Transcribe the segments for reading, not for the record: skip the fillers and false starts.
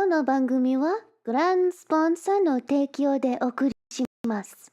この番組はグランスポンサーの提供でお送りします。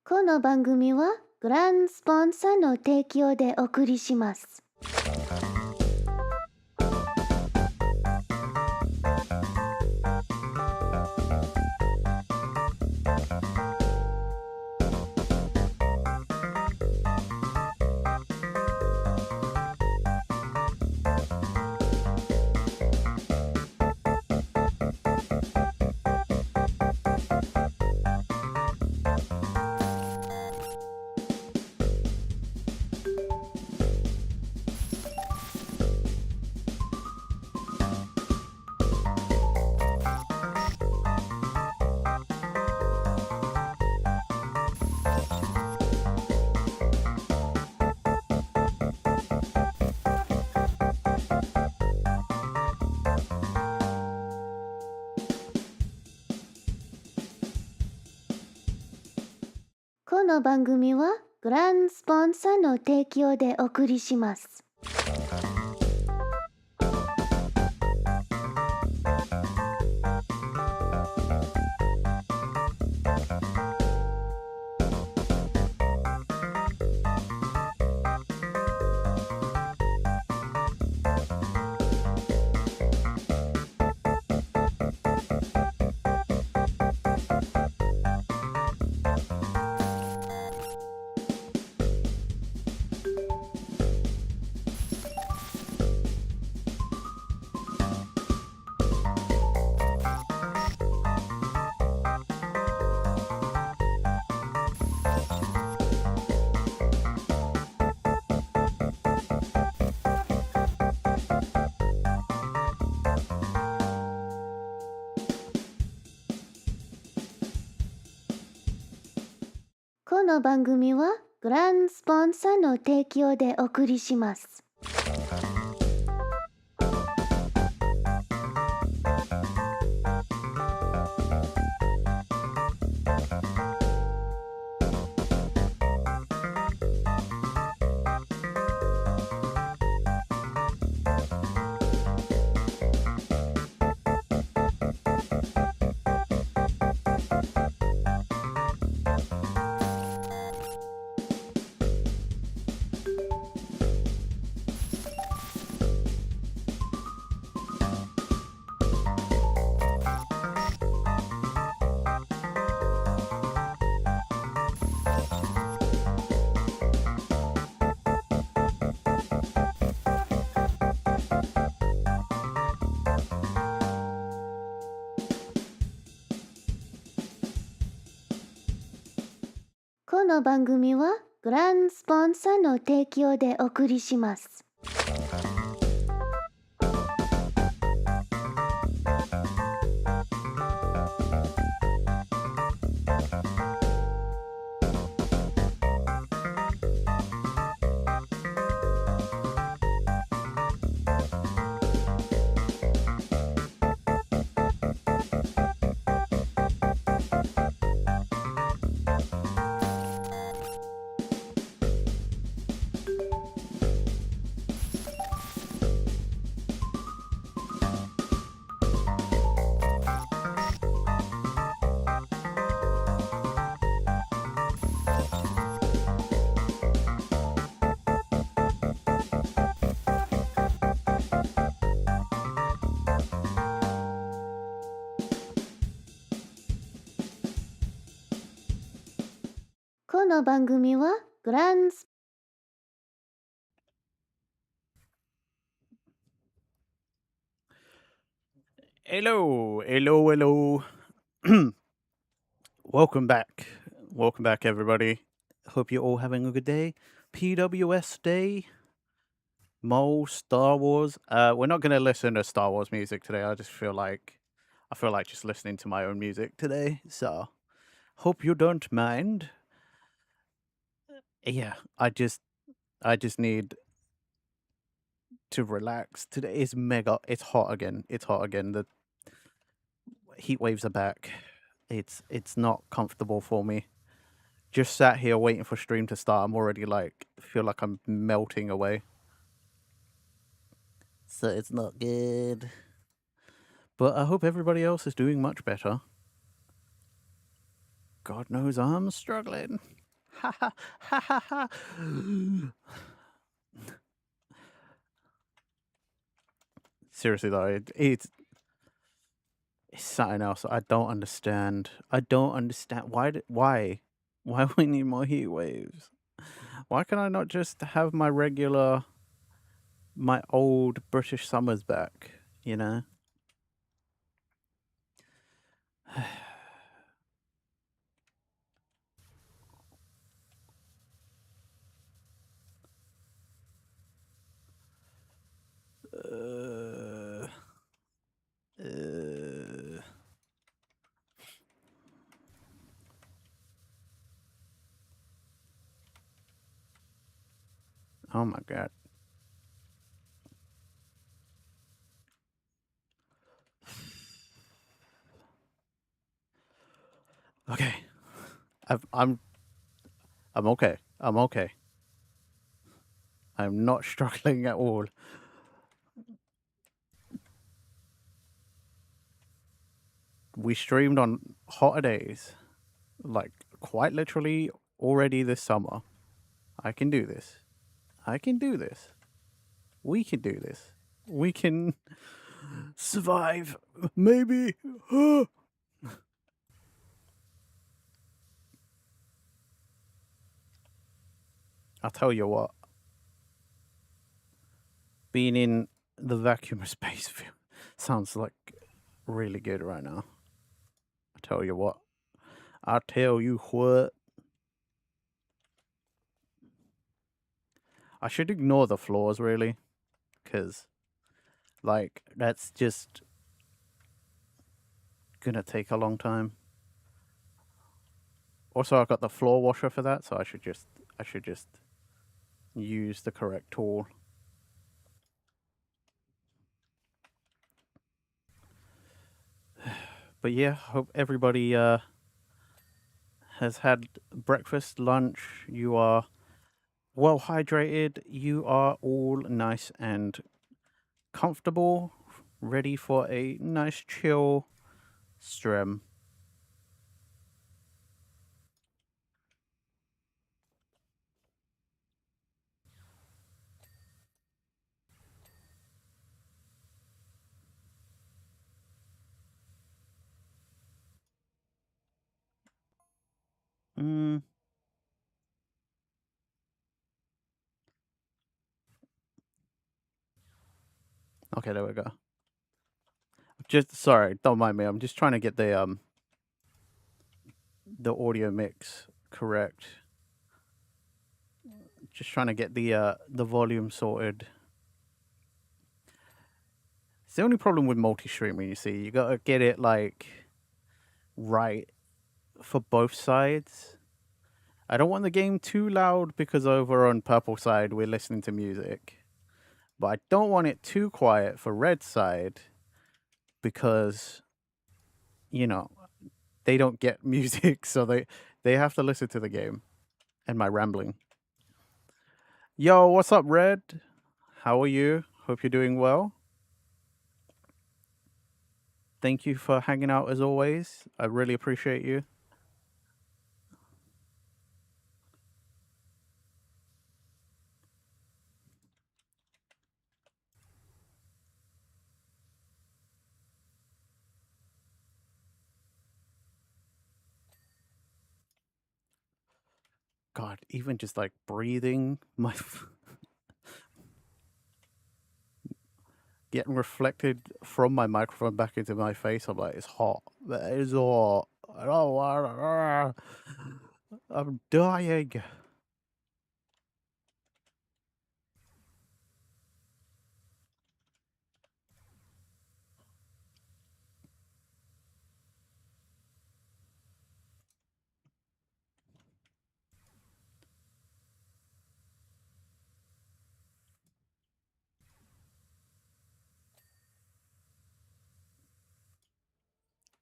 この番組はグランスポンサーの提供でお送りします。この番組はグランスポンサーの提供でお送りします。この番組はグランスポンサーの提供でお送りします。この番組はグランスポンサーの提供でお送りします。この番組はグランス Hello, hello, hello. Welcome back. Welcome back, everybody. Hope you're all having a good day. PWS Day. Star Wars. We're not gonna listen to Star Wars music today. I feel like just listening to my own music today. So hope you don't mind. Yeah, I just need to relax. Today is mega. It's hot again. It's hot again. The heat waves are back. It's not comfortable for me. Just sat here waiting for stream to start. I'm already like feel like I'm melting away. So it's not good. But I hope everybody else is doing much better. God knows I'm struggling. Ha ha ha ha ha. Seriously though, it's something else. I don't understand. I don't understand why we need more heat waves. Why can I not just have my old British summers back? You know. Uh, uh, oh my god. Okay. I'm okay. I'm okay. I'm not struggling at all. We streamed on hotter days, like quite literally already this summer. I can do this. I can do this. We can do this. We can survive. Maybe. I'll tell you what. Being in the vacuum space sounds like really good right now. I tell you what. I tell you what. I should ignore the flaws really, because like that's just gonna take a long time. Also, I got the floor washer for that, so I should just use the correct tool. But yeah, hope everybody has had breakfast, lunch. You are well hydrated. You are all nice and comfortable, ready for a nice chill stream. Mm. Okay, there we go. Just sorry, don't mind me. I'm just trying to get the audio mix correct. Just trying to get the volume sorted. It's the only problem with multi-streaming, you see. You gotta get it like right for both sides. I don't want the game too loud because over on purple side we're listening to music. But I don't want it too quiet for red side because you know, they don't get music, so they have to listen to the game and my rambling. Yo, what's up, Red? How are you? Hope you're doing well. Thank you for hanging out as always. I really appreciate you. God, even just like breathing, my getting reflected from my microphone back into my face. I'm like, it's hot. That is hot. I don't want. I'm dying.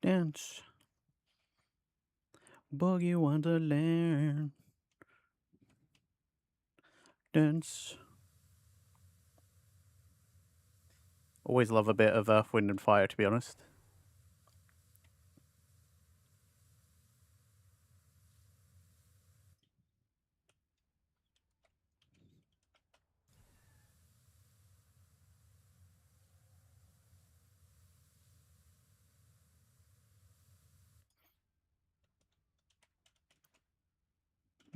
Dance, boogie wonderland. Dance. Always love a bit of Earth, Wind, and Fire, to be honest.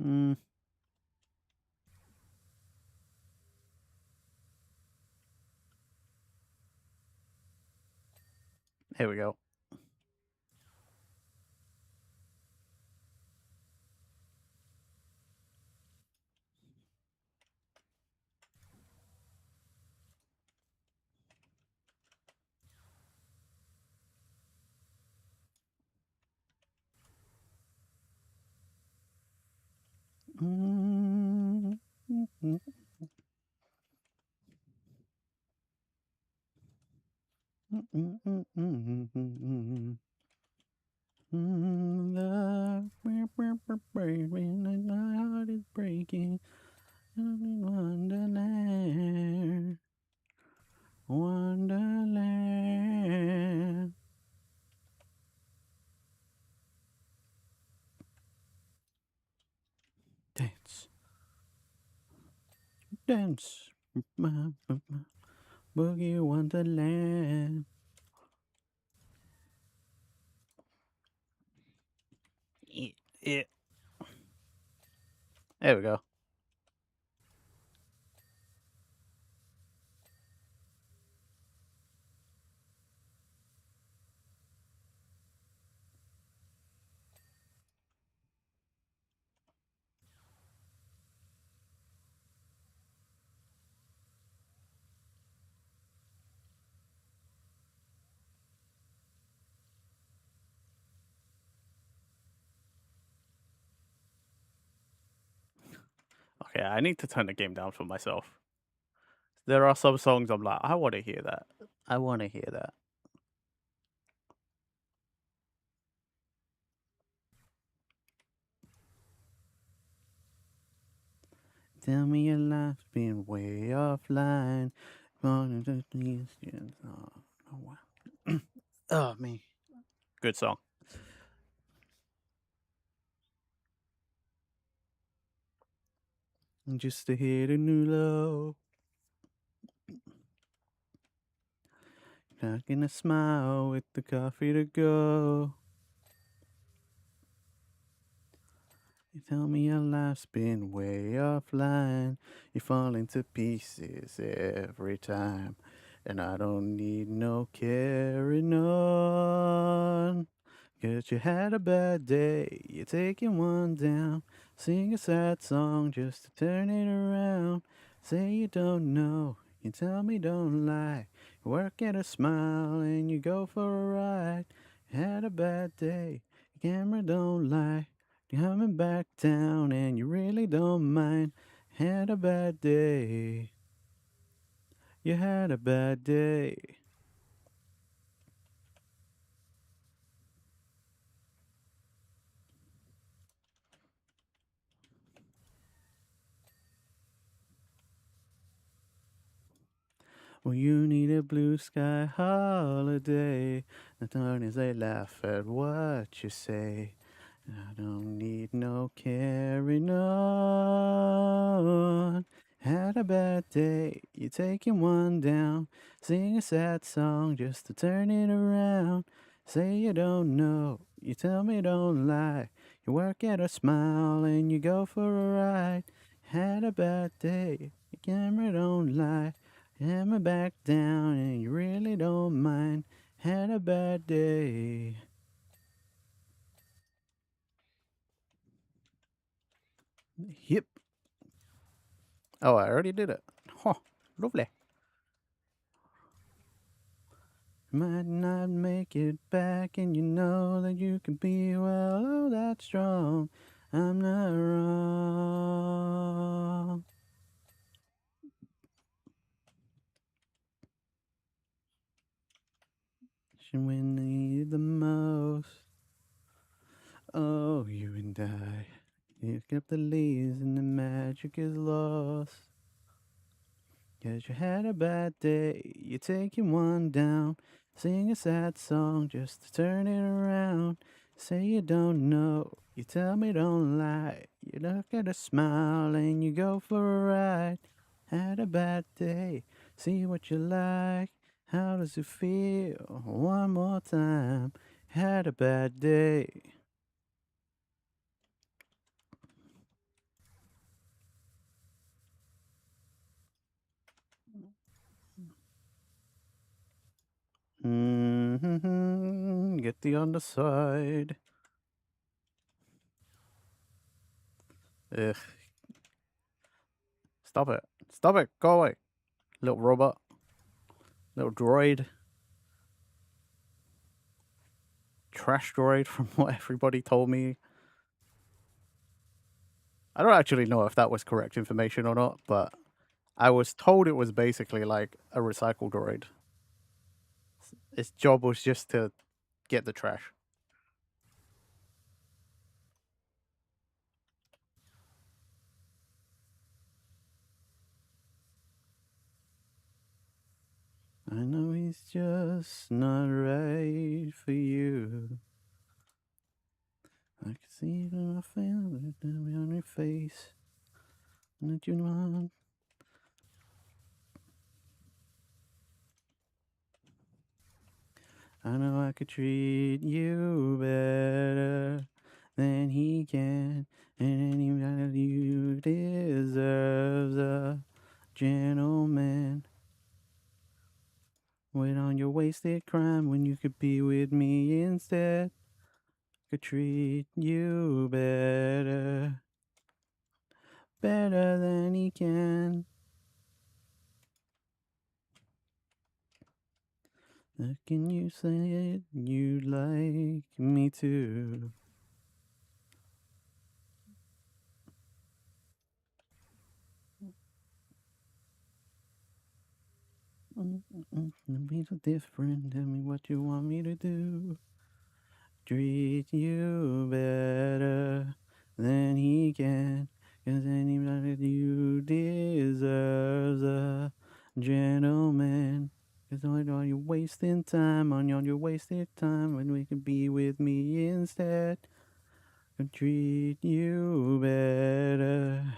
Mm, here we go. Mm, mm, mm, mm, mm, mm, mm, mm, love, when my heart is breaking. Wonderland, Wonderland. Dance, dance, boogie Wonderland. Yeah. There we go. Okay, I need to turn the game down for myself. There are some songs I'm like, I want to hear that. I want to hear that. Tell me your life's been way offline. Oh, wow. Oh, me. Good song. Just to hit a new low. Not gonna smile with the coffee to go. You tell me your life's been way offline. You fall into pieces every time. And I don't need no carrying on. 'Cause you had a bad day, you're taking one down. Sing a sad song just to turn it around. Say you don't know, you tell me don't lie. You work at a smile and you go for a ride. You had a bad day, your camera don't lie. You're coming back down and you really don't mind. Had a bad day. You had a bad day. Well, you need a blue sky holiday. The attorneys they laugh at what you say. I don't need no carrying on. Had a bad day, you're taking one down. Sing a sad song just to turn it around. Say you don't know, you tell me don't lie. You work at a smile and you go for a ride. Had a bad day, your camera don't lie. Hammer back down and you really don't mind. Had a bad day. Yep. Oh, I already did it. Huh, lovely. Might not make it back, and you know that you can be well, oh, that's strong. I'm not wrong. When they need the most. Oh, you and I. Pick up the leaves and the magic is lost. 'Cause you had a bad day, you're taking one down. Sing a sad song just to turn it around. Say you don't know, you tell me don't lie. You look at a smile and you go for a ride. Had a bad day, see what you like. How does it feel? One more time. Had a bad day. Get the underside. Ugh, stop it. Stop it. Go away. Little robot. Little droid. Trash droid from what everybody told me. I don't actually know if that was correct information or not, but I was told it was basically like a recycle droid. Its job was just to get the trash. I know he's just not right for you. I can see it in my family on your face. That you want. I know I could treat you better than he can, and anybody you deserves a gentleman. Wait on your wasted crime when you could be with me instead. Could treat you better, better than he can. Can you say it? You'd like me to. Be so different. Tell me what you want me to do. Treat you better than he can. 'Cause anybody you deserves a gentleman. 'Cause why are you wasting time on your wasted time when we could be with me instead? Could treat you better.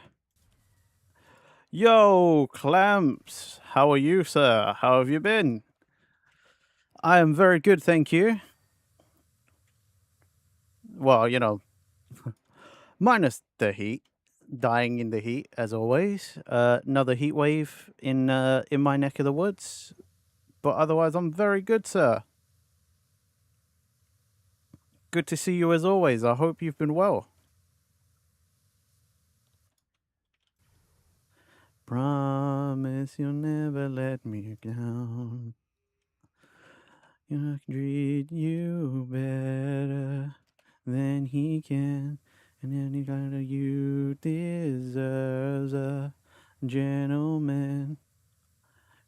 Yo, Clamps, how are you, sir? How have you been? I am very good, thank you. Well, minus the heat, dying in the heat as always. Another heat wave in my neck of the woods, but otherwise I'm very good, sir. Good to see you as always. I hope you've been well. Promise you'll never let me down. I'll treat you better than he can, and any kind of you deserves a gentleman.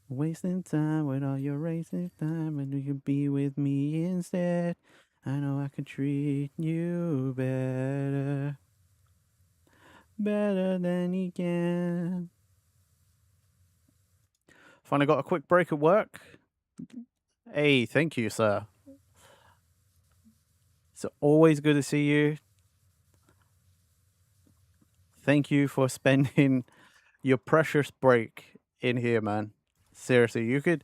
Wasting time with all your wasted time, and you could be with me instead. I know I could treat you better, better than he can. Finally got a quick break at work. Hey, thank you, sir. It's always good to see you. Thank you for spending your precious break in here, man. Seriously, you could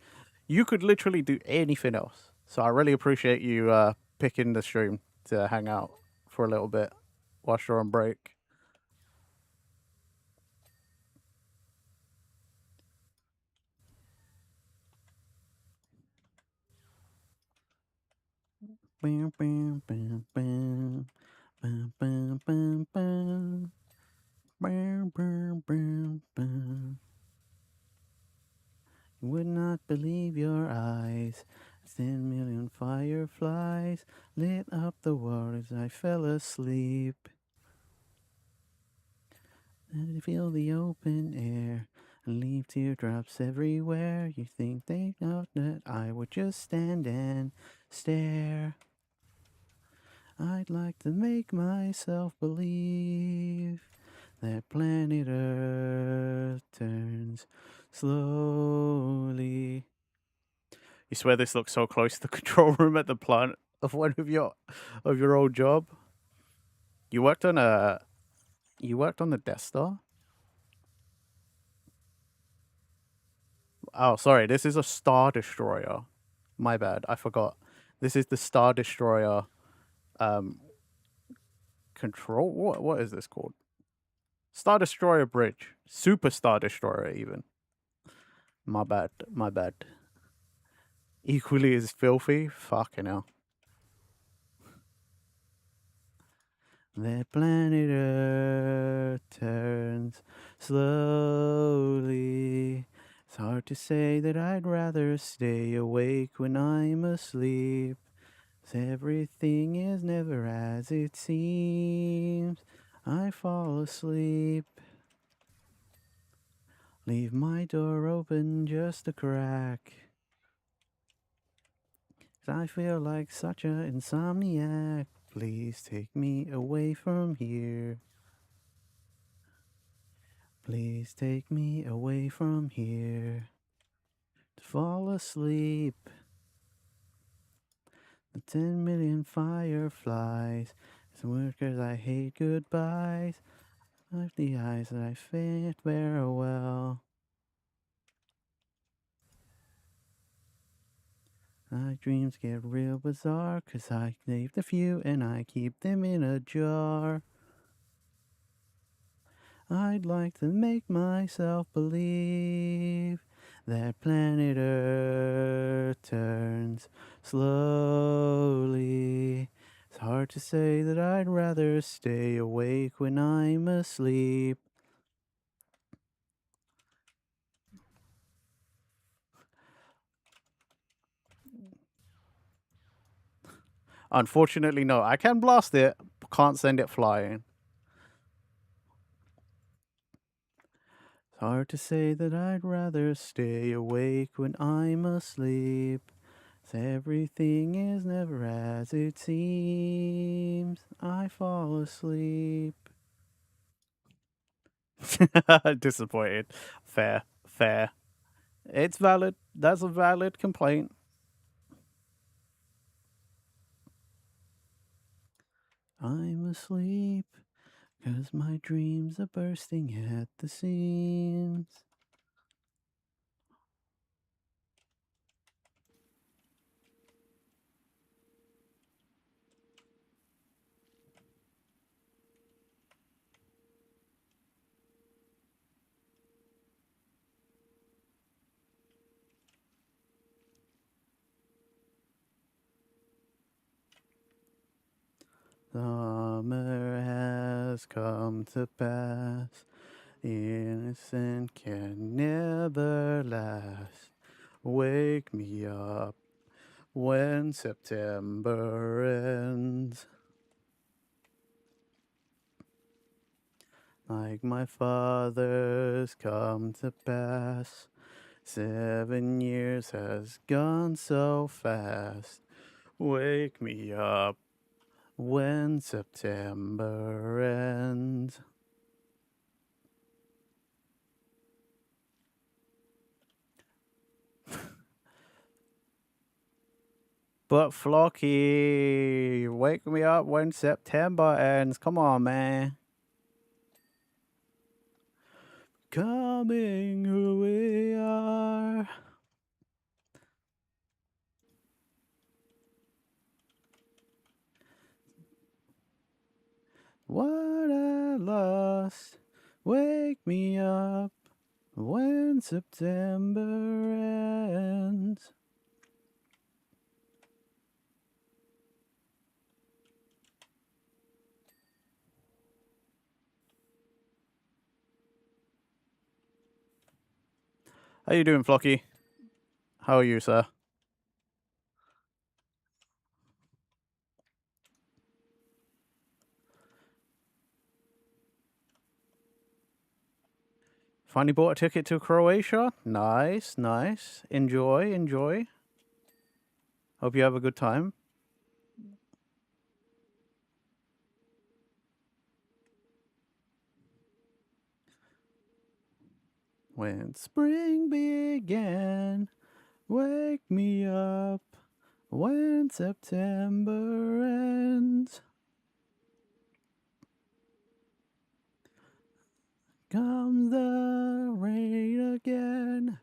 literally do anything else. So I really appreciate you picking the stream to hang out for a little bit. whilst you're on break. Bam, bam, bam, bam. Bam, bam, bam, bam. Bam, bam, bam, bam. You would not believe your eyes. 10 million fireflies lit up the world as I fell asleep. And feel the open air and leave teardrops everywhere. You think they know that I would just stand and stare. I'd like to make myself believe that planet Earth turns slowly. You swear this looks so close to the control room at the plant of one of your old job. You worked on the Death Star? Oh, sorry, this is a Star Destroyer. My bad, I forgot. This is the Star Destroyer um control. What is this called? Star Destroyer bridge. Super Star Destroyer even. My bad. My bad. Equally as filthy. Fucking hell. The planet Earth turns slowly. It's hard to say that I'd rather stay awake when I'm asleep. 'Cause everything is never as it seems. I fall asleep. Leave my door open just a crack. 'Cause I feel like such a insomniac. Please take me away from here. Please take me away from here. To fall asleep. The 10 million fireflies. As workers I hate goodbyes. Like the eyes that I faint farewell. My dreams get real bizarre, 'cause I saved a few and I keep them in a jar. I'd like to make myself believe that planet Earth turns slowly. It's hard to say that I'd rather stay awake when I'm asleep. Unfortunately, no. I can blast it, but can't send it flying. It's hard to say that I'd rather stay awake when I'm asleep. 'Cause everything is never as it seems. I fall asleep. Disappointed. Fair, fair. It's valid. That's a valid complaint. I'm asleep, 'cause my dreams are bursting at the seams. Summer has come to pass. Innocent can never last. Wake me up when September ends. Like my father's come to pass. 7 years has gone so fast. Wake me up when September ends. But Flocky, wake me up when September ends. Come on, man. Coming who we are. What Wake me up when September ends. How you doing, Flocky? How are you, sir? Finally bought a ticket to Croatia. Nice, nice. Enjoy, enjoy. Hope you have a good time. When spring began, wake me up when September ends. Comes the rain again,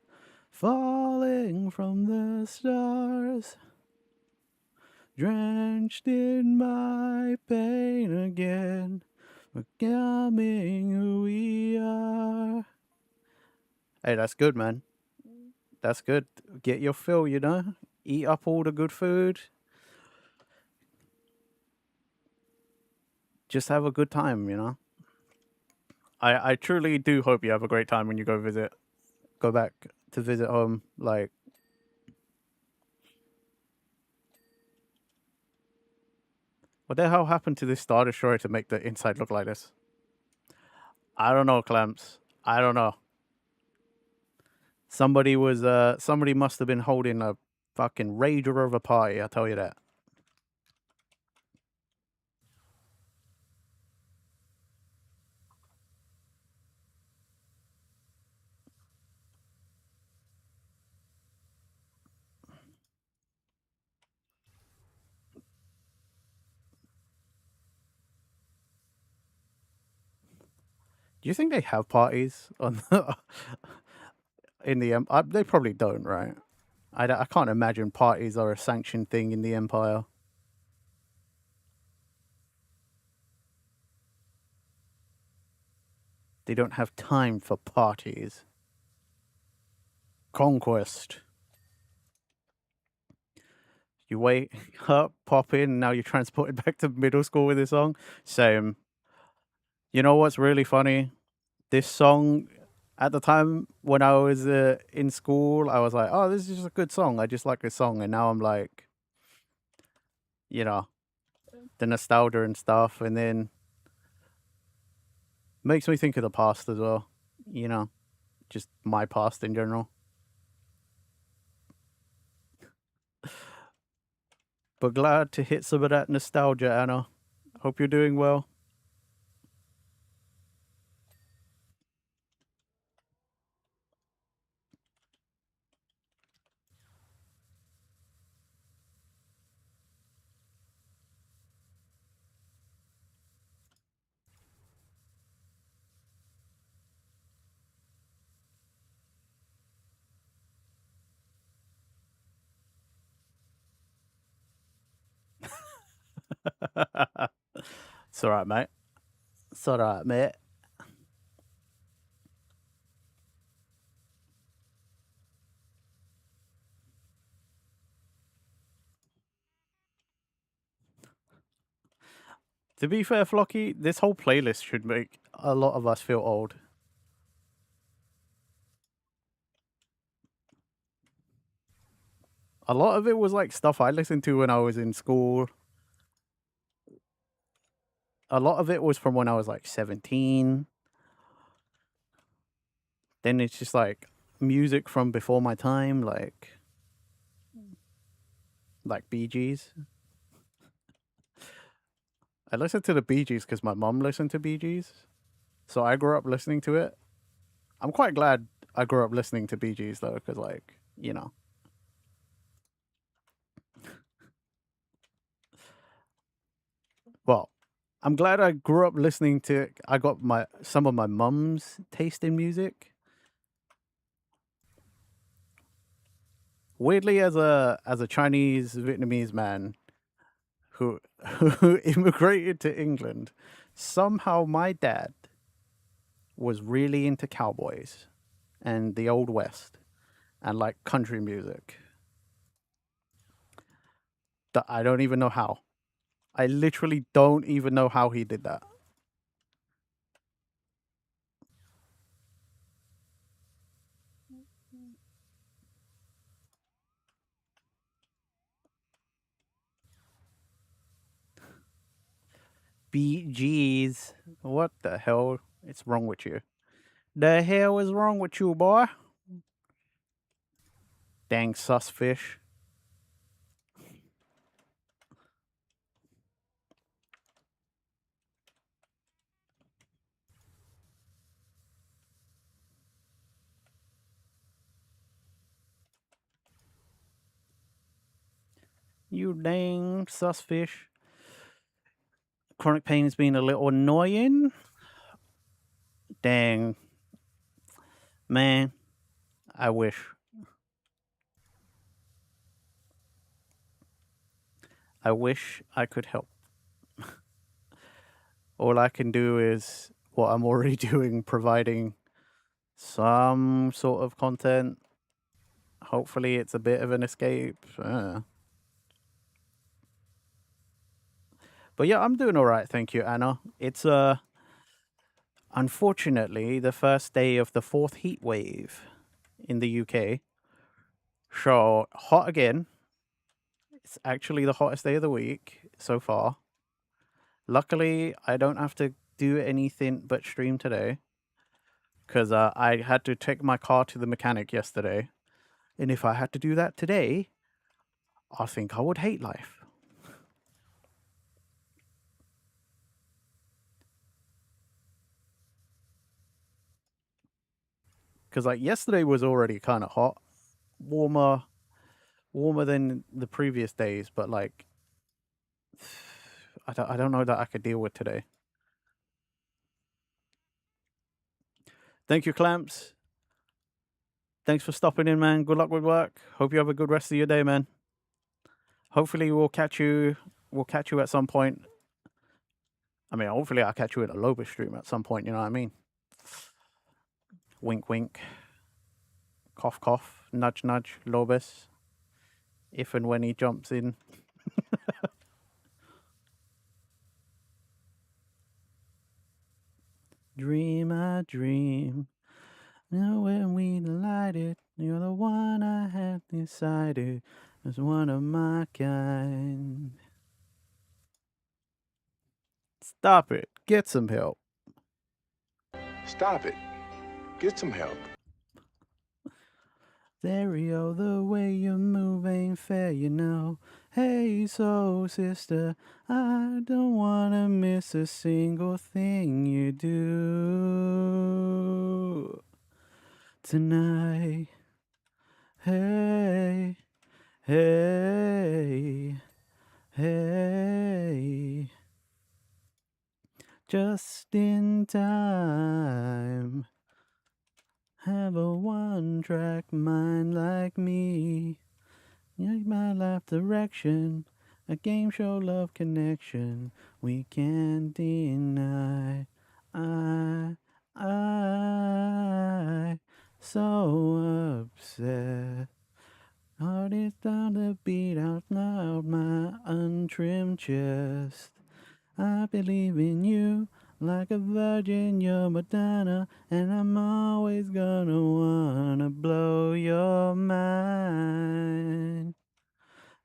falling from the stars, drenched in my pain again, becoming who we are. Hey, that's good, man. That's good. Get your fill, you know? Eat up all the good food. Just have a good time, you know? I truly do hope you have a great time when you go back to visit home. Like, what the hell happened to this Star Destroyer to make the inside look like this? I don't know, Clamps. I don't know. Somebody must have been holding a fucking rager of a party, I'll tell you that. Do you think they have parties on in the they probably don't, right? I can't imagine parties are a sanctioned thing in the Empire. They don't have time for parties. Conquest. You wake up, pop in, and now you're transported back to middle school with this song. Same. You know what's really funny? This song, at the time when I was in school, I was like, "Oh, this is just a good song. I just like this song." And now I'm like, you know, the nostalgia and stuff, and then makes me think of the past as well. You know, just my past in general. But glad to hit some of that nostalgia, Anna. Hope you're doing well. It's all right, mate. It's all right, mate. To be fair, Flocky, this whole playlist should make a lot of us feel old. A lot of it was like stuff I listened to when I was in school. A lot of it was from when I was like 17. Then it's just like music from before my time, like Bee Gees. I listened to the Bee Gees because my mom listened to Bee Gees, so I grew up listening to it. I'm quite glad I grew up listening to Bee Gees though, because like you know, well, I'm glad I grew up listening to. I got some of my mum's taste in music. Weirdly, as a Chinese Vietnamese man who who immigrated to England, somehow my dad was really into cowboys and the Old West and like country music. I don't even know how. I literally don't even know how he did that. BGs. What the hell is wrong with you? The hell is wrong with you, boy? Dang sus fish. You dang sus fish. Chronic pain has been a little annoying. Dang. Man, I wish. I wish I could help. All I can do is what I'm already doing, providing some sort of content. Hopefully, it's a bit of an escape. But yeah, I'm doing all right. Thank you, Anna. It's unfortunately the first day of the fourth heat wave in the UK. So hot again. It's actually the hottest day of the week so far. Luckily, I don't have to do anything but stream today because I had to take my car to the mechanic yesterday. And if I had to do that today, I think I would hate life. Because like yesterday was already kind of hot, warmer than the previous days, but like I don't know that I could deal with today. Thank you, Clamps. Thanks for stopping in, man. Good luck with work. Hope you have a good rest of your day, man. Hopefully we'll catch you at some point. I mean, hopefully I'll catch you at a Lobus stream at some point, you know what I mean? Wink wink. Cough cough. Nudge nudge. Lobus. If and when he jumps in. Dream I dream. Now when we collided, you're the one I had decided was one of my kind. Stop it. Get some help. Stop it. Get some help. Stereo, the way you move ain't fair, you know. Hey, soul sister, I don't wanna miss a single thing you do tonight. Hey, hey, hey. Just in time. Have a one-track mind like me. You're my life direction. A game show love connection. We can't deny. I so upset. Heart is down to beat out loud my untrimmed chest. I believe in you like a virgin, you're Madonna, and I'm always gonna wanna blow your mind.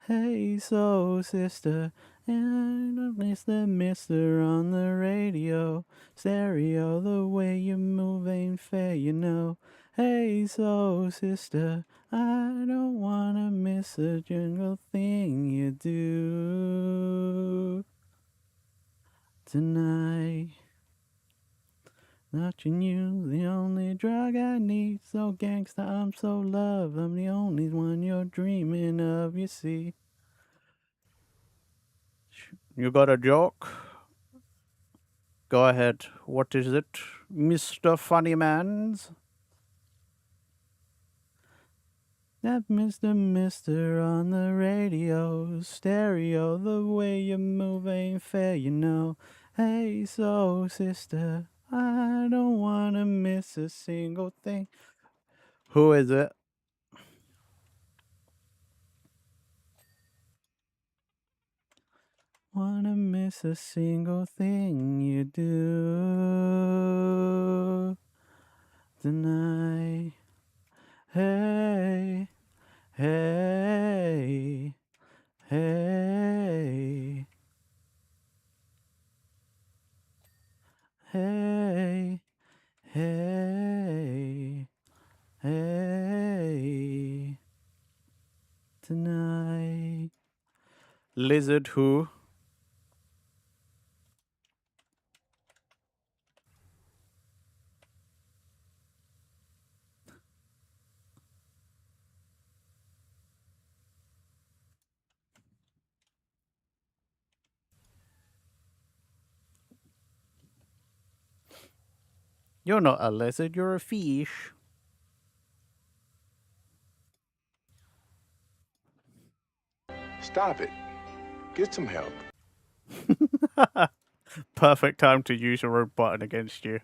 Hey, soul sister, and I miss the mister on the radio. Stereo, the way you move ain't fair, you know. Hey, soul sister, I don't wanna miss a single thing you do tonight. Watching you, the only drug I need. So gangsta, I'm so loved. I'm the only one you're dreaming of, you see. You got a joke? Go ahead. What is it, Mr. Funnymans? That Mister on the radio, stereo, the way you move ain't fair, you know. Hey, soul sister, I don't wanna miss a single thing. Who is it? Wanna miss a single thing you do tonight. Hey, hey, hey, hey, hey, hey, tonight. Lizard who? You're not a lizard, you're a fish. Stop it. Get some help. Perfect time to use your own button against you.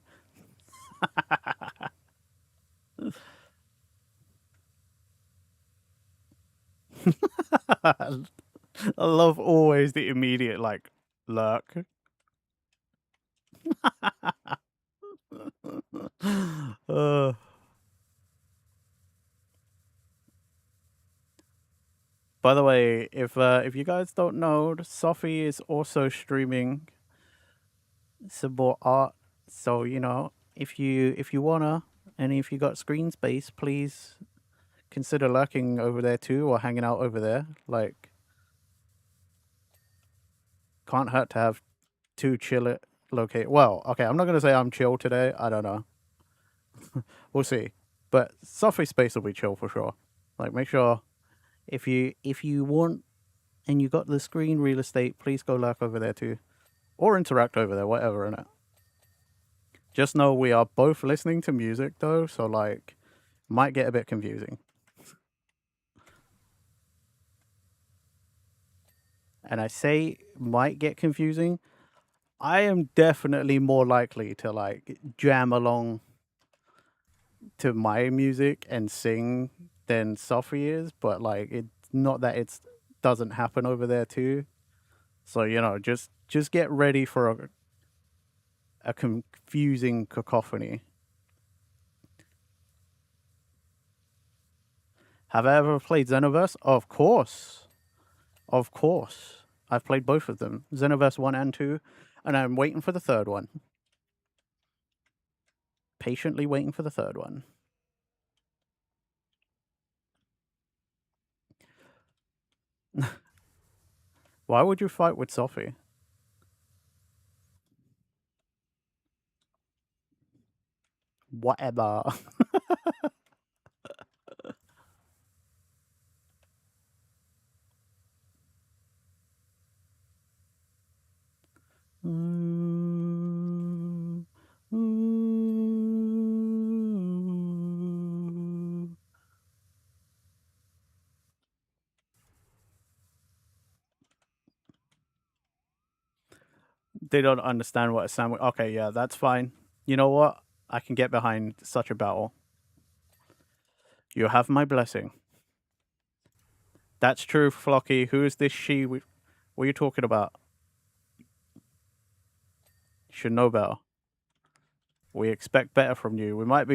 I love always the immediate, like, lurk. uh, by the way, if you guys don't know, Sophie is also streaming some more art. So if you wanna, and if you got screen space, please consider lurking over there too, or hanging out over there. Like, can't hurt to have two chill locate. Well, okay, I'm not gonna say I'm chill today. I don't know. We'll see. But Sophie space will be chill for sure. Like, make sure if you want and you got the screen real estate, please go lurk over there too, or interact over there, whatever. In it. Just know we are both listening to music though, so like, might get a bit confusing. And I say might get confusing. I am definitely more likely to like jam along to my music and sing than Sophie is, but like it's not that it doesn't happen over there too. So just get ready for a confusing cacophony. Have I ever played Xenoverse? Of course. Of course. I've played both of them, Xenoverse 1 and 2, and I'm waiting for the third one. Patiently waiting for the third one. Why would you fight with Sophie? Whatever. They don't understand what a sandwich. Okay, yeah, that's fine. You know what? I can get behind such a battle. You have my blessing. That's true, Flocky. Who is this she? What are you talking about? Should know better. We expect better from you. We might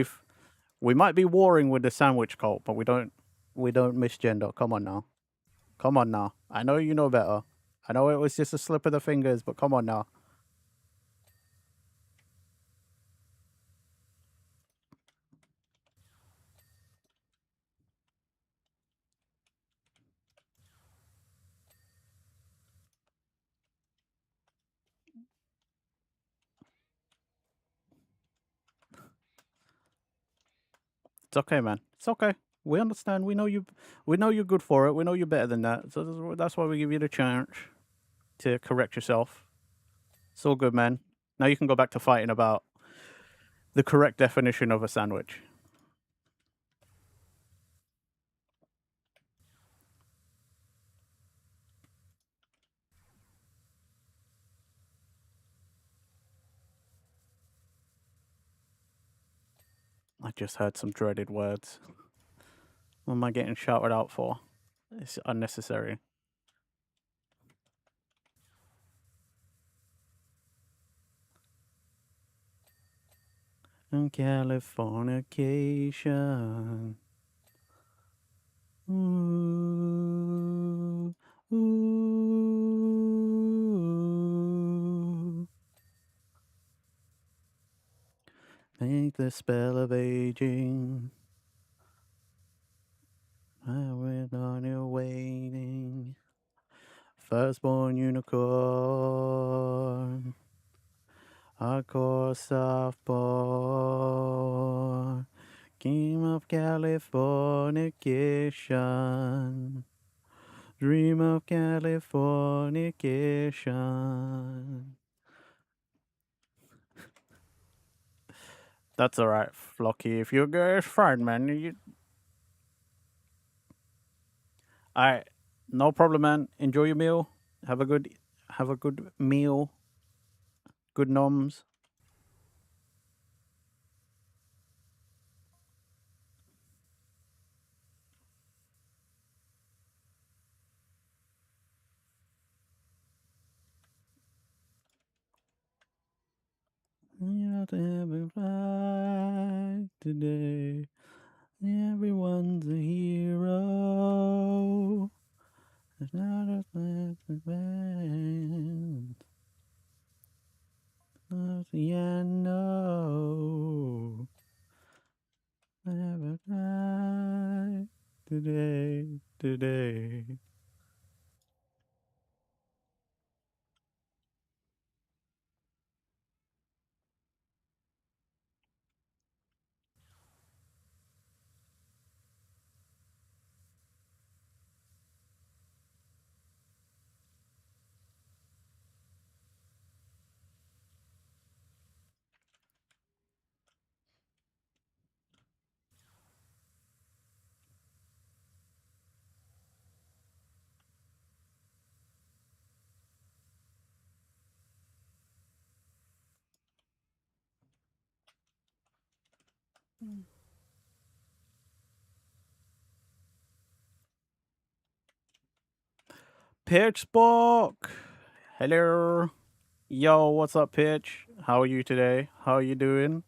be warring with the sandwich cult, but we don't misgender. Come on now. Come on now. I know you know better. I know it was just a slip of the fingers, but come on now. It's okay, man. It's okay. We understand. We know you. We know you're good for it. We know you're better than that. So that's why we give you the chance to correct yourself. It's all good, man. Now you can go back to fighting about the correct definition of a sandwich. just heard some dreaded words. What am I getting shouted out for? It's unnecessary. Californication. Ooh, ooh. Take the spell of aging. I went on your waiting. Firstborn unicorn. Hardcore softball. Game of Californication. Dream of Californication. That's alright, Flocky. If you're good, it's fine, man. Alright, no problem, man. Enjoy your meal. Have a good meal. Good noms. You have to have it right today. Everyone's a hero. It's not a band. Yeah, no. Have it right today. Pitch Spock. Hello. Yo, what's up, Pitch? How are you today? How are you doing?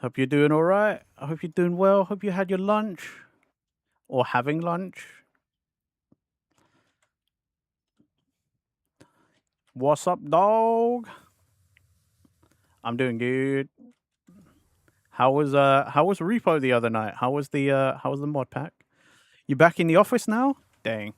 Hope you're doing alright. I hope you're doing well. Hope you had your lunch. Or having lunch. What's up, dog? I'm doing good. How was Repo the other night? How was the mod pack? You back in the office now? Dang.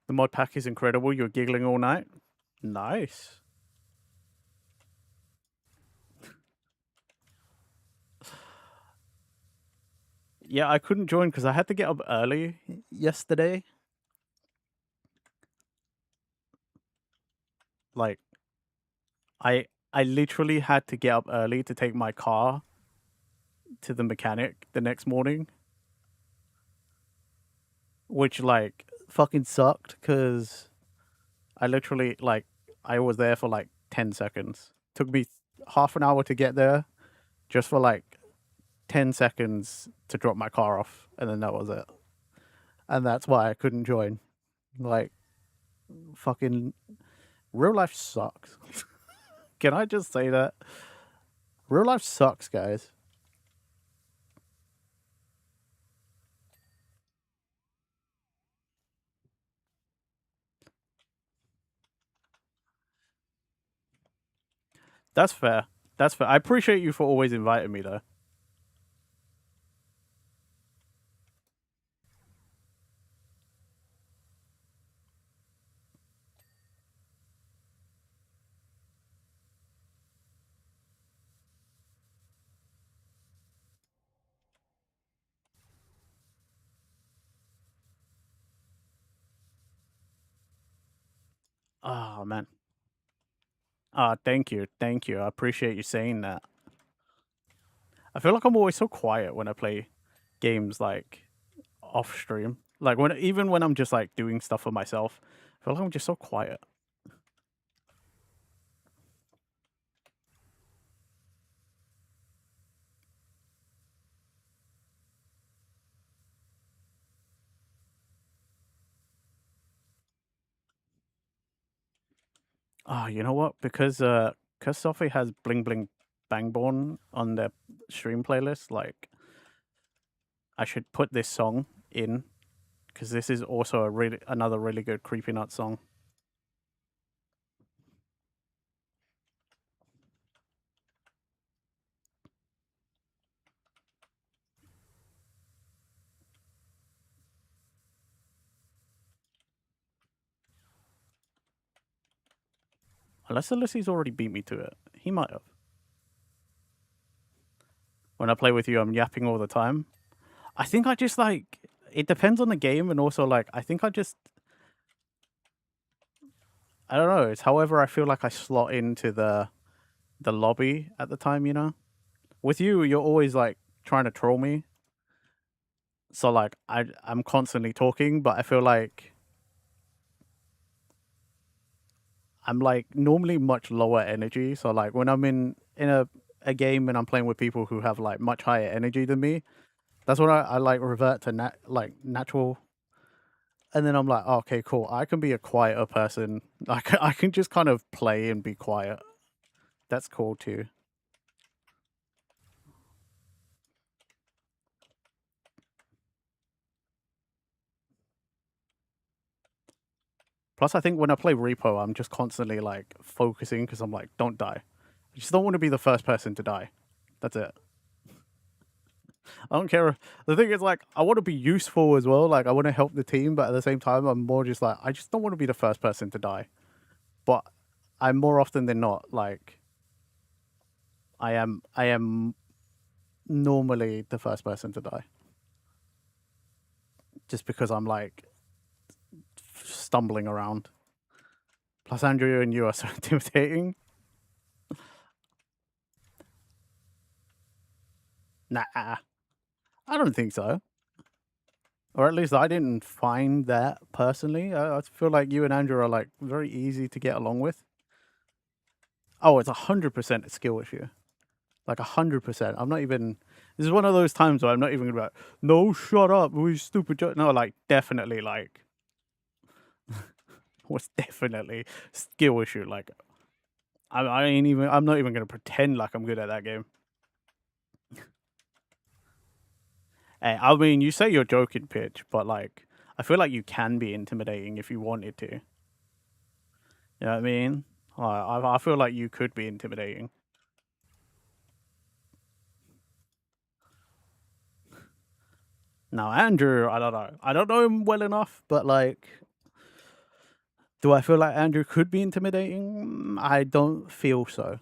The mod pack is incredible. You're giggling all night. Nice. Yeah, I couldn't join because I had to get up early yesterday. Like, I literally had to get up early to take my car to the mechanic the next morning, which like fucking sucked because I literally like I was there for like 10 seconds. Took me half an hour to get there just for like 10 seconds to drop my car off, and then that was it. And that's why I couldn't join. Like, fucking real life sucks. Can I just say that? Real life sucks, guys. That's fair. That's fair. I appreciate you for always inviting me, though. Oh man. Thank you. Thank you. I appreciate you saying that. I feel like I'm always so quiet when I play games like off stream. Like even when I'm just like doing stuff for myself, I feel like I'm just so quiet. Oh, you know what? Because Sophie has Bling Bling Bangborn on their stream playlist, like I should put this song in because this is also another really good Creepy Nut song. Unless Ulysses already beat me to it. He might have. When I play with you, I'm yapping all the time. I think I just like it depends on the game, and also like I think I don't know. It's however I feel like I slot into the lobby at the time. You know, with you, you're always like trying to troll me. So like I'm constantly talking, but I feel like I'm like normally much lower energy. So like when I'm in a game and I'm playing with people who have like much higher energy than me, that's when I like revert to natural. And then I'm like, oh, okay, cool. I can be a quieter person. I can just kind of play and be quiet. That's cool too. Plus, I think when I play Repo, I'm just constantly like focusing because I'm like, don't die. I just don't want to be the first person to die. That's it. I don't care. The thing is, like, I want to be useful as well. Like, I want to help the team, but at the same time, I'm more just like, I just don't want to be the first person to die. But I'm more often than not like, I am normally the first person to die, just because I'm like stumbling around. Plus, Andrew and you are so intimidating. Nah, I don't think so. Or at least I didn't find that personally. I feel like you and Andrew are like very easy to get along with. Oh, it's 100% a skill issue. Like 100%. I'm not even. This is one of those times where I'm not even gonna be like, no, shut up, we stupid. No, like definitely, like, was definitely skill issue. Like, I ain't even. I'm not even gonna pretend like I'm good at that game. Hey, I mean, you say you're joking, Pitch, but like, I feel like you can be intimidating if you wanted to. You know what I mean? I feel like you could be intimidating. Now, Andrew, I don't know. I don't know him well enough, but like, do I feel like Andrew could be intimidating? I don't feel so.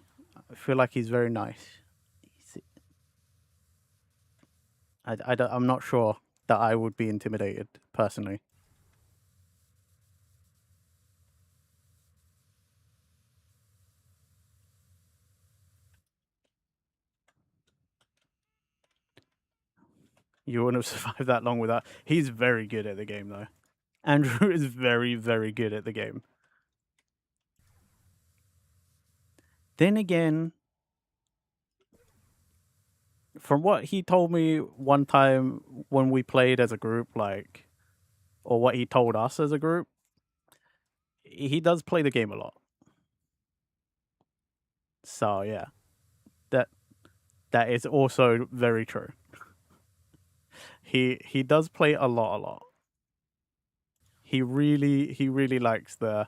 I feel like he's very nice. I'm not sure that I would be intimidated personally. You wouldn't have survived that long without. He's very good at the game, though. Andrew is very, very good at the game. Then again, from what he told me one time when we played as a group, like, or what he told us as a group, he does play the game a lot. So yeah, that is also very true. He does play a lot. He really likes the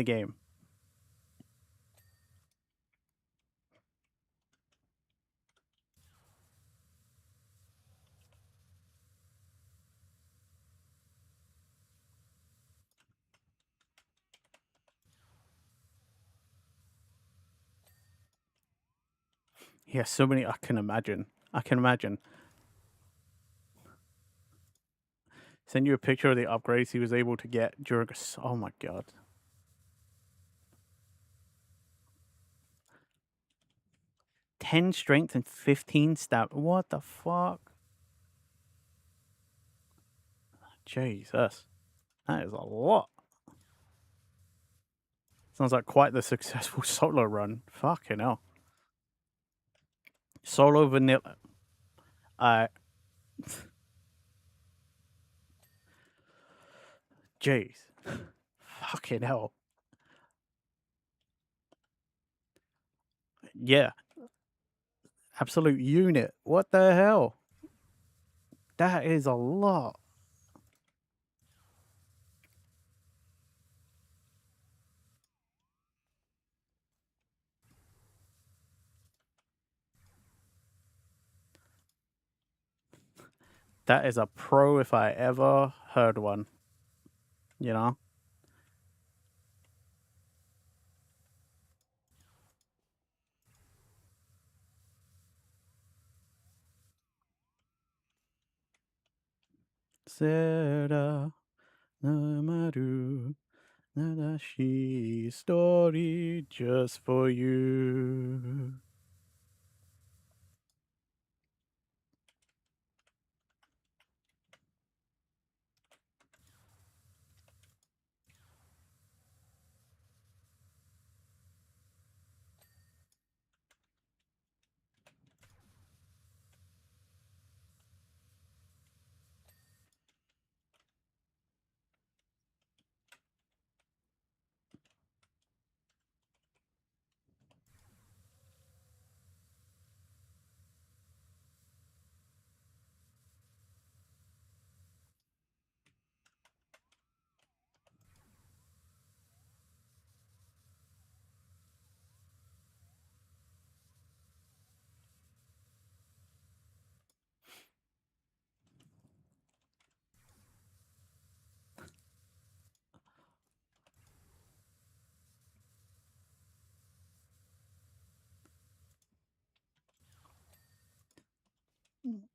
game. He has so many. I can imagine. Send you a picture of the upgrades he was able to get during. Oh my god. 10 strength and 15 stamina. What the fuck? Jesus. That is a lot. Sounds like quite the successful solo run. Fucking hell. Solo vanilla. Jeez. Fucking hell. Yeah. Absolute unit. What the hell? That is a lot. That is a pro if I ever heard one. You know? Sera namaru nadashi story just for you.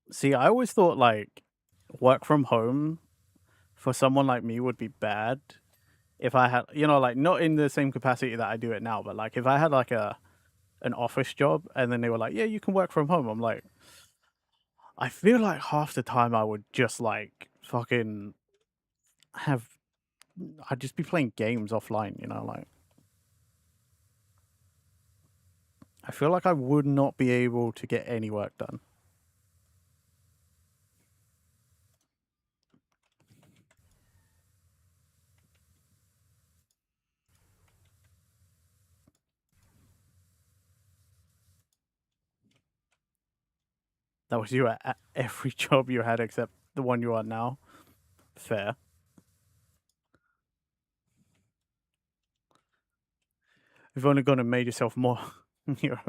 See, I always thought like work from home for someone like me would be bad if I had, like not in the same capacity that I do it now, but like if I had like an office job and then they were like, yeah, you can work from home. I'm like, I feel like half the time I would just like fucking I'd just be playing games offline, like I feel like I would not be able to get any work done. That was you at every job you had except the one you are now. Fair. You've only gone and made yourself more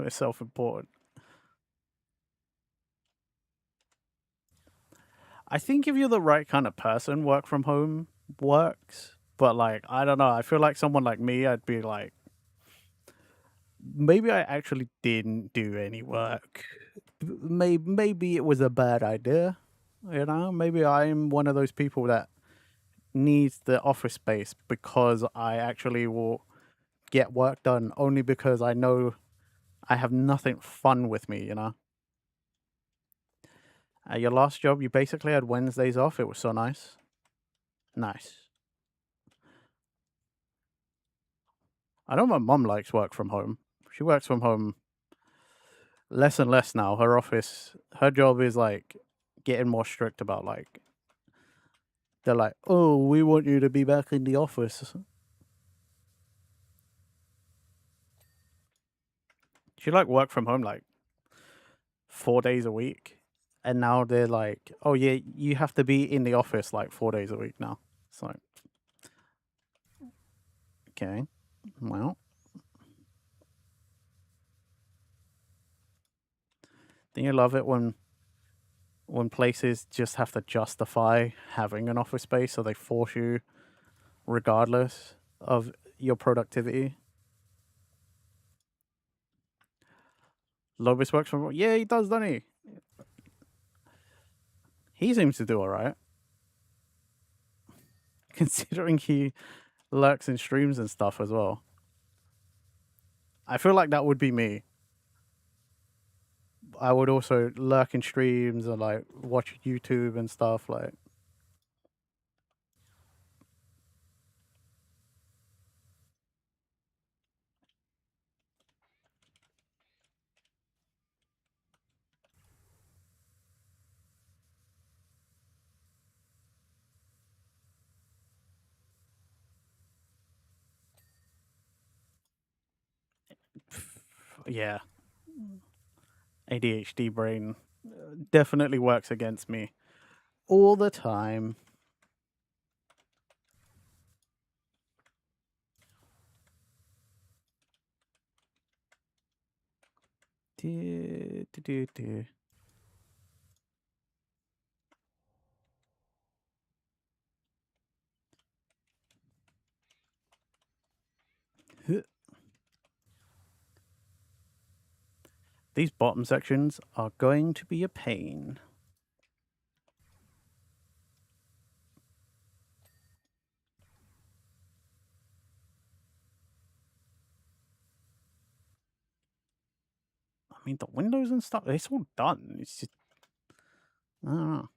self-important. I think if you're the right kind of person, work from home works. But like, I don't know. I feel like someone like me, I'd be like, maybe I actually didn't do any work. Maybe it was a bad idea. Maybe I'm one of those people that needs the office space because I actually will get work done only because I know I have nothing fun with me, At your last job, you basically had Wednesdays off. It was so nice. Nice. I know my mum likes work from home. She works from home less and less now. Her job is like getting more strict about like, they're like, oh, we want you to be back in the office. She like work from home like 4 days a week. And now they're like, oh yeah, you have to be in the office like 4 days a week now. It's like, okay, well. Don't you love it when places just have to justify having an office space, so they force you regardless of your productivity? Lobis works from... Yeah, he does, doesn't he? He seems to do all right. Considering he lurks in streams and stuff as well. I feel like that would be me. I would also lurk in streams and like watch YouTube and stuff like. Yeah, ADHD brain definitely works against me all the time. Do, do, do, do. Huh. These bottom sections are going to be a pain. I mean, the windows and stuff, it's all done. It's just, I don't know.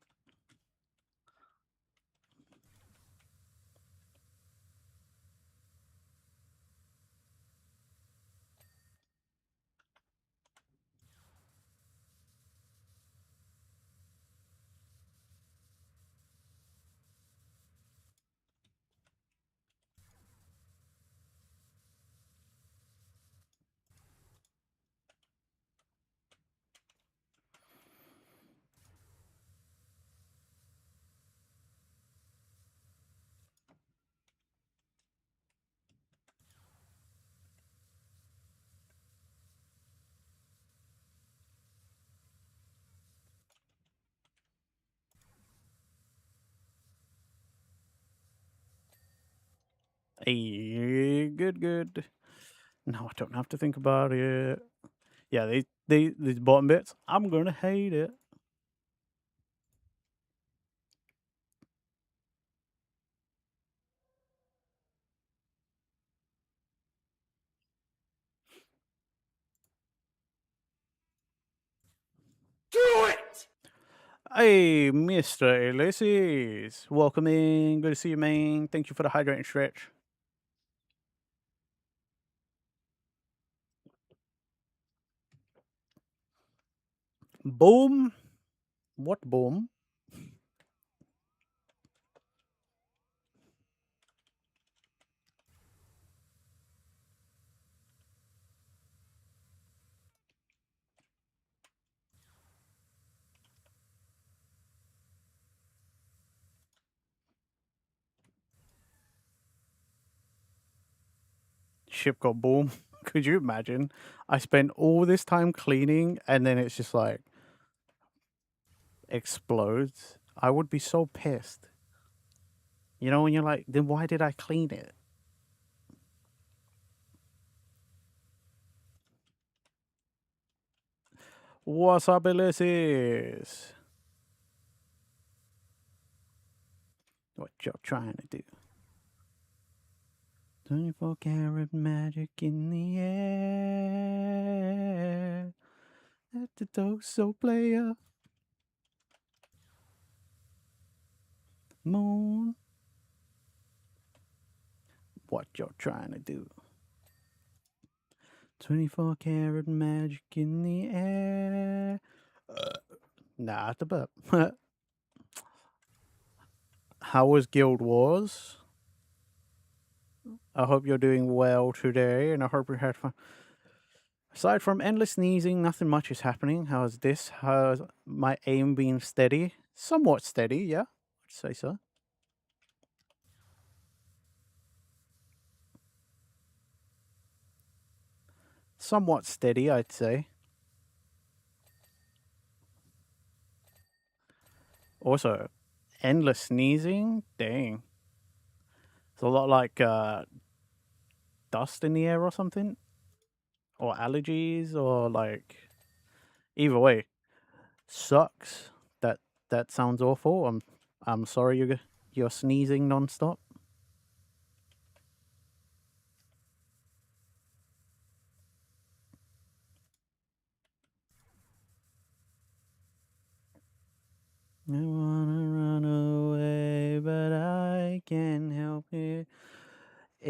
Hey, good. No, I don't have to think about it. Yeah, these bottom bits, I'm gonna hate it. Do it! Hey, Mr. Ulysses. Welcome in. Good to see you, man. Thank you for the hydrating stretch. Boom. What boom? Ship got boom. Could you imagine? I spent all this time cleaning and then it's just like explodes. I would be so pissed. You know, when you're like, then why did I clean it? What's up, Ulysses? What you're trying to do? 24 karat magic in the air. At the Doso player. Moon. What you're trying to do? 24 karat magic in the air. Not the burp. How was Guild Wars? I hope you're doing well today, and I hope you had fun. Aside from endless sneezing, nothing much is happening. How's this? How's my aim been steady? Somewhat steady, yeah. I'd say so. Somewhat steady, I'd say. Also, endless sneezing? Dang. It's a lot like dust in the air or something. Or allergies, or like... Either way, sucks. That sounds awful. I'm sorry you're sneezing nonstop.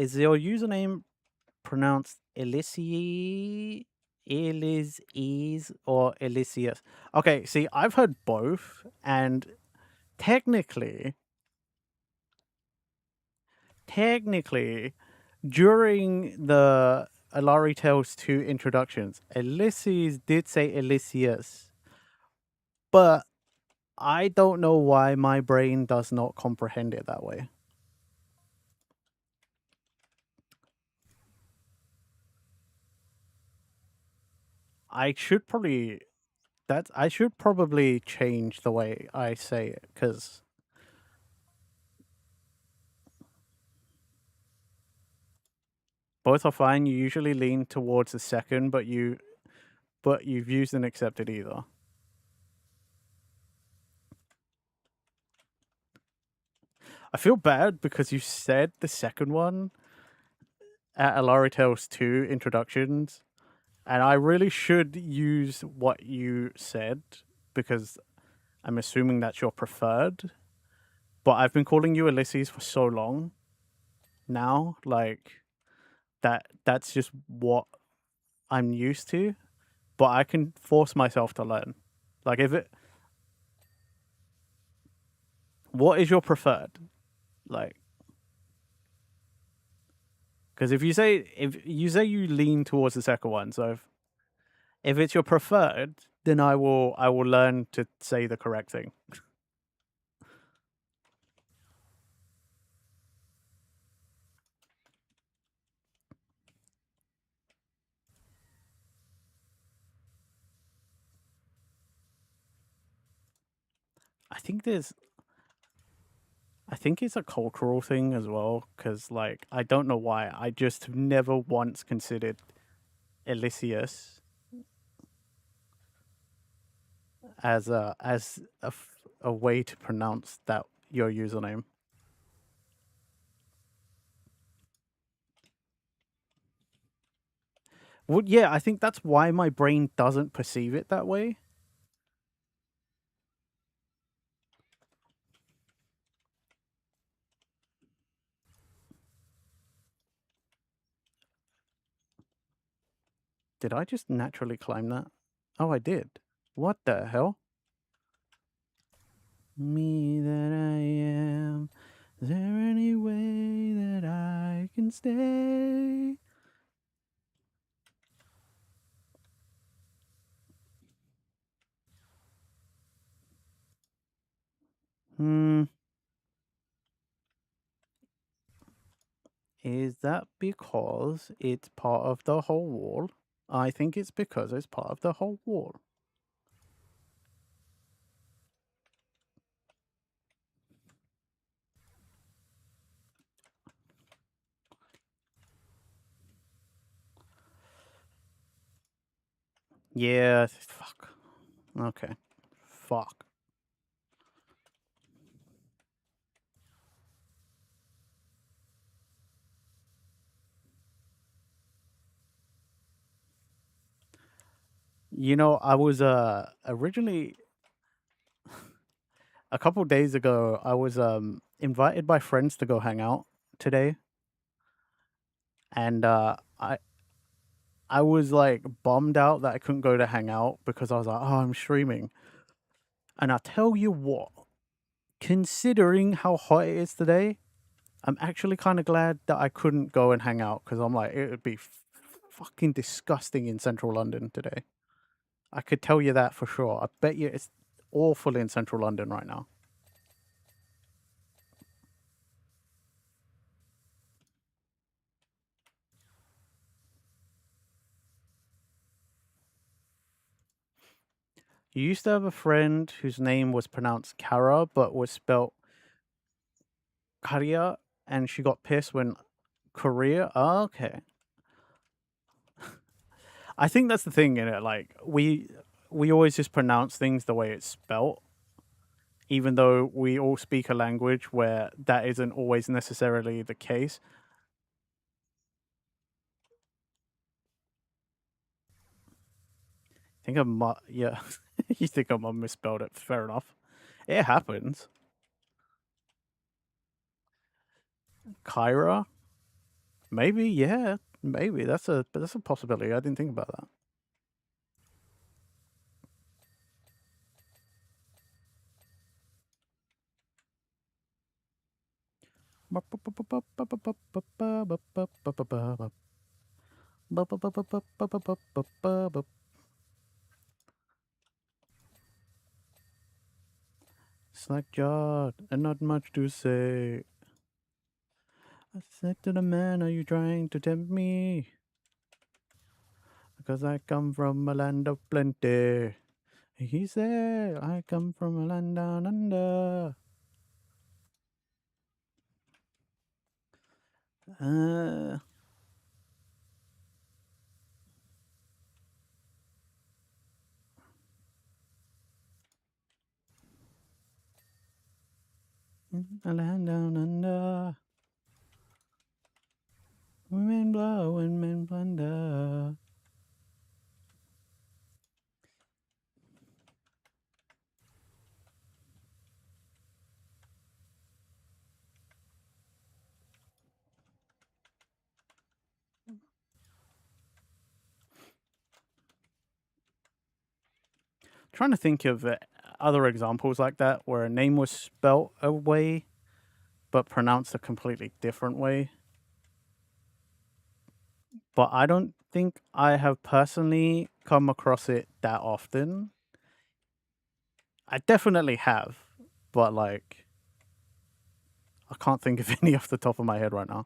Is your username pronounced Elisie, or Elysius? Okay, see, I've heard both, and technically, during the Alari Tales 2 introductions, Elysius did say Elysius, but I don't know why my brain does not comprehend it that way. I should probably change the way I say it, because both are fine. You usually lean towards the second, but you've used and accepted either. I feel bad because you said the second one at Alari Tales 2 introductions, and I really should use what you said because I'm assuming that's your preferred. But I've been calling you Ulysses for so long now, like that's just what I'm used to. But I can force myself to learn. Like what is your preferred? Like, because if you say you lean towards the second one, so if it's your preferred, then I will learn to say the correct thing. I think it's a cultural thing as well, because like I don't know why, I just have never once considered Elysius as a way to pronounce that your username. Well, yeah, I think that's why my brain doesn't perceive it that way. Did I just naturally climb that? Oh, I did. What the hell? Me that I am. Is there any way that I can stay? Is that because it's part of the whole wall? I think it's because it's part of the whole wall. Yeah, fuck. Okay. Fuck. You know, I was originally a couple days ago, I was invited by friends to go hang out today. And I was like bummed out that I couldn't go to hang out because I was like, oh, I'm streaming. And I tell you what, considering how hot it is today, I'm actually kind of glad that I couldn't go and hang out because I'm like, it would be fucking disgusting in central London today. I could tell you that for sure. I bet you it's awful in central London right now. You used to have a friend whose name was pronounced Kara, but was spelt Karia, and she got pissed when Korea. Oh, okay. I think that's the thing in it. Like we always just pronounce things the way it's spelt, even though we all speak a language where that isn't always necessarily the case. I think yeah. You think I misspelled it? Fair enough. It happens. Kyra. Maybe, yeah, maybe that's a possibility. I didn't think about that. Slack jawed and not much to say. I said to the man, "Are you trying to tempt me? Because I come from a land of plenty." He said, "I come from a land down under." Uh, a land down under. Women blow and men plunder. Trying to think of other examples like that where a name was spelt a way but pronounced a completely different way. But I don't think I have personally come across it that often. I definitely have, but like I can't think of any off the top of my head right now.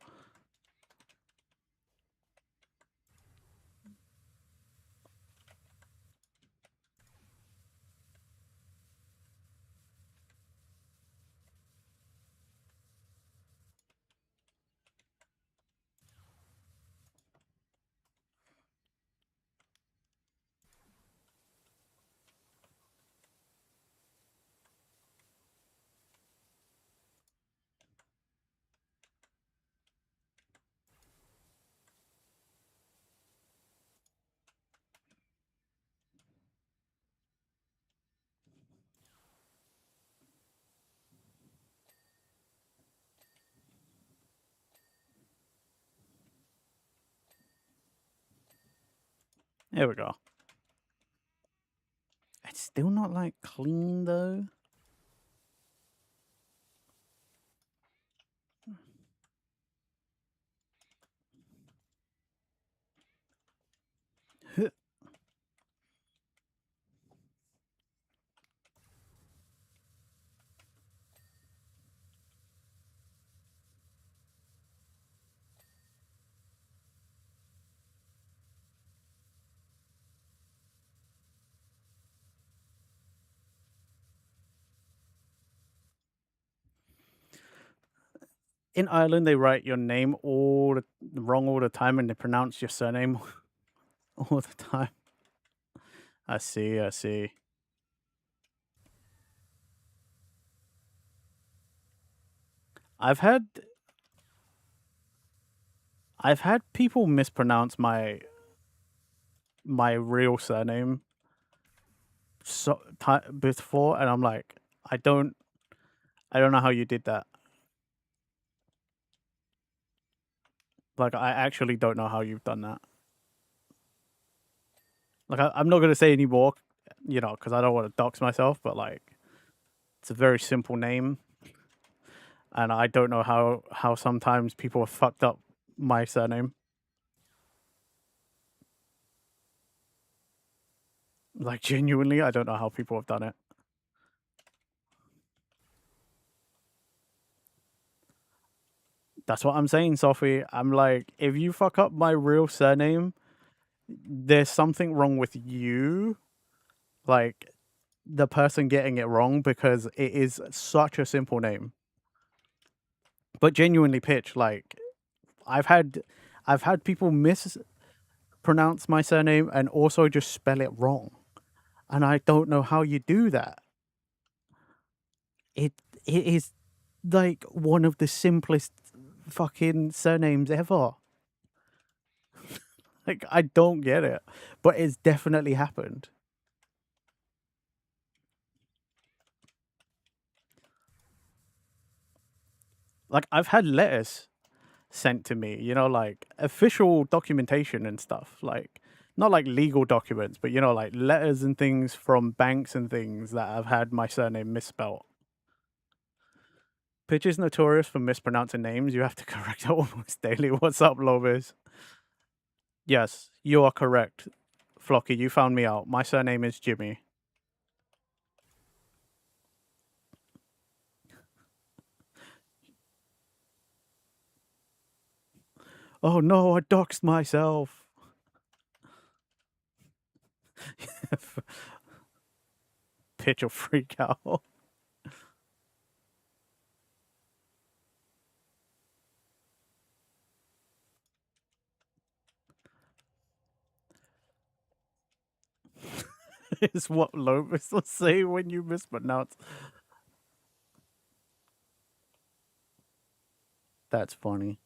There we go. It's still not like clean though. In Ireland, they write your name wrong all the time, and they pronounce your surname all the time. I see. I see. I've had people mispronounce my real surname before, and I'm like, I don't know how you did that. Like, I actually don't know how you've done that. Like, I'm not gonna say any more, because I don't want to dox myself. But like, it's a very simple name, and I don't know how sometimes people have fucked up my surname. Like, genuinely, I don't know how people have done it. That's what I'm saying, Sophie. I'm like, if you fuck up my real surname, there's something wrong with you. Like, the person getting it wrong, because it is such a simple name. But genuinely, Pitch, like, I've had people mispronounce my surname and also just spell it wrong. And I don't know how you do that. It is like one of the simplest fucking surnames ever. Like, I don't get it, but it's definitely happened. Like, I've had letters sent to me, you know, like official documentation and stuff, like not like legal documents, but you know, like letters and things from banks and things that have had my surname misspelled. Pitch is notorious for mispronouncing names. You have to correct it almost daily. What's up, Lobes? Yes, you are correct. Flocky, you found me out. My surname is Jimmy. Oh no, I doxed myself. Pitch will freak out. Is what Lopez will say when you mispronounce. That's funny.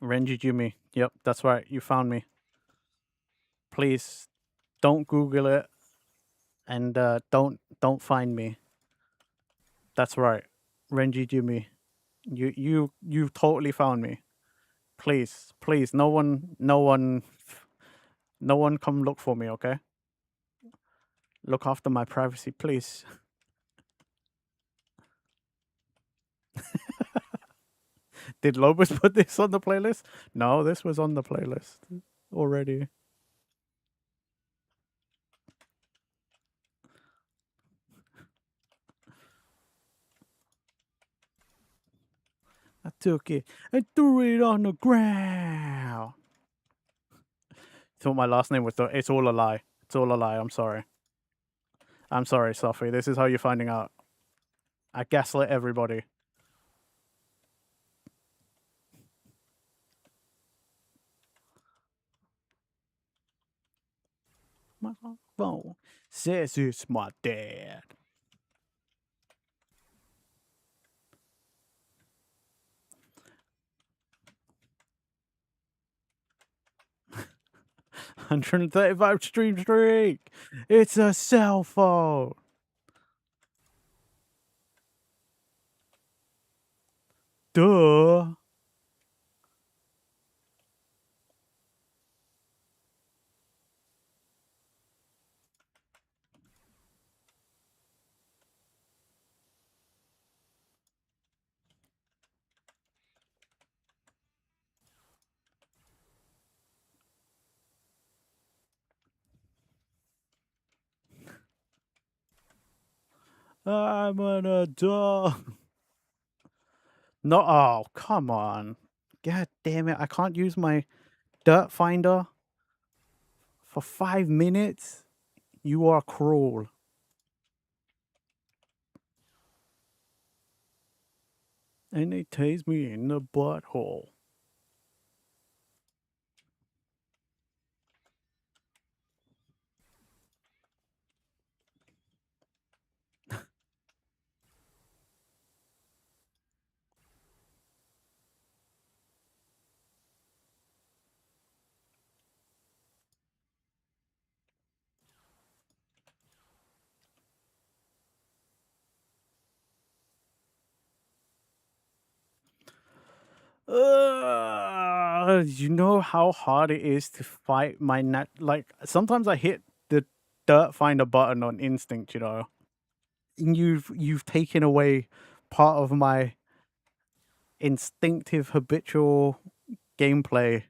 Renji Jimmy. Yep, that's right. You found me. Please don't Google it and don't find me. That's right. Renji Jimmy. You totally found me. Please, please, no one come look for me, okay? Look after my privacy, please. Did Lobos put this on the playlist? No, this was on the playlist already. I took it and threw it on the ground. Thought my last name was it's all a lie. It's all a lie. I'm sorry. I'm sorry, Sophie. This is how you're finding out. I gaslit everybody. My phone says it's my dad. $135 stream streak. It's a cell phone. Duh. I'm an adult. No, oh, come on. God damn it. I can't use my dirt finder for 5 minutes. You are cruel. And they tased me in the butthole. You know how hard it is to fight my like sometimes I hit the dirt finder button on instinct, you know. And you've taken away part of my instinctive habitual gameplay.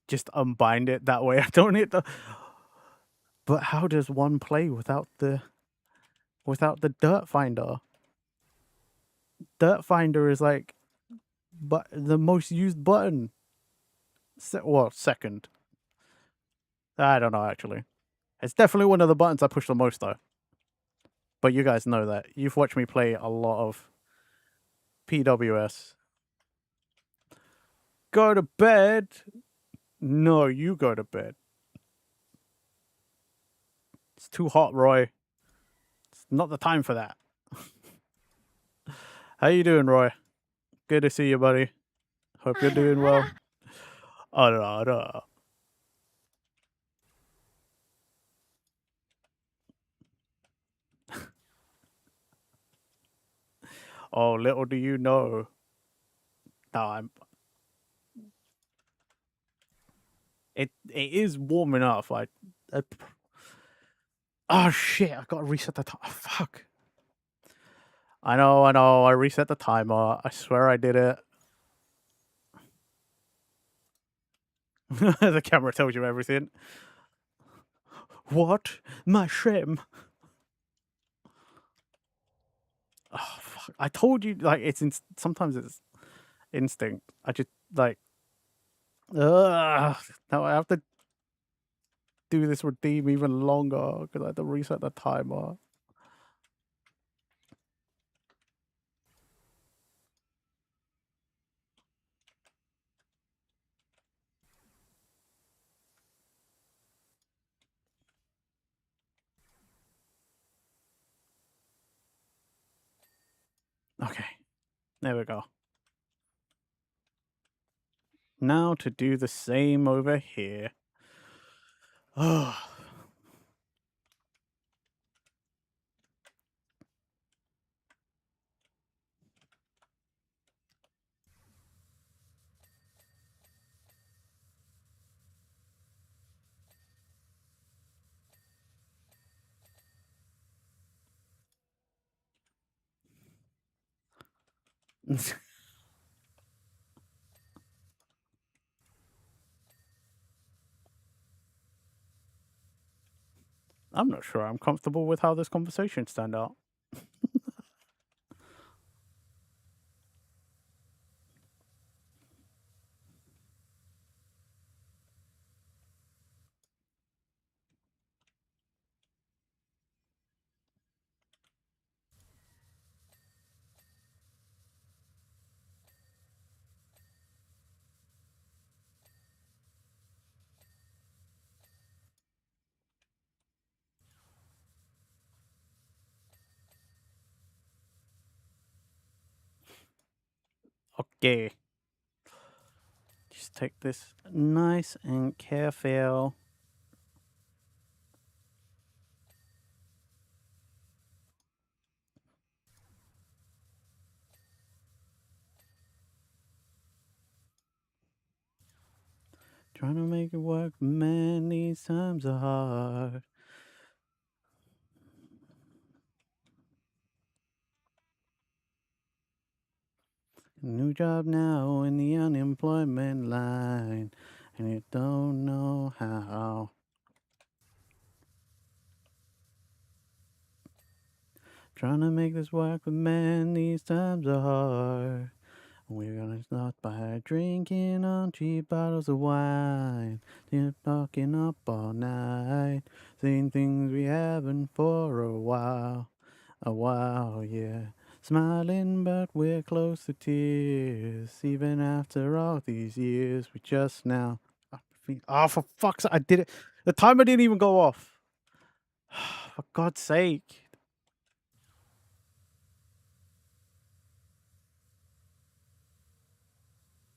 Just unbind it that way. I don't hit the. But how does one play without the dirt finder? Dirt finder is like, but the most used button. Well, second. I don't know actually. It's definitely one of the buttons I push the most though. But you guys know that. You've watched me play a lot of PWS. Go to bed. No, you go to bed. It's too hot, Roy. It's not the time for that. How you doing, Roy? Good to see you, buddy. Hope you're doing well. Ara. Oh, little do you know. No, it is warm enough. Oh shit! I gotta reset the time. Fuck. I know. I reset the timer. I swear I did it. The camera tells you everything. What? My shrimp? Oh fuck! I told you. Like sometimes it's instinct. I just like. Now I have to do this redeem even longer because I had to reset the timer. Okay, there we go. Now to do the same over here. Oh. I'm not sure I'm comfortable with how this conversation turned out. Okay. Just take this nice and careful. Trying to make it work, man, these times are hard. New job now in the unemployment line, and you don't know how. Trying to make this work, but man, these times are hard. We're gonna start by drinking on cheap bottles of wine, then talking up all night, saying things we haven't for a while, yeah. Smiling, but we're close to tears, even after all these years. We just now. Oh, for fuck's sake, I did it. The timer didn't even go off. For God's sake.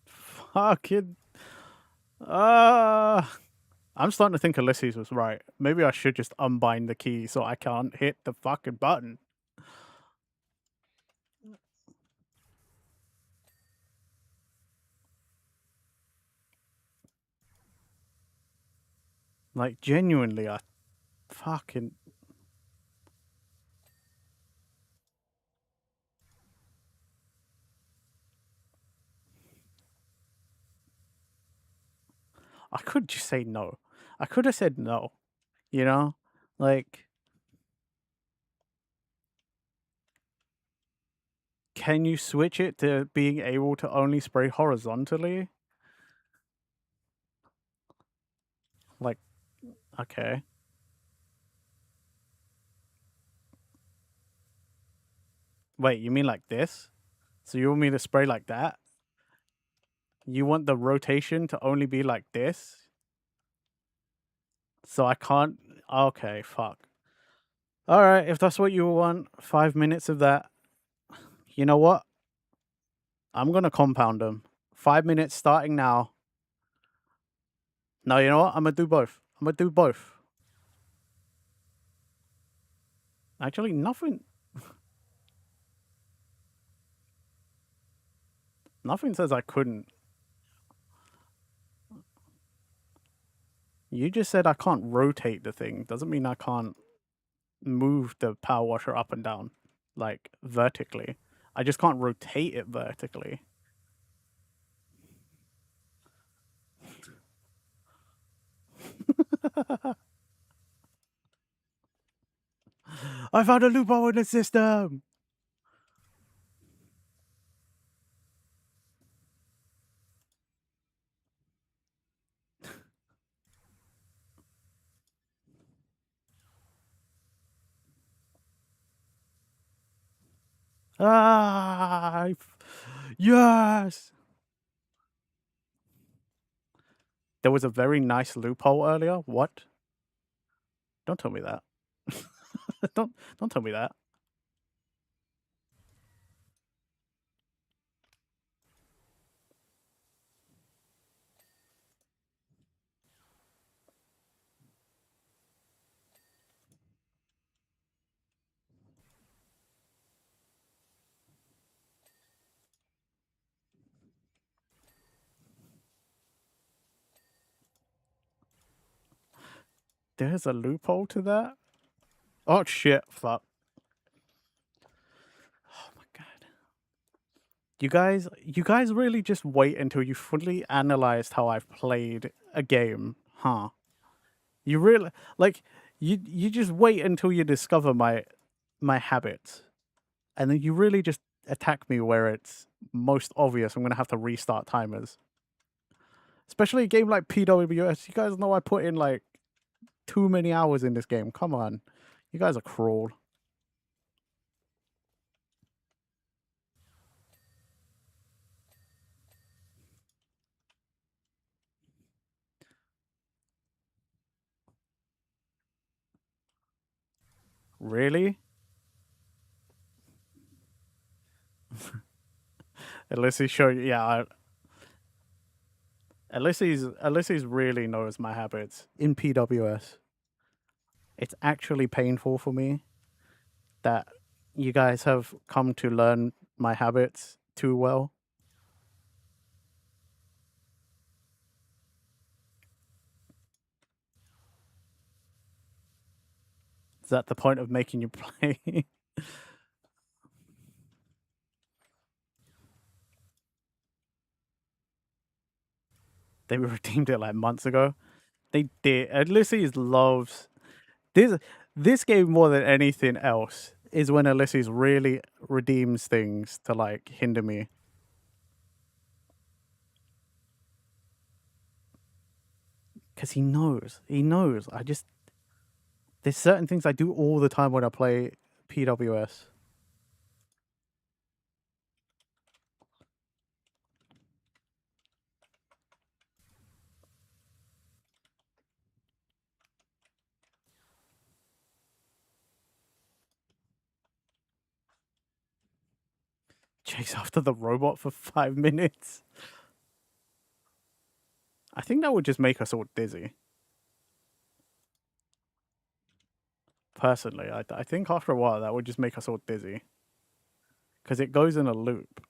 Fucking. I'm starting to think Ulysses was right. Maybe I should just unbind the key so I can't hit the fucking button. Like, genuinely, I fucking. I could just say no. I could have said no. You know? Like, can you switch it to being able to only spray horizontally? Like, okay. Wait, you mean like this? So you want me to spray like that? You want the rotation to only be like this? So I can't. Okay, fuck. All right, if that's what you want, 5 minutes of that. You know what? I'm gonna compound them. 5 minutes starting now. No, you know what? I'm gonna do both. I'm gonna do both. Actually, nothing. Nothing says I couldn't. You just said I can't rotate the thing. Doesn't mean I can't move the power washer up and down, like vertically. I just can't rotate it vertically. I found a loophole in the system. Ah, yes. There was a very nice loophole earlier. What? Don't tell me that. don't tell me that. There's a loophole to that? Oh shit, fuck. Oh my god. You guys really just wait until you fully analyzed how I've played a game, huh? You really like you just wait until you discover my habits. And then you really just attack me where it's most obvious I'm gonna have to restart timers. Especially a game like PWS. You guys know I put in like too many hours in this game. Come on. You guys are cruel. Really? Ulysses show you, yeah. Ulysses really knows my habits in PWS. It's actually painful for me that you guys have come to learn my habits too well. Is that the point of making you play? They redeemed it like months ago. They did. Ulysses loves this game more than anything else is when Ulysses really redeems things to like hinder me. Because he knows. He knows. There's certain things I do all the time when I play PWS. Chase after the robot for 5 minutes. I think that would just make us all dizzy. Personally, I think after a while that would just make us all dizzy. Because it goes in a loop.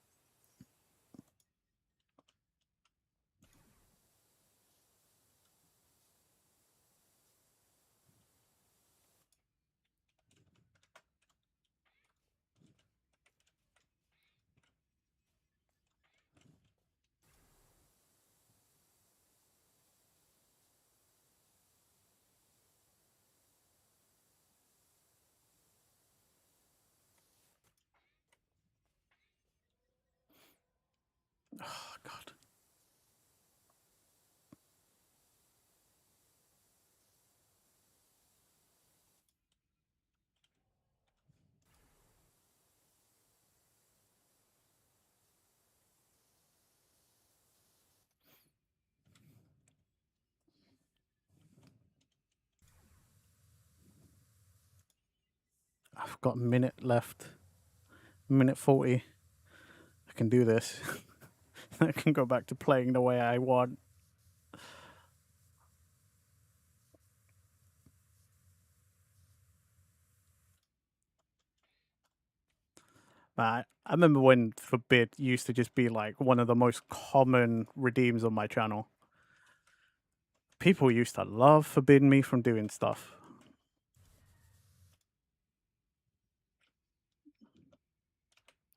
Oh, God. I've got a minute left. Minute 40. can do this. I can go back to playing the way I want. I remember when Forbid used to just be like one of the most common redeems on my channel. People used to love forbidding me from doing stuff.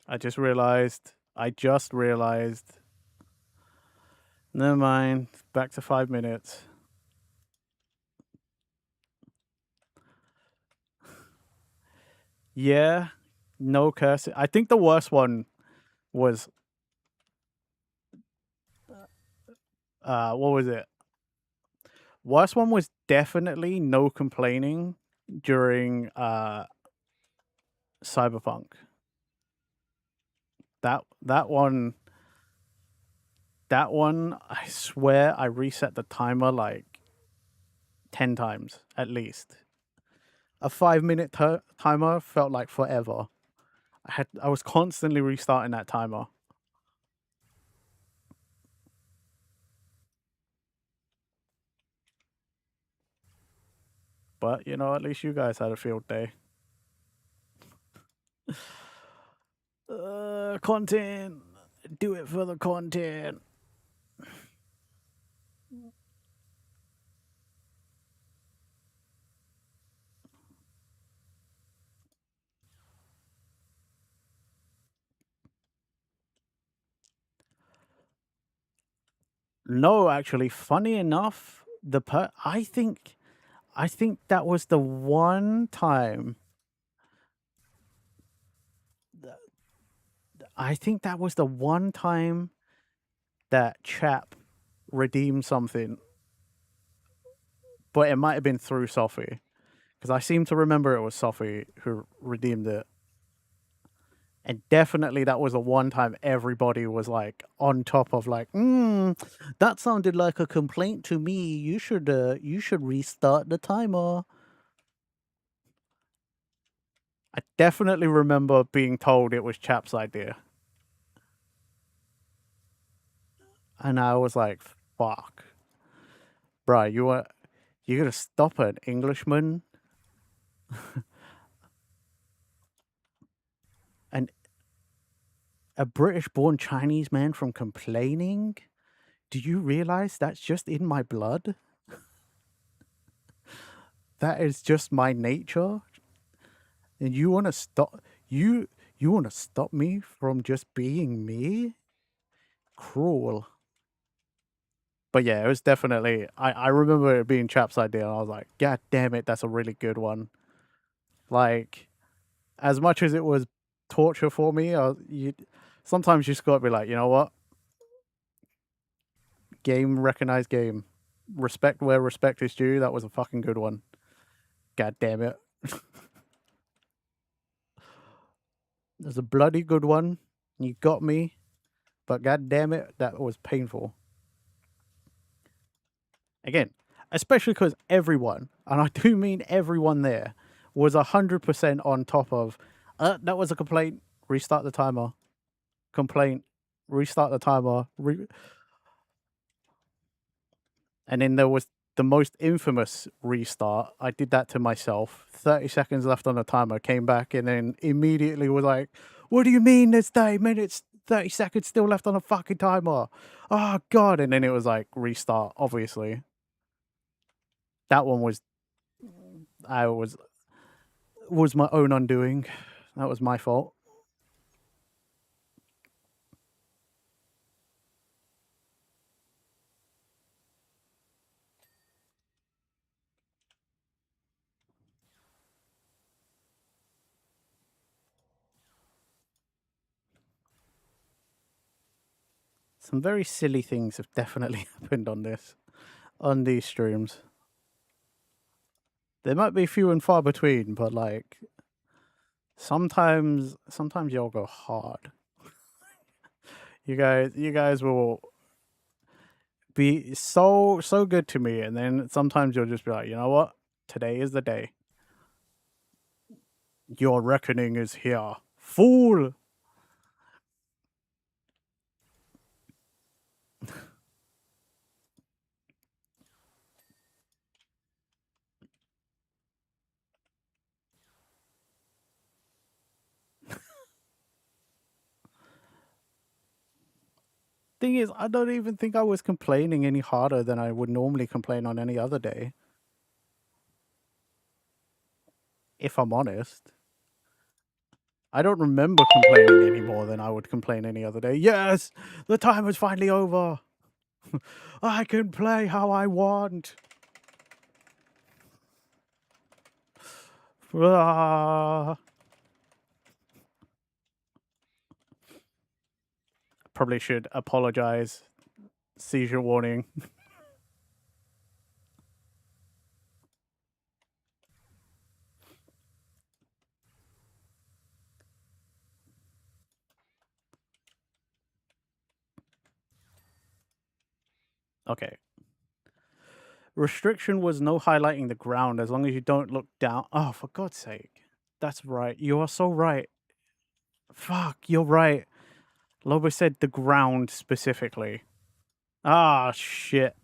I just realized. Never mind. Back to 5 minutes. Yeah. No cursing. I think the worst one was what was it? Worst one was definitely no complaining during Cyberpunk. That one, I swear I reset the timer like 10 times at least. A 5-minute timer felt like forever. I was constantly restarting that timer. But you know, at least you guys had a field day. Content. Do it for the content. No, actually, funny enough, I think that was the one time. I think that was the one time that chap redeemed something, but it might have been through Sophie, because I seem to remember it was Sophie who redeemed it. And definitely that was the one time everybody was like on top of like, that sounded like a complaint to me. You should restart the timer. I definitely remember being told it was Chap's idea. And I was like, fuck. Bruh, you gonna stop an Englishman? and a British born Chinese man from complaining? Do you realize that's just in my blood? That is just my nature. And you want to stop you want to stop me from just being me? Cruel. But yeah, it was definitely I remember it being Chap's idea and I was like, God damn it, that's a really good one. Like, as much as it was torture for me, sometimes you just gotta be like, you know what? Game recognized game. Respect where respect is due. That was a fucking good one. God damn it. There's a bloody good one. You got me. But god damn it, that was painful. Again, especially because everyone, and I do mean everyone there, was 100% on top of, that was a complaint, restart the timer. Complaint, restart the timer. And then there was the most infamous restart. I did that to myself. 30 seconds left on the timer, came back, and then immediately was like, what do you mean there's 30 minutes, 30 seconds still left on the fucking timer? Oh, God. And then it was like, restart, obviously. That one was my own undoing. That was my fault. Some very silly things have definitely happened on these streams. There might be few and far between, but like sometimes y'all go hard. You guys will be so good to me, and then sometimes you'll just be like, you know what? Today is the day. Your reckoning is here, fool. Thing is, I don't even think I was complaining any harder than I would normally complain on any other day. If I'm honest. I don't remember complaining any more than I would complain any other day. Yes! The time is finally over! I can play how I want! Ah. Probably should apologize. Seizure warning. Okay. Restriction was no highlighting the ground as long as you don't look down. Oh, for God's sake. That's right. You are so right. Fuck, you're right. Lobo said the ground specifically. Ah, shit.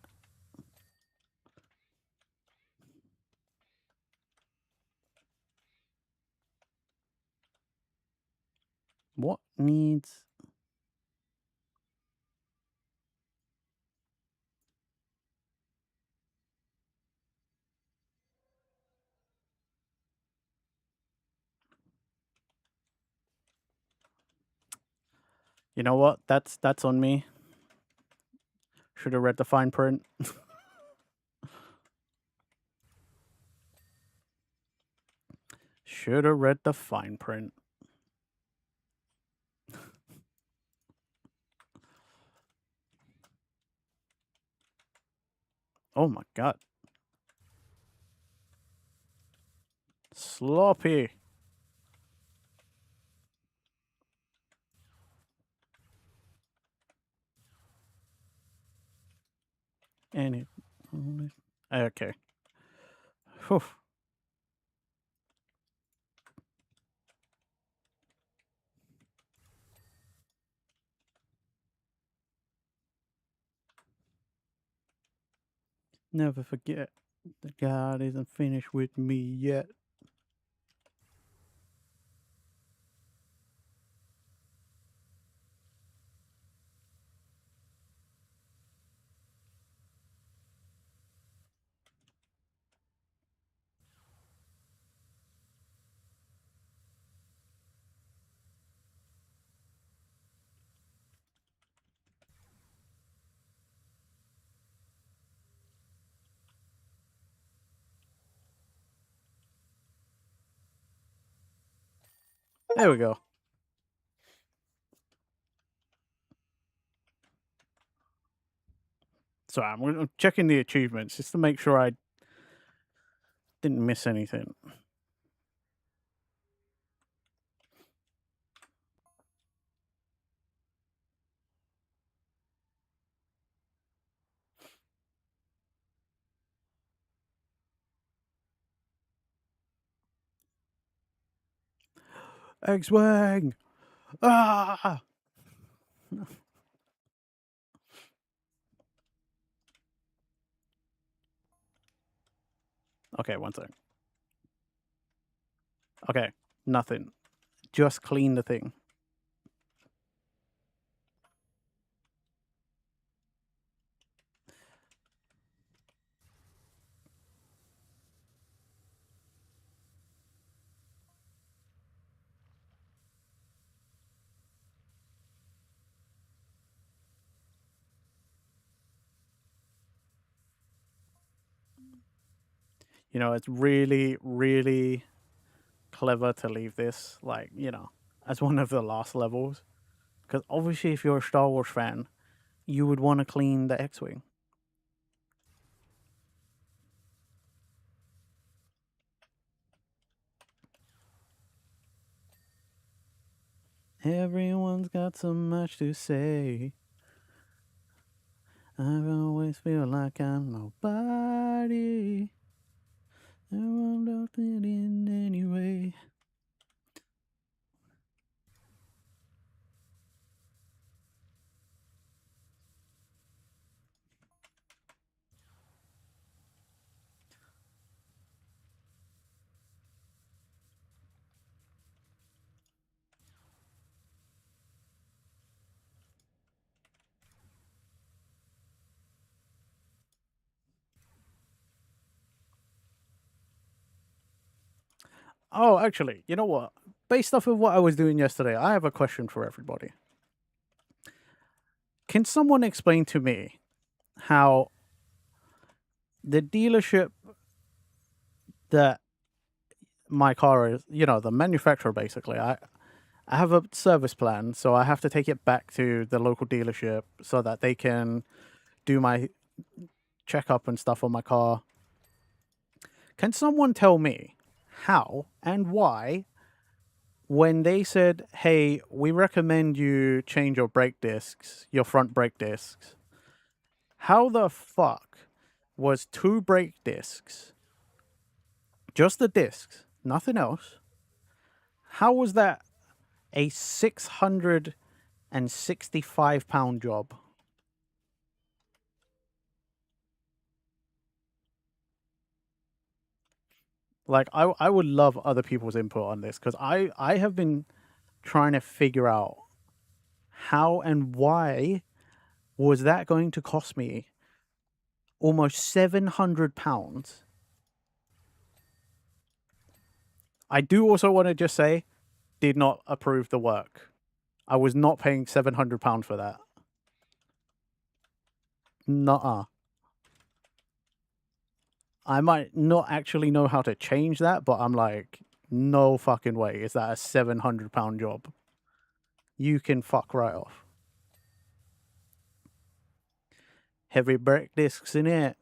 What needs... You know what? That's on me. Should have read the fine print. Should have read the fine print. Oh my god. Sloppy. Any... Okay. Whew. Never forget that God isn't finished with me yet. There we go. So I'm checking the achievements just to make sure I didn't miss anything. X-Wing! Ah! Okay, one second. Okay, nothing. Just clean the thing. You know, it's really, really clever to leave this, like, you know, as one of the last levels. Because obviously, if you're a Star Wars fan, you would want to clean the X-Wing. Everyone's got so much to say. I always feel like I'm nobody. Everyone don't fit in anyway. Oh, actually, you know what? Based off of what I was doing yesterday, I have a question for everybody. Can someone explain to me how the dealership that my car is, the manufacturer basically, I have a service plan, so I have to take it back to the local dealership so that they can do my checkup and stuff on my car. Can someone tell me how and why, when they said, hey, we recommend you change your brake discs, your front brake discs, how the fuck was 2 brake discs, just the discs, nothing else, how was that a 665-pound job? Like, I would love other people's input on this, because I have been trying to figure out how and why was that going to cost me almost £700. I do also want to just say, did not approve the work. I was not paying £700 for that. Nuh-uh. I might not actually know how to change that, but I'm like, no fucking way is that a £700 job. You can fuck right off. Heavy brake discs in it.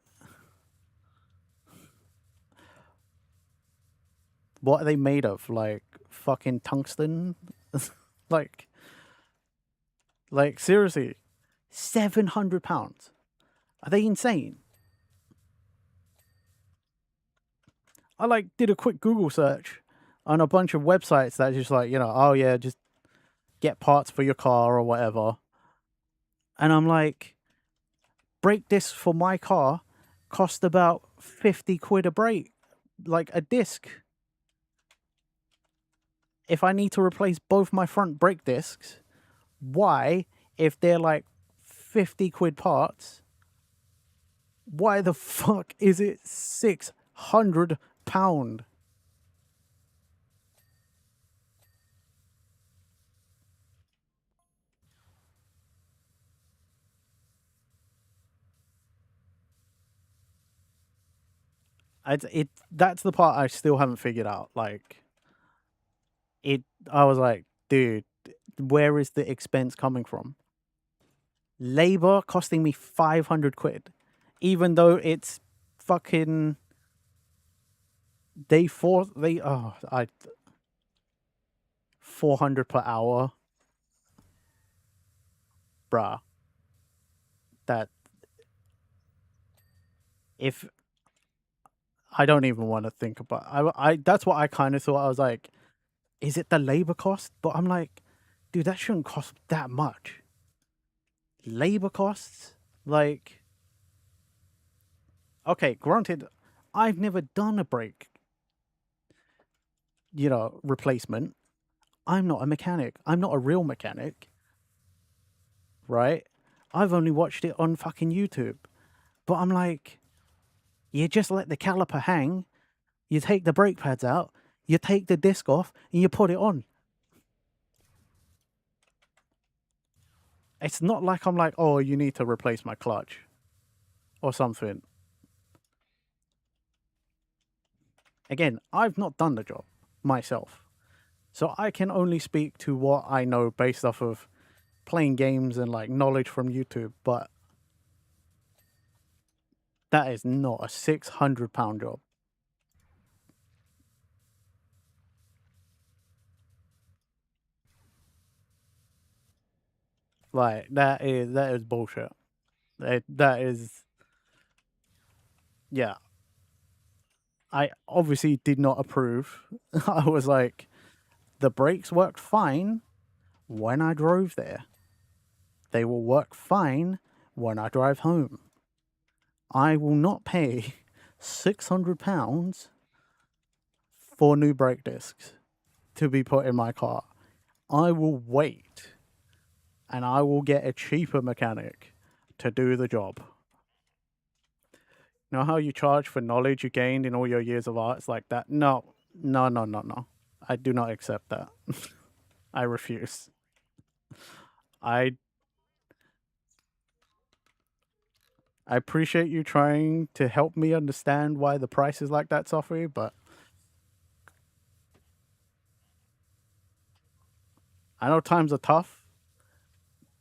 What are they made of? Like fucking tungsten? like seriously, £700. Are they insane? I did a quick Google search on a bunch of websites that just oh yeah, just get parts for your car or whatever. And I'm like, brake discs for my car cost about 50 quid a brake, like a disc. If I need to replace both my front brake discs, why, if they're like 50 quid parts, why the fuck is it £600? That's the part I still haven't figured out. I was like, dude, where is the expense coming from? Labor costing me 500 quid, even though it's fucking they 400 per hour, bruh. That if I don't even want to think about, I that's what I kind of thought. I was like, is it the labor cost? But I'm like, dude, that shouldn't cost that much. Labor costs, like, okay, granted, I've never done a brake, replacement. I'm not a mechanic. I'm not a real mechanic, right? I've only watched it on fucking YouTube. But I'm like, you just let the caliper hang, you take the brake pads out, you take the disc off, and you put it on. It's not like I'm like, oh, you need to replace my clutch or something. Again, I've not done the job myself. So I can only speak to what I know based off of playing games and knowledge from YouTube, but that is not a £600 job. That is bullshit. That is, yeah. I obviously did not approve. I was like, the brakes worked fine when I drove there. They will work fine when I drive home. I will not pay £600 for new brake discs to be put in my car. I will wait and I will get a cheaper mechanic to do the job. You know how you charge for knowledge you gained in all your years of art? It's like that. No, No, no, no, no. I do not accept that. I refuse. I I appreciate you trying to help me understand why the price is like that, Sophie, but I know times are tough,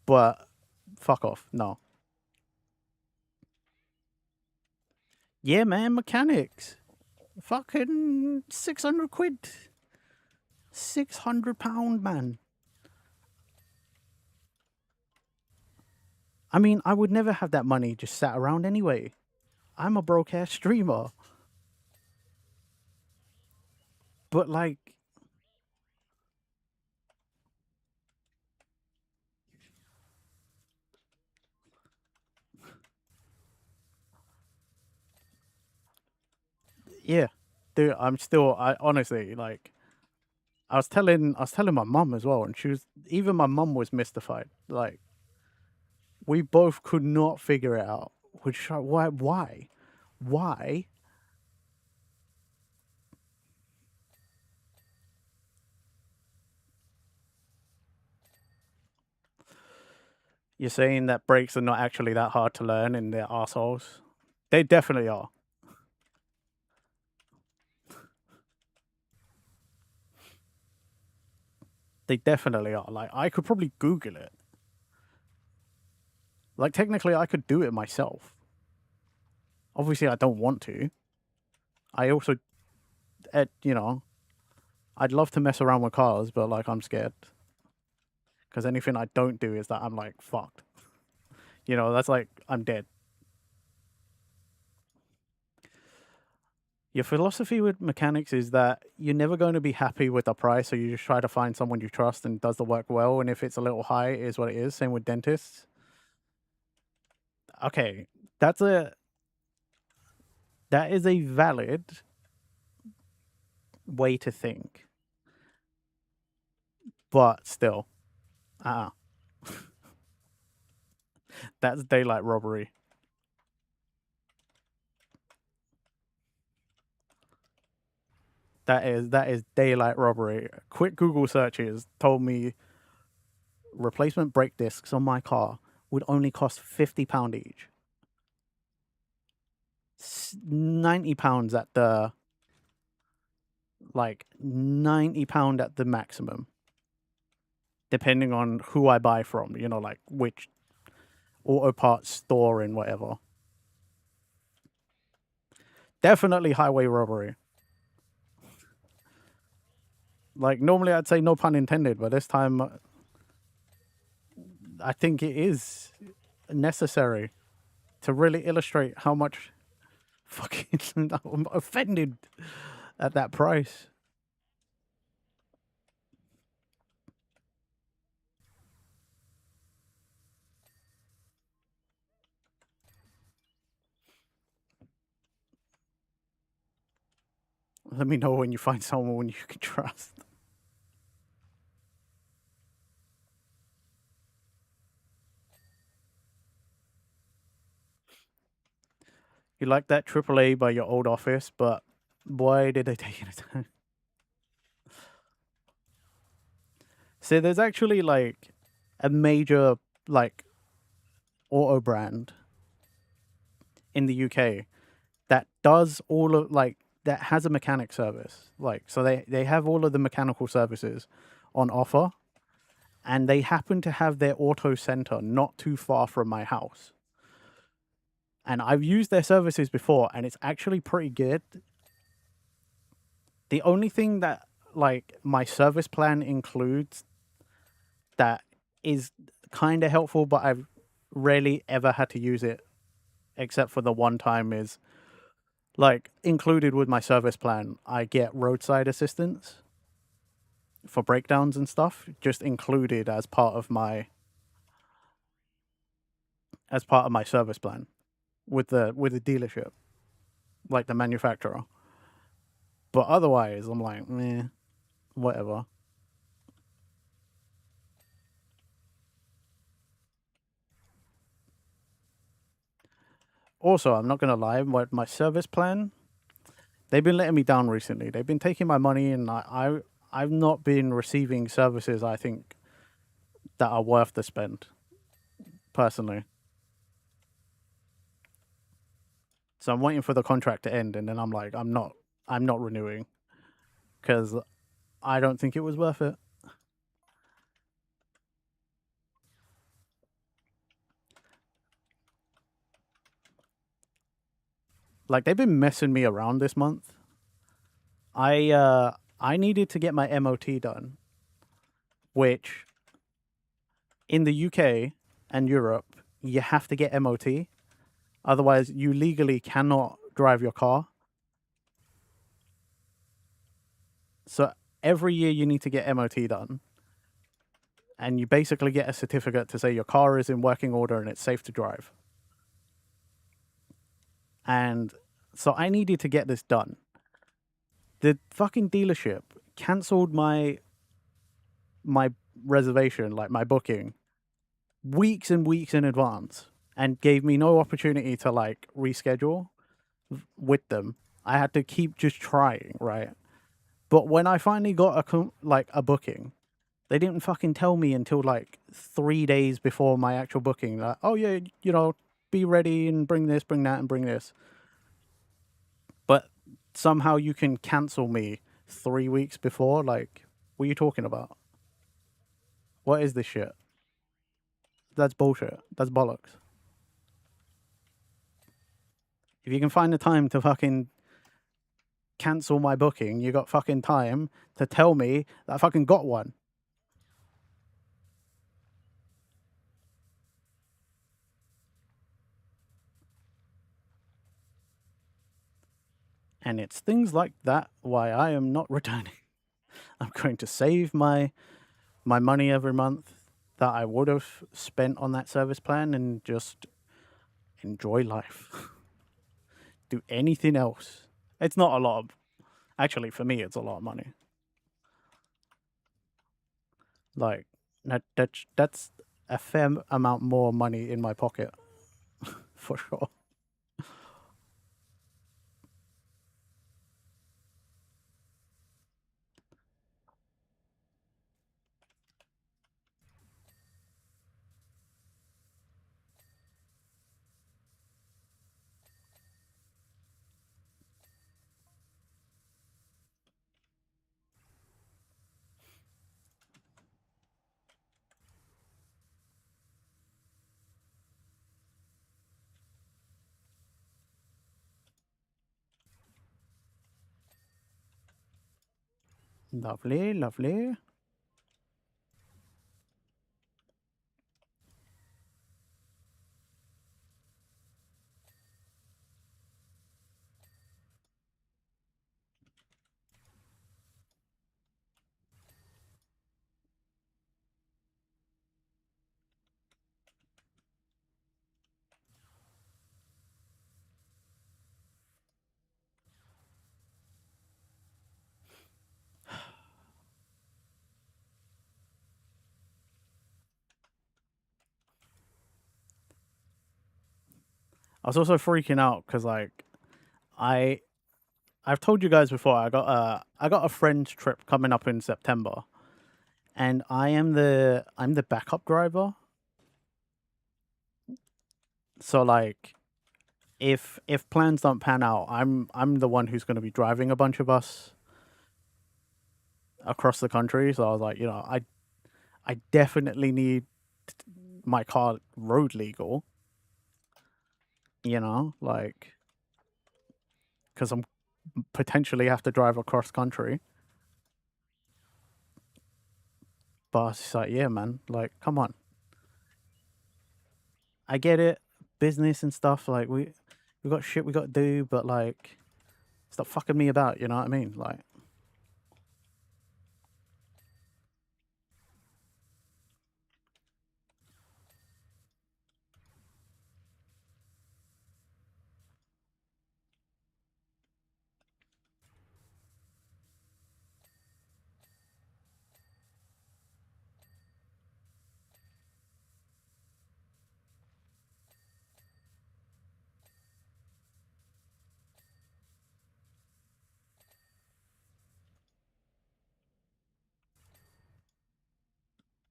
but fuck off. No. Yeah, man, mechanics. Fucking 600 quid. £600, man. I mean, I would never have that money just sat around anyway. I'm a broke ass streamer. But like, yeah. Dude, I honestly like I was telling my mum as well, and even my mum was mystified. Like, we both could not figure it out. Which why? You're saying that brakes are not actually that hard to learn and they're assholes? They definitely are. They definitely are. Like, I could probably Google it. Like, technically, I could do it myself. Obviously, I don't want to. I also, you know, I'd love to mess around with cars, but like, I'm scared. Because anything I don't do is that I'm like, fucked. You know, that's like, I'm dead. Your philosophy with mechanics is that you're never going to be happy with the price, so you just try to find someone you trust and does the work well. And if it's a little high, it is what it is. Same with dentists. Okay, that is a valid way to think, but still, uh, that's daylight robbery. That is daylight robbery. Quick Google searches told me replacement brake discs on my car would only cost £50 each. £90 at the £90 at the maximum, depending on who I buy from. You know, like which auto parts store and whatever. Definitely highway robbery. Like, normally I'd say no pun intended, but this time I think it is necessary to really illustrate how much fucking I'm offended at that price. Let me know when you find someone you can trust. You like that AAA by your old office, but why did they take it down? So there's actually like a major like auto brand in the UK that does all of like that has a mechanic service. Like, so they have all of the mechanical services on offer, and they happen to have their auto center not too far from my house. And I've used their services before, and it's actually pretty good. The only thing that like my service plan includes that is kind of helpful, but I've rarely ever had to use it except for the one time is like included with my service plan, I get roadside assistance for breakdowns and stuff, just included as part of my service plan with the dealership, like the manufacturer. But otherwise, I'm like, meh, whatever. Also, I'm not gonna lie, my service plan they've been letting me down recently. They've been taking my money, and I've not been receiving services I think that are worth the spend, personally. So I'm waiting for the contract to end, and then I'm like, I'm not renewing because I don't think it was worth it. Like, they've been messing me around this month. I needed to get my MOT done, which in the UK and Europe you have to get MOT, otherwise you legally cannot drive your car. So every year you need to get MOT done, and you basically get a certificate to say your car is in working order and it's safe to drive. And so I needed to get this done. The fucking dealership cancelled my reservation, like my booking, weeks and weeks in advance, and gave me no opportunity to like reschedule with them. I had to keep just trying, right? But when I finally got a booking, they didn't fucking tell me until like 3 days before my actual booking. Like, oh yeah, be ready and bring this, bring that, and bring this. But somehow you can cancel me 3 weeks before. Like, what are you talking about? What is this shit? That's bullshit. That's bollocks. If you can find the time to fucking cancel my booking, you got fucking time to tell me that I fucking got one. And it's things like that why I am not returning. I'm going to save my money every month that I would have spent on that service plan and just enjoy life. Do anything else. It's not a lot of, actually for me it's a lot of money. Like that's a fair amount more money in my pocket for sure. Lovely, lovely. I was also freaking out because like I I've told you guys before I got a friend's trip coming up in September, and I'm the backup driver. So like if plans don't pan out, I'm the one who's going to be driving a bunch of us across the country. So I was like, I definitely need my car road legal. Like because I'm potentially have to drive across country. But it's like, yeah, man, like, come on. I get it, business and stuff. Like, we got shit we got to do, but like, stop fucking me about. You know what I mean? Like,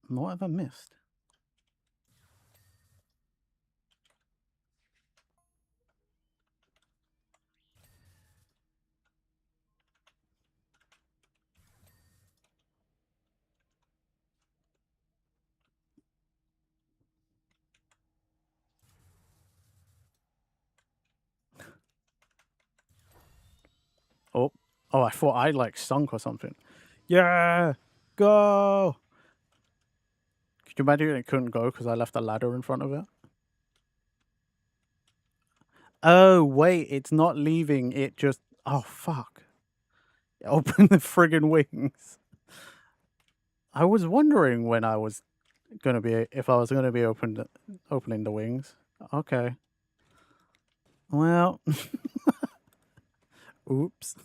What have I missed? Oh, oh! I thought I like sunk or something. Yeah, go! Could you imagine it couldn't go because I left a ladder in front of it? Oh wait, it's not leaving. It just oh fuck! Open the friggin' wings. I was wondering when I was gonna be if I was gonna be opening the wings. Okay. Well, oops.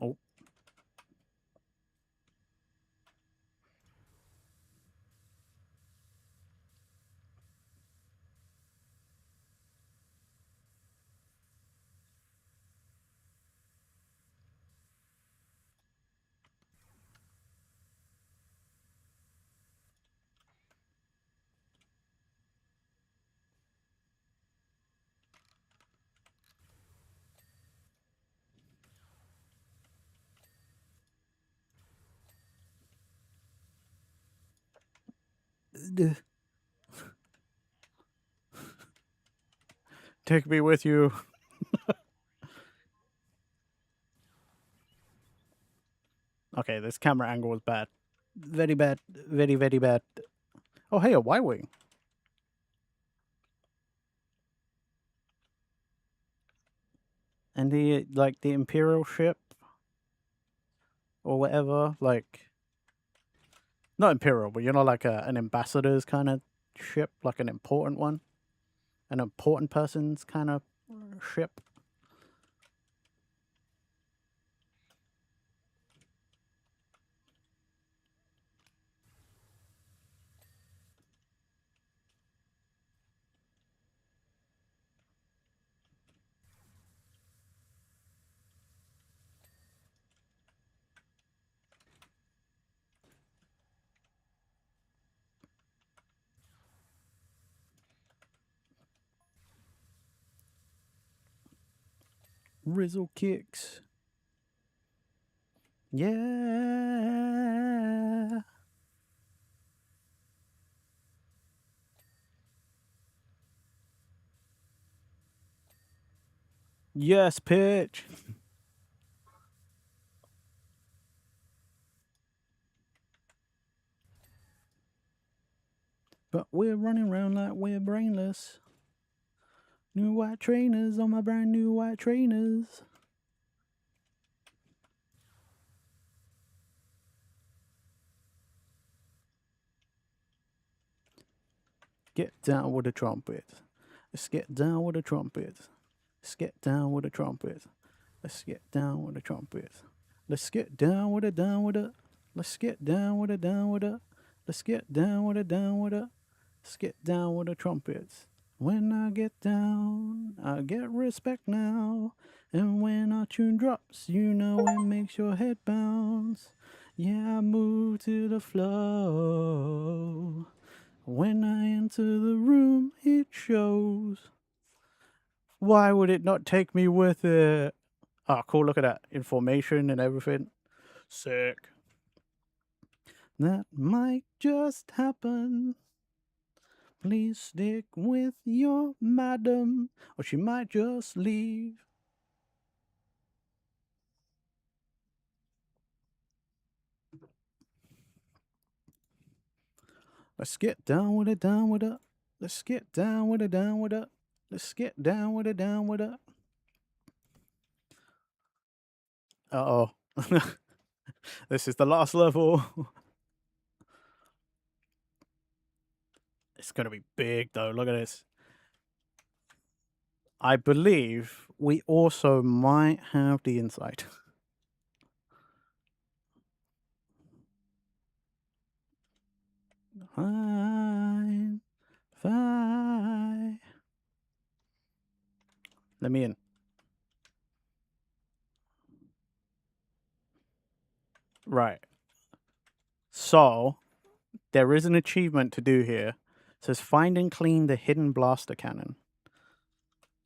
Oh, take me with you. Okay, this camera angle was bad. Very bad. Very, very bad. Oh, hey, a Y-Wing. And the Imperial ship or whatever, like, not Imperial, but like an ambassador's kind of ship, like an important one. An important person's kind of ship. Rizzle kicks. Yeah. Yes, pitch. But we're running around like we're brainless. New white trainers on my brand new white trainers. Get down with the trumpet. Let's get down with the trumpet. Let's get down with the trumpet. Let's get down with the trumpet. Let's get down with it, down with it. Let's get down with it, down with it. Let's get down with it, down with it. Let's get down with the trumpets. When I get down, I get respect now. And when our tune drops, you know it makes your head bounce. Yeah, I move to the flow. When I enter the room, it shows. Why would it not take me with it? Oh, cool. Look at that. Information and everything. Sick. That might just happen. Please stick with your madam, or she might just leave. Let's get down with it, down with it. Let's get down with it, down with it. Let's get down with it, down with it. Uh oh. This is the last level. It's gonna be big though. Look at this. I believe we also might have the inside. Fine. Fine. Let me in. Right. So, there is an achievement to do here. It says find and clean the hidden blaster cannon.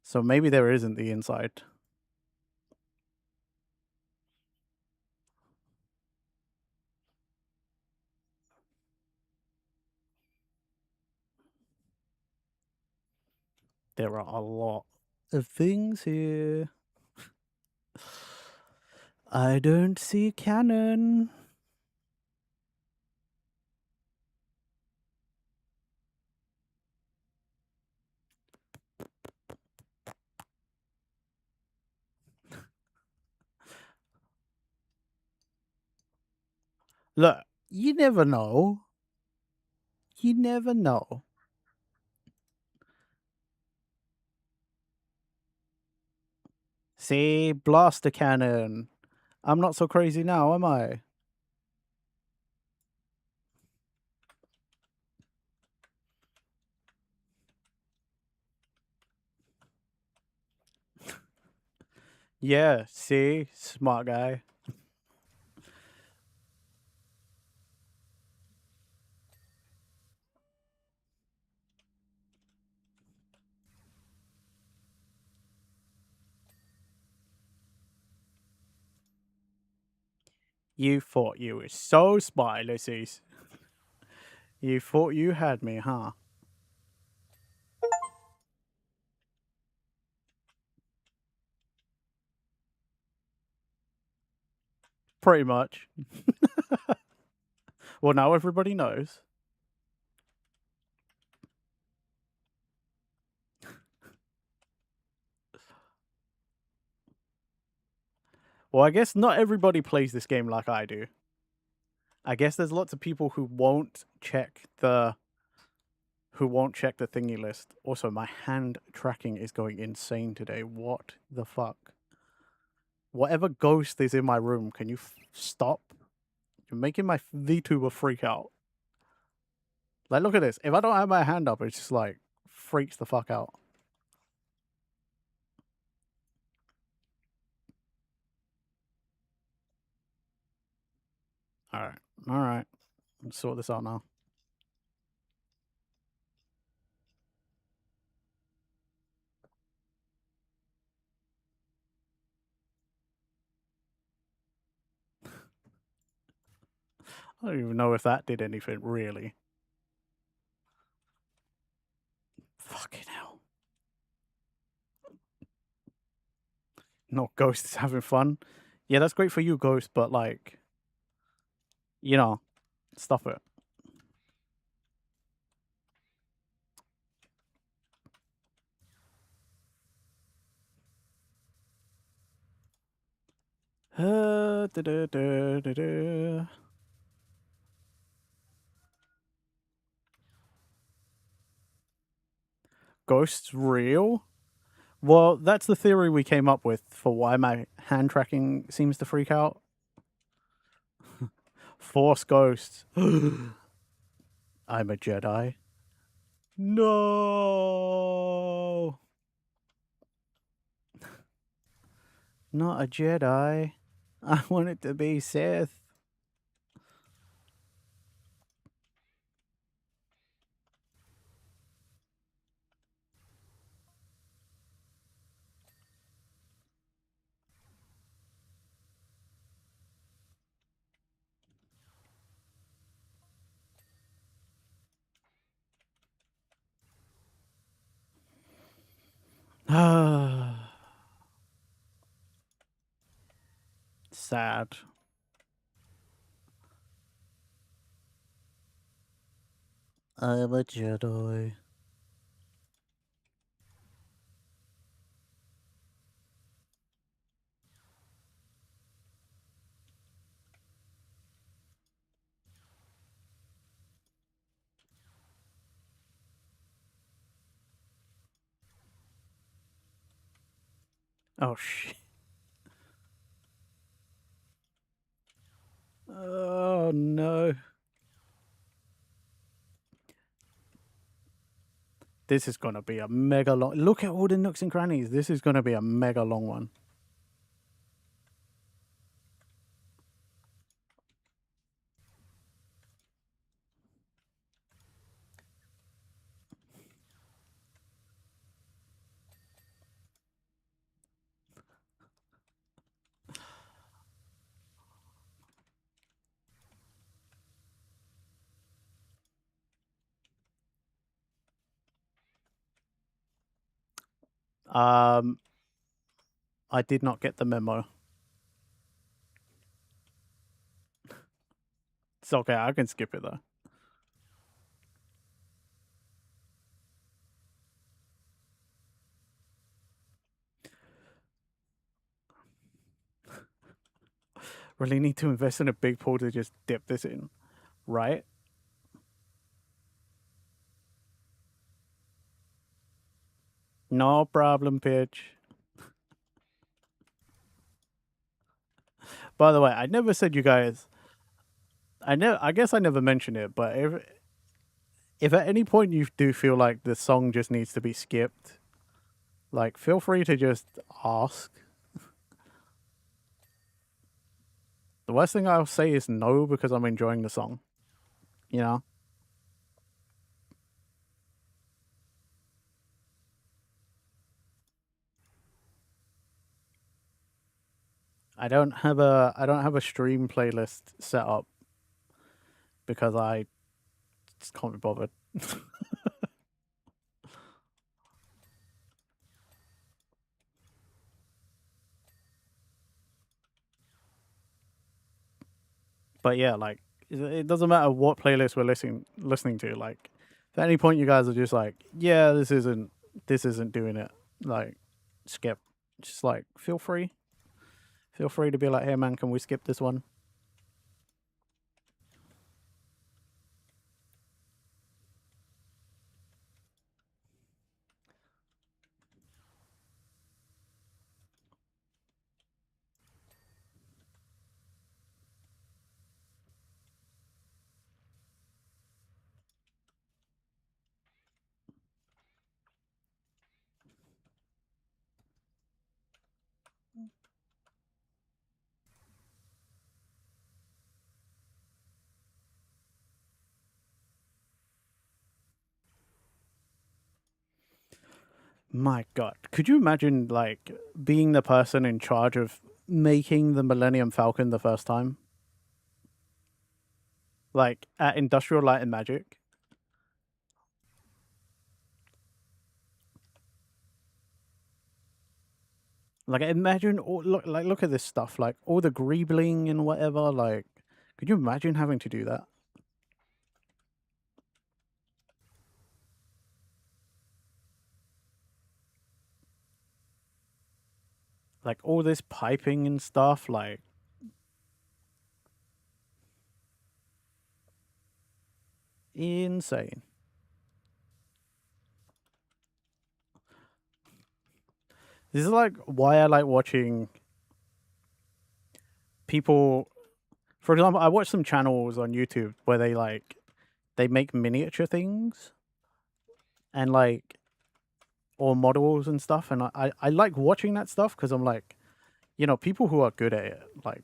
So maybe there isn't the inside. There are a lot of things here. I don't see cannon. Look, you never know. You never know. See, blaster cannon. I'm not so crazy now, am I? Yeah, see? Smart guy. You thought you were so spy, Ulysses. You thought you had me, huh? Pretty much. Well, now everybody knows. Well, I guess not everybody plays this game like I do. I guess there's lots of people who won't check the thingy list. Also, my hand tracking is going insane today. What the fuck? Whatever ghost is in my room, can you stop? You're making my VTuber freak out. Like, look at this. If I don't have my hand up, it's just like freaks the fuck out. Alright. Alright. Let's sort this out now. I don't even know if that did anything, really. Fucking hell. No, Ghost is having fun. Yeah, that's great for you, Ghost, but like, you know, stop it. Da-da-da-da-da. Ghost's real? Well, that's the theory we came up with for why my hand tracking seems to freak out. Force Ghost. I'm a Jedi. No! Not a Jedi. I want it to be Sith. Sad. I'm a Jedi. Oh shit. Oh no. This is gonna be a mega long. Look at all the nooks and crannies. This is gonna be a mega long one. Um, I did not get the memo. It's okay. I can skip it though. Really need to invest in a big pool to just dip this in, right? No problem, pitch. By the way, I never said you guys. I guess I never mentioned it, but if at any point you do feel like the song just needs to be skipped, like feel free to just ask. The worst thing I'll say is no because I'm enjoying the song. You know? I don't have a stream playlist set up because I just can't be bothered. But yeah, like it doesn't matter what playlist we're listening to. Like, if at any point you guys are just like, yeah, this isn't doing it. Like, skip. Just like feel free to be like, hey man, can we skip this one? My God, could you imagine like being the person in charge of making the Millennium Falcon the first time, like at Industrial Light and Magic? Like, imagine look at this stuff, like all the greebling and whatever. Like, could you imagine having to do that? Like all this piping and stuff, like insane. This is like why I like watching people. For example, I watch some channels on YouTube where they make miniature things and like or models and stuff, and I like watching that stuff because I'm like, people who are good at it like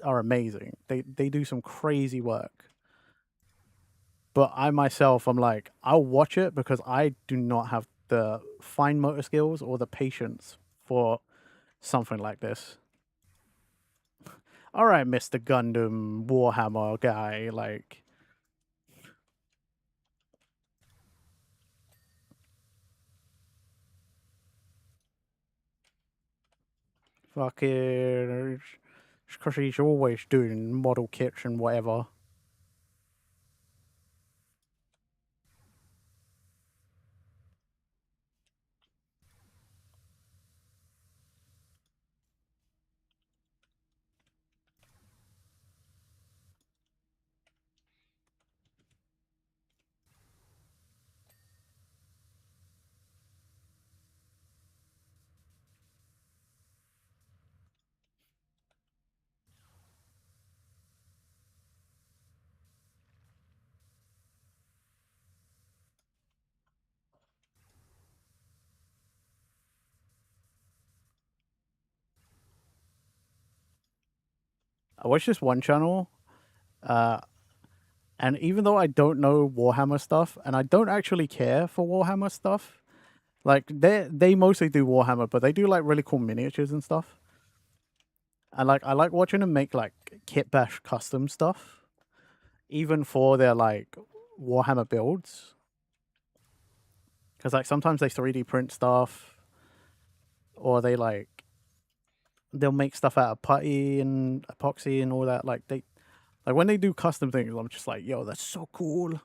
are amazing. They do some crazy work. But I myself, I'm like, I'll watch it because I do not have the fine motor skills or the patience for something like this. All right, Mr. Gundam Warhammer guy, like, fucking, because he's always doing model kits and whatever. I watch this one channel, and even though I don't know Warhammer stuff, and I don't actually care for Warhammer stuff, like they mostly do Warhammer, but they do like really cool miniatures and stuff. And like I like watching them make like kit bash custom stuff, even for their like Warhammer builds. Because like sometimes they 3D print stuff, or they'll make stuff out of putty and epoxy and all that. Like when they do custom things, I'm just like, yo, that's so cool.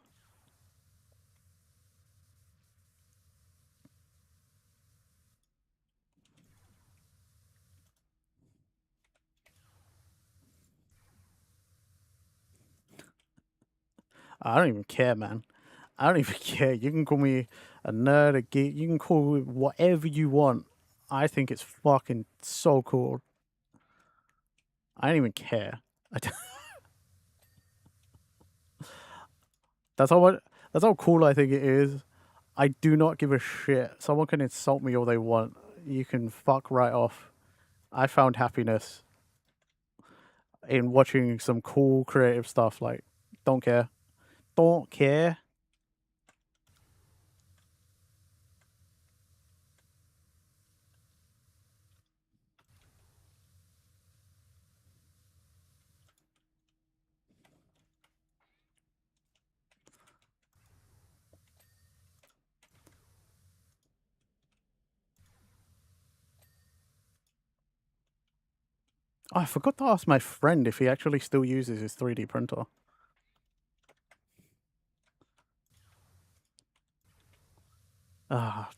I don't even care, man. I don't even care. You can call me a nerd, a geek. You can call me whatever you want. I think it's fucking so cool. I don't even care. That's how cool I think it is. I do not give a shit. Someone can insult me all they want. You can fuck right off. I found happiness in watching some cool creative stuff. Like, don't care. Don't care. Oh, I forgot to ask my friend if he actually still uses his 3D printer. Ah,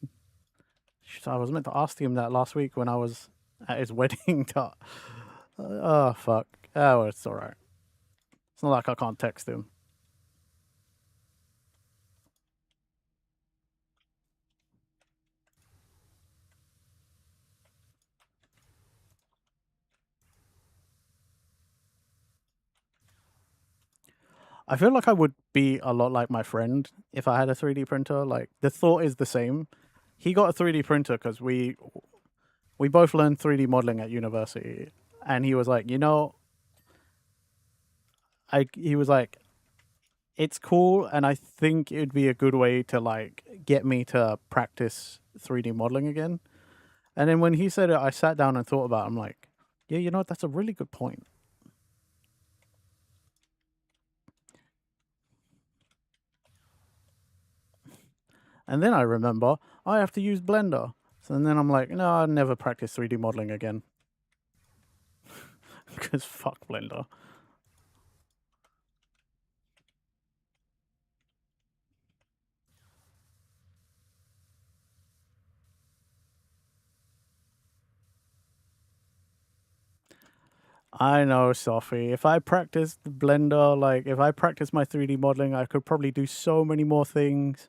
I was meant to ask him that last week when I was at his wedding. Oh, fuck. Oh, it's alright. It's not like I can't text him. I feel like I would be a lot like my friend if I had a 3D printer. Like, the thought is the same. He got a 3D printer because we both learned 3D modeling at university, and he was like, he was like, it's cool, and I think it'd be a good way to like get me to practice 3D modeling again. And then when he said it, I sat down and thought about it. I'm like, yeah, that's a really good point. And then I remember I have to use Blender. So then I'm like, no, I'll never practice 3D modeling again. Because fuck Blender. I know, Sophie. If I practiced Blender, like if I practiced my 3D modeling, I could probably do so many more things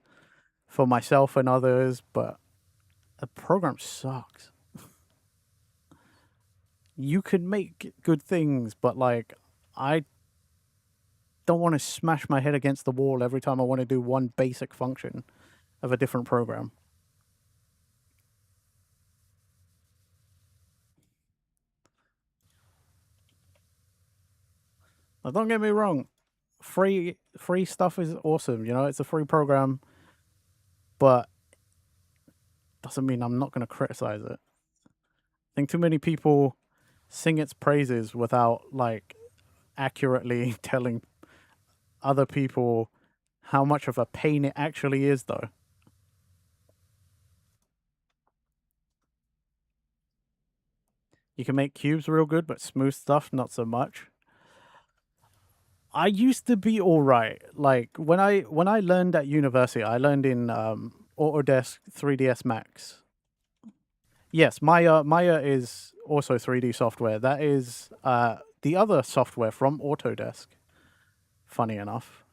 for myself and others, but the program sucks. You could make good things, but like I don't want to smash my head against the wall every time I want to do one basic function of a different program. Now, don't get me wrong, free stuff is awesome. It's a free program, but doesn't mean I'm not going to criticize it. I think too many people sing its praises without like accurately telling other people how much of a pain it actually is, though. You can make cubes real good, but smooth stuff not so much. I used to be all right. Like when I learned at university, I learned in Autodesk 3ds Max. Yes, Maya is also 3D software. That is the other software from Autodesk. Funny enough.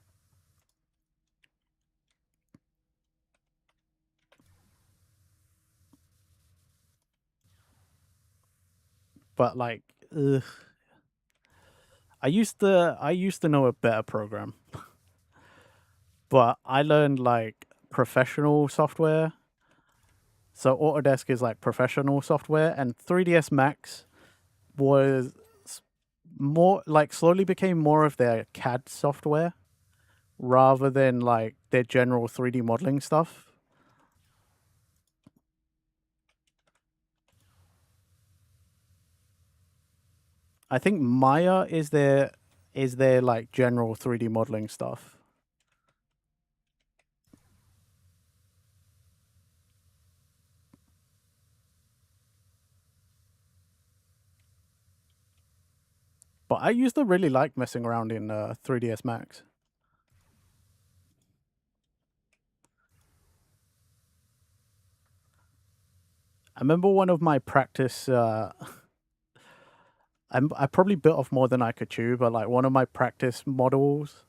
But like, ugh. I used to know a better program, but I learned like professional software. So Autodesk is like professional software, and 3ds Max was more like slowly became more of their CAD software rather than like their general 3D modeling stuff. I think Maya is their like general 3D modeling stuff. But I used to really like messing around in 3ds Max. I remember one of my practice. I probably bit off more than I could chew, but like one of my practice models,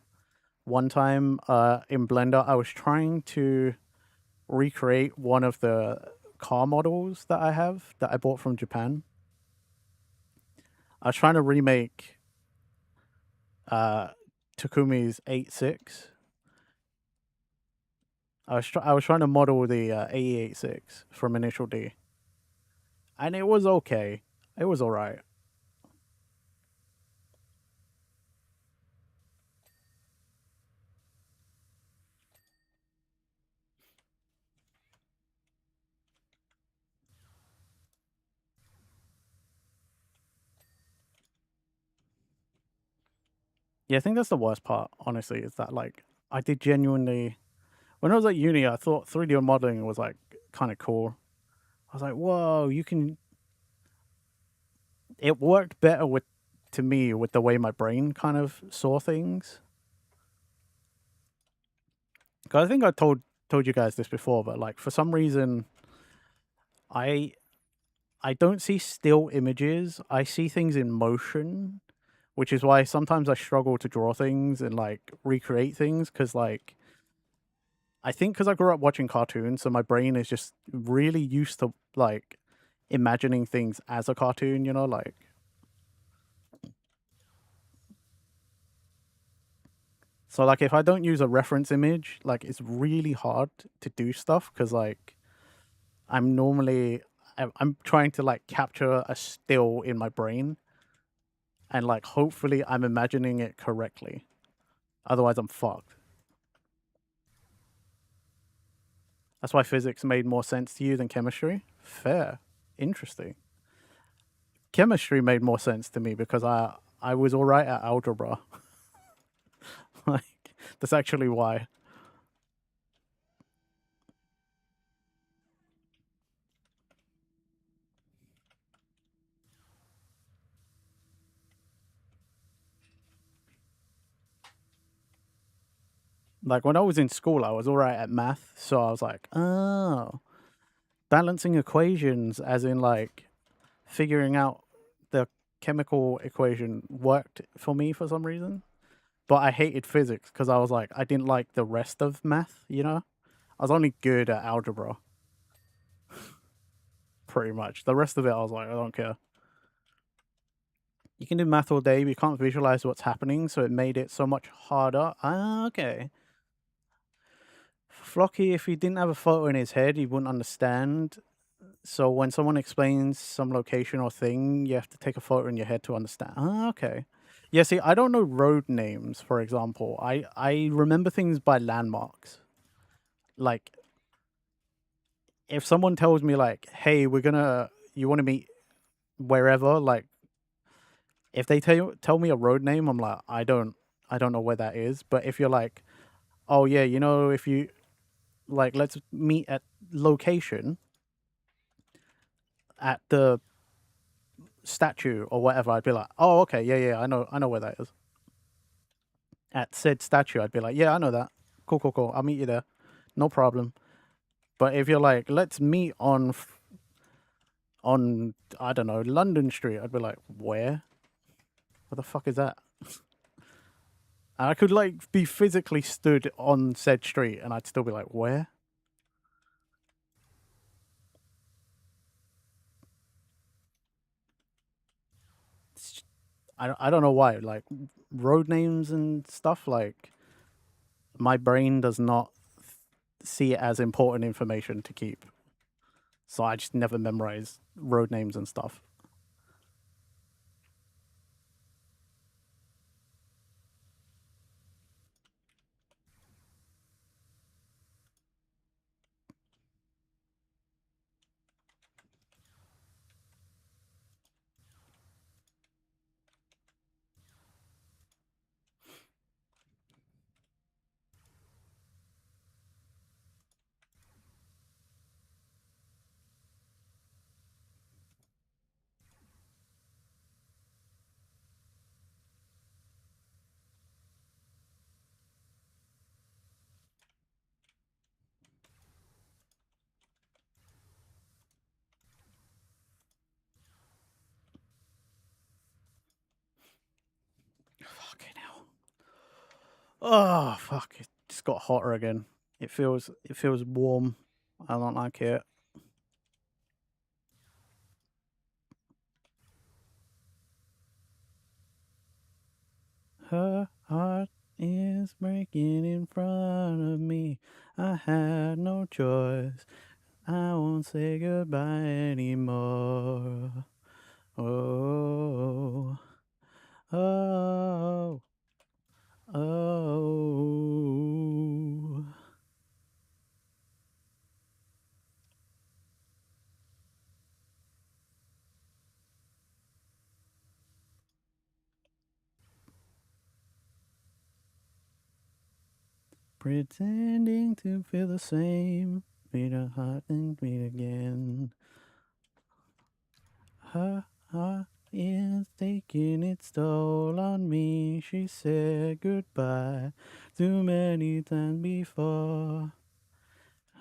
one time in Blender, I was trying to recreate one of the car models that I have that I bought from Japan. I was trying to remake Takumi's 8.6. I was trying to model the AE86 from Initial D, and it was okay. It was all right. Yeah, I think that's the worst part. Honestly, is that like I did genuinely when I was at uni, I thought 3D modeling was like kind of cool. I was like, whoa, you can. It worked better with to me with the way my brain kind of saw things. Cause I think I told you guys this before, but like for some reason, I I don't see still images. I see things in motion, which is why sometimes I struggle to draw things and like recreate things. Cause like I think because I grew up watching cartoons, so my brain is just really used to like imagining things as a cartoon. You know, like. So like if I don't use a reference image, like it's really hard to do stuff because like I'm normally I'm trying to like capture a still in my brain and like hopefully I'm imagining it correctly. Otherwise I'm fucked. That's why physics made more sense to you than chemistry? Fair. Interesting. Chemistry made more sense to me because I was all right at algebra. Like that's actually why. Like when I was in school, I was all right at math, so I was like, oh, balancing equations, as in like figuring out the chemical equation, worked for me for some reason. But I hated physics because I was like, I didn't like the rest of math. You know, I was only good at algebra, pretty much. The rest of it, I was like, I don't care. You can do math all day, but you can't visualize what's happening, so it made it so much harder. Ah, okay. Flocky, if he didn't have a photo in his head, he wouldn't understand. So when someone explains some location or thing, you have to take a photo in your head to understand. Ah, okay. Yeah, see, I don't know road names, for example. I remember things by landmarks. Like, if someone tells me, like, hey, you want to meet wherever, like, if they tell me a road name, I'm like, I don't know where that is. But if you're like, oh, yeah, if you, like, let's meet at location at the statue or whatever, I'd be like, oh, okay, yeah, I know where that is. At said statue, I'd be like, yeah, I know that. Cool. I'll meet you there. No problem. But if you're like, let's meet on I don't know, London Street, I'd be like, where? What the fuck is that? And I could like be physically stood on said street and I'd still be like, where? I don't know why. Like road names and stuff, like my brain does not see it as important information to keep. So I just never memorize road names and stuff. Oh fuck! It just got hotter again. It feels warm. I don't like it. Her heart is breaking in front of me. I had no choice. I won't say goodbye anymore. Oh, oh, oh. Pretending to feel the same. Beat a heart and beat again. Her heart is taking its toll on me. She said goodbye too many times before.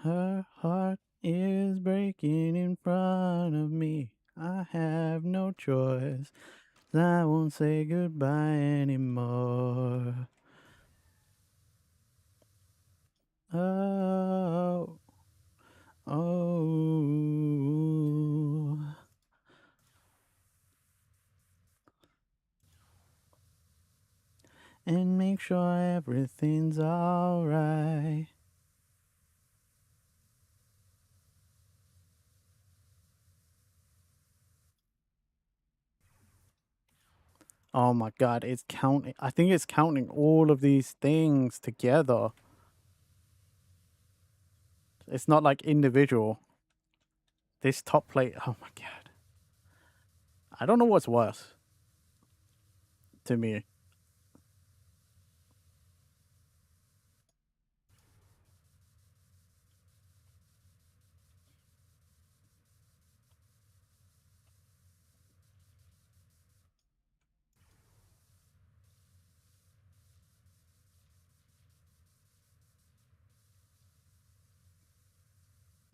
Her heart is breaking in front of me. I have no choice. I won't say goodbye anymore. Oh, oh. And make sure everything's alright. Oh my god, it's counting. I think it's counting all of these things together. It's not like individual. This top plate, oh my god. I don't know what's worse to me.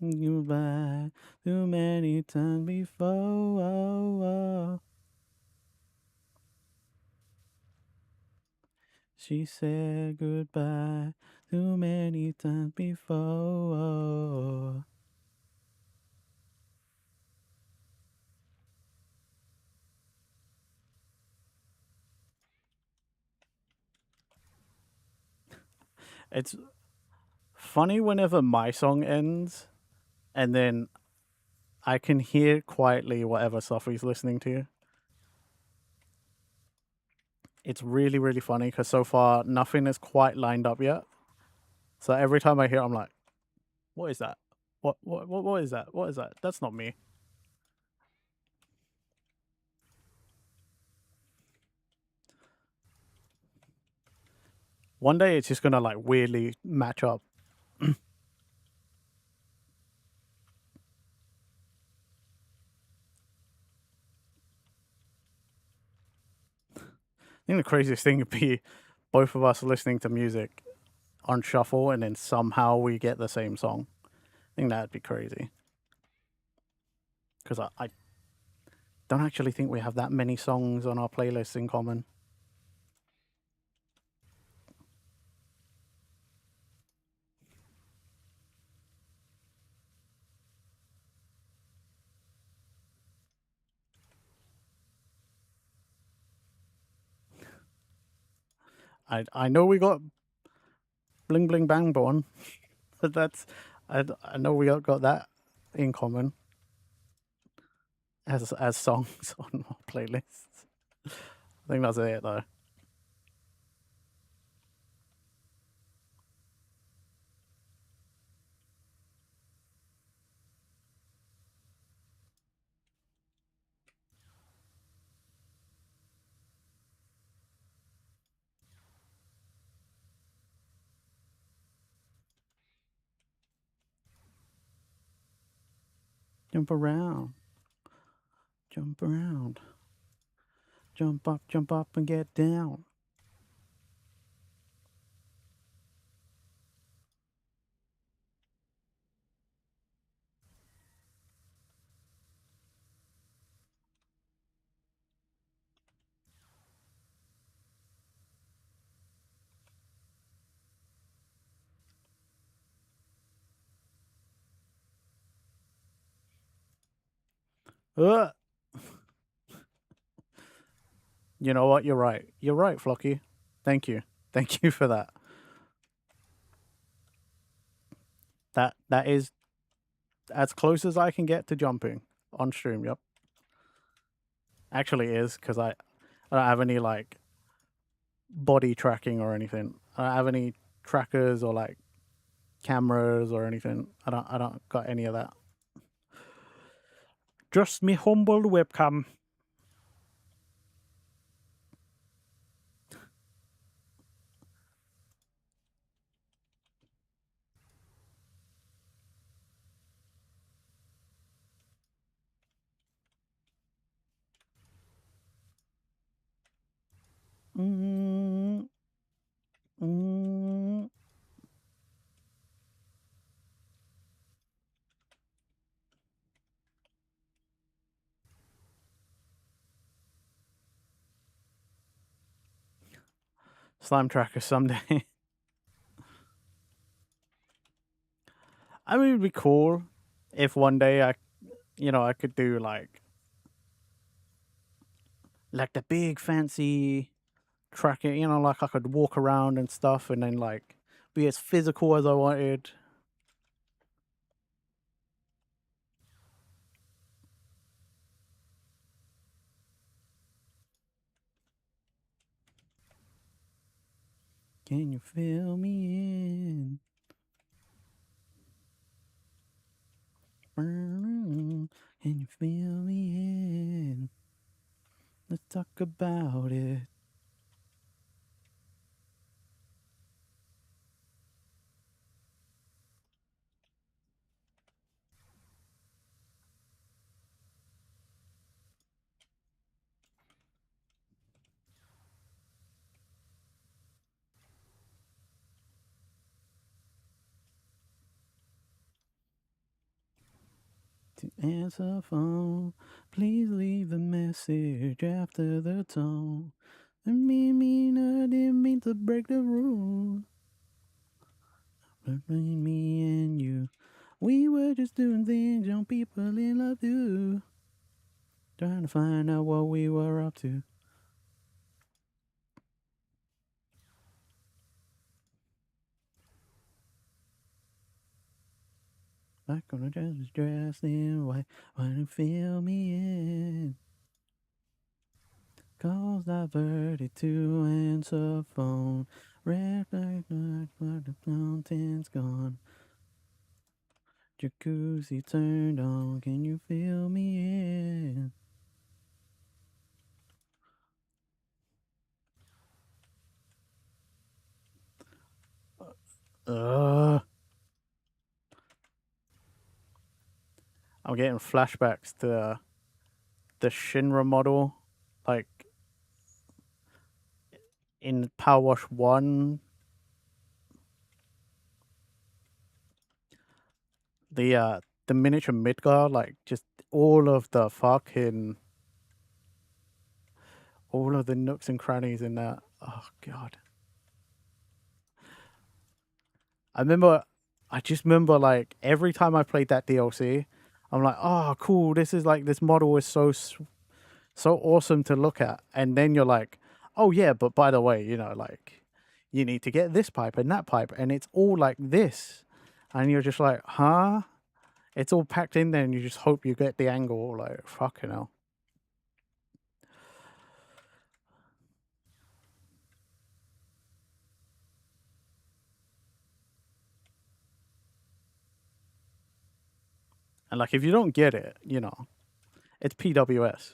Goodbye too many times before. Oh, oh. She said goodbye too many times before. It's funny whenever my song ends and then I can hear quietly whatever Sophie's listening to. It's really, really funny because so far nothing is quite lined up yet. So every time I hear, I'm like, "What is that? What is that? What is that? That's not me." One day it's just gonna like weirdly match up. I think the craziest thing would be both of us listening to music on shuffle and then somehow we get the same song. I think that'd be crazy. Because I don't actually think we have that many songs on our playlist in common. I know we got Bling Bling Bang Born, but I know we got that in common as songs on our playlists. I think that's it though. Jump around, jump around, jump up and get down. Uh, you know what? You're right. You're right, Flocky. Thank you. Thank you for that. That is as close as I can get to jumping on stream. Yep. Actually, it is because I don't have any like body tracking or anything. I don't have any trackers or like cameras or anything. I don't got any of that. Just me humble webcam. Mm, mm. Slime tracker someday. I mean, it'd be cool if one day I could do like the big fancy tracking. Like I could walk around and stuff, and then like be as physical as I wanted. Can you feel me in? Can you feel me in? Let's talk about it. To answer phone, please leave a message after the tone. I didn't mean to break the rule. Between me and you, we were just doing things young people in love do. Trying to find out what we were up to. Back on the dress was dressed in white, wanna feel me in. Calls diverted to answer phone. Red light, but the fountain's gone. Jacuzzi turned on, can you feel me in? Ugh. I'm getting flashbacks to the Shinra model, like in PowerWash 1. The miniature Midgar, like just all of the fucking all of the nooks and crannies in that. Oh god. I just remember like every time I played that DLC, I'm like, oh cool, this is like this model is so awesome to look at. And then you're like, oh yeah, but by the way, like you need to get this pipe and that pipe, and it's all like this. And you're just like, huh? It's all packed in there, and you just hope you get the angle. Like, fucking hell. And like, if you don't get it, it's PWS.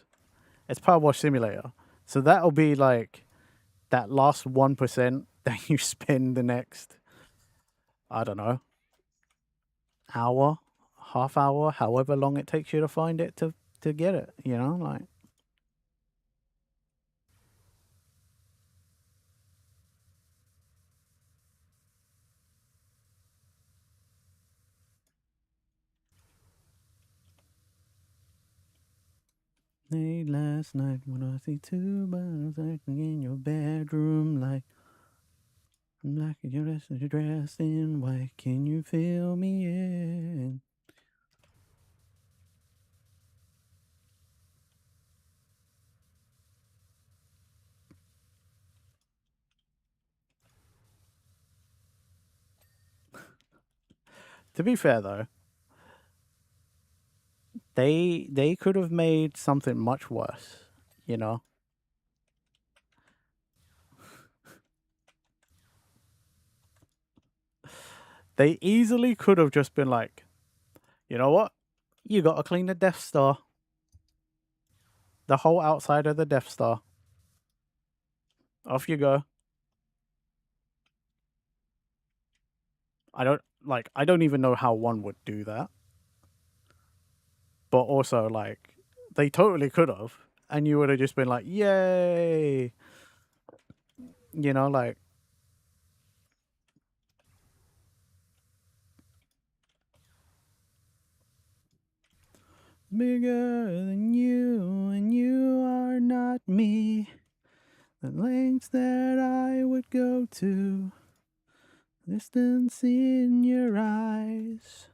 It's Power Wash Simulator. So that'll be like that last 1% that you spend the next, I don't know, hour, half hour, however long it takes you to find it to get it. Like. Late last night when I see two bottles acting in your bedroom like black and you're dressed in white. Can you feel me in? To be fair though, they could have made something much worse, you know? They easily could have just been like, you know what? You gotta clean the Death Star. The whole outside of the Death Star. Off you go. I don't even know how one would do that. But also like they totally could have. And you would have just been like, yay. You know, like bigger than you, and you are not me. The lengths that I would go to, distance in your eyes.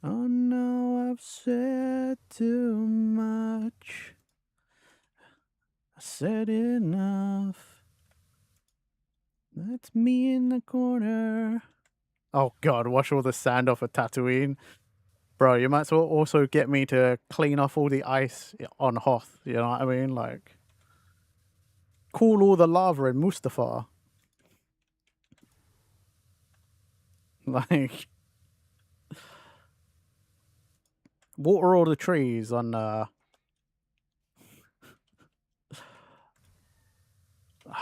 Oh no, I've said too much. I said enough. That's me in the corner. Oh god, wash all the sand off of Tatooine. Bro, you might as well also get me to clean off all the ice on Hoth, you know what I mean? Like, cool all the lava in Mustafar. Like, water all the trees on,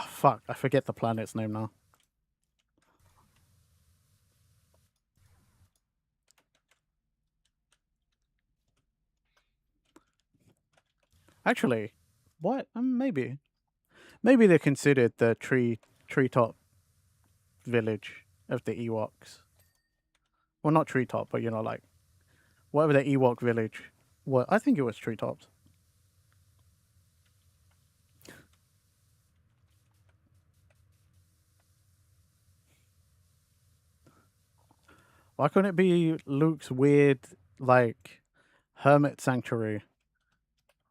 fuck, I forget the planet's name now. Actually, what? Maybe. Maybe they considered the treetop village of the Ewoks. Well, not treetop, but you know, like, whatever the Ewok village. Well, I think it was treetops. Why couldn't it be Luke's weird, like, hermit sanctuary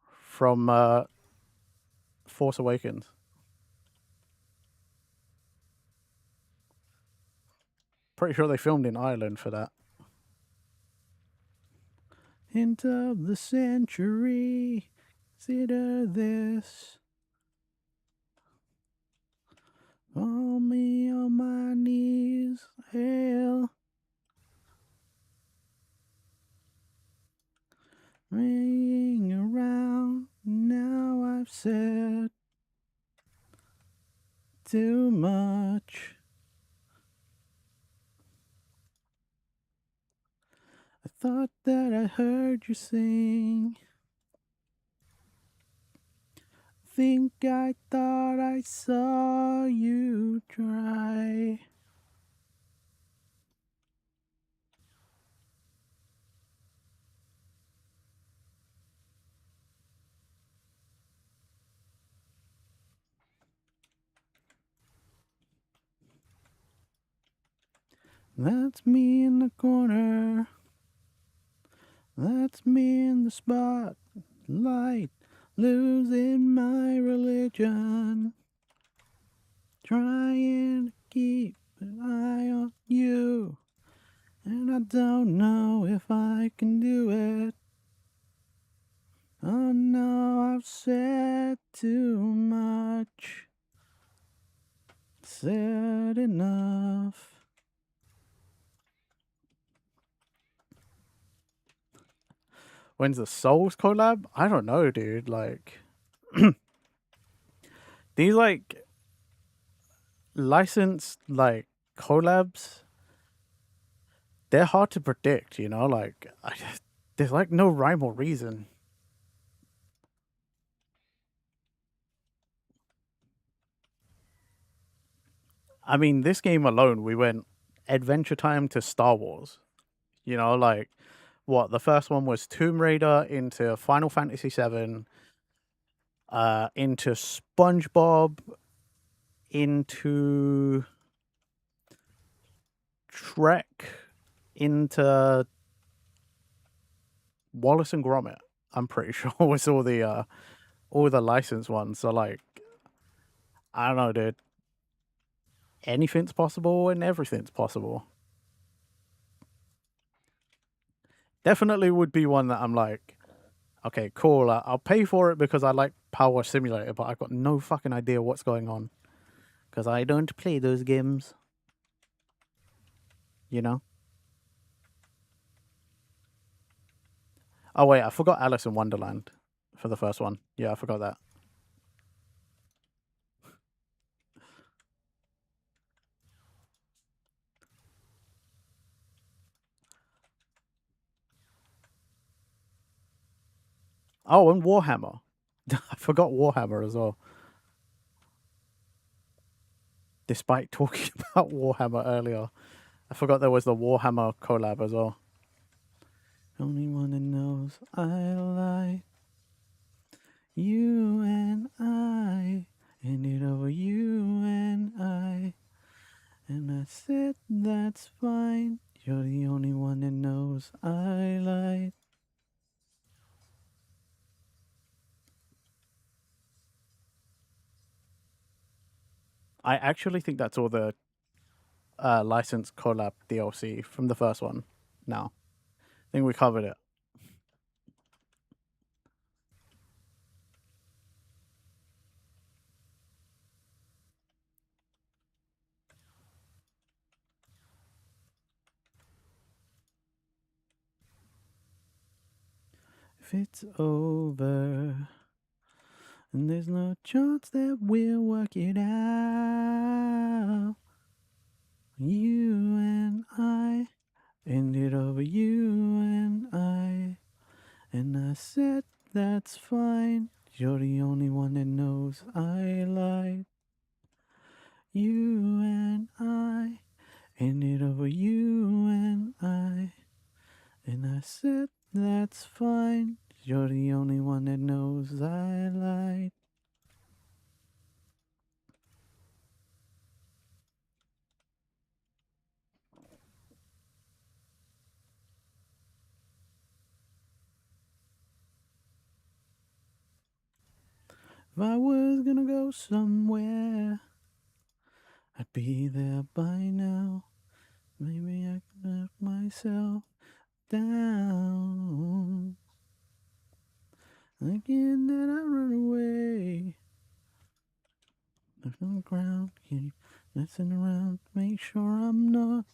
from Force Awakens? Pretty sure they filmed in Ireland for that. Hint of the century, consider this. Fall me on my knees, hail. Ringing around, now I've said too much. I thought that I heard you sing. Think I thought I saw you try. That's me in the corner. That's me in the spotlight, losing my religion. Trying to keep an eye on you, and I don't know if I can do it. Oh no, I've said too much. Said enough. When's the Souls collab? I don't know, dude. Like, these, like, licensed, like, collabs, they're hard to predict, you know? Like, there's, like, no rhyme or reason. I mean, this game alone, we went Adventure Time to Star Wars. You know, like, what? The first one was Tomb Raider into Final Fantasy VII, into SpongeBob, into Shrek, into Wallace and Gromit. I'm pretty sure was all the licensed ones. So like, I don't know, dude. anything's possible and everything's possible. Definitely would be one that I'm like, okay, cool. I'll pay for it because I like PowerWash Simulator, but I've got no fucking idea what's going on because I don't play those games. You know? Oh, wait, I forgot Alice in Wonderland for the first one. Yeah, I forgot that. Oh, and Warhammer. I forgot Warhammer as well. Despite talking about Warhammer earlier, I forgot there was the Warhammer collab as well. Only one that knows I like you and I, and it over you and I. And I said that's fine. You're the only one that knows I like. I actually think that's all the licensed collab DLC from the first one. Now, I think we covered it. If it's over, and there's no chance that we'll work it out, you and I ended over you and I. And I said that's fine. You're the only one that knows I lied. You and I ended over you and I. And I said that's fine. You're the only one that knows I lied. If I was gonna go somewhere, I'd be there by now. Maybe I could let myself down. Again, then I run away. Left on the ground, keep messing around. Make sure I'm not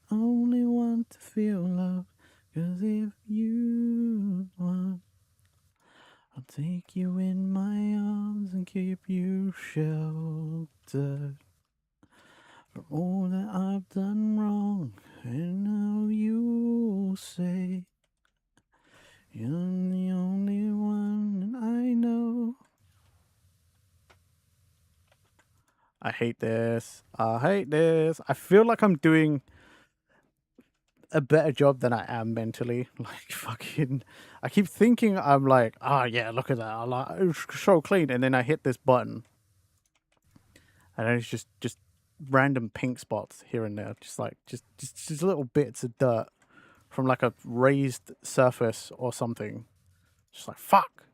the only one to feel love. 'Cause if you want, I'll take you in my arms and keep you sheltered from all that I've done wrong. And now you'll say you're the only one I know. I hate this. I hate this. I feel like I'm doing a better job than I am mentally. Like fucking, I keep thinking I'm like, oh yeah, look at that. I like it's so clean, and then I hit this button, and then it's just random pink spots here and there, just little bits of dirt from like a raised surface or something. Just like fuck.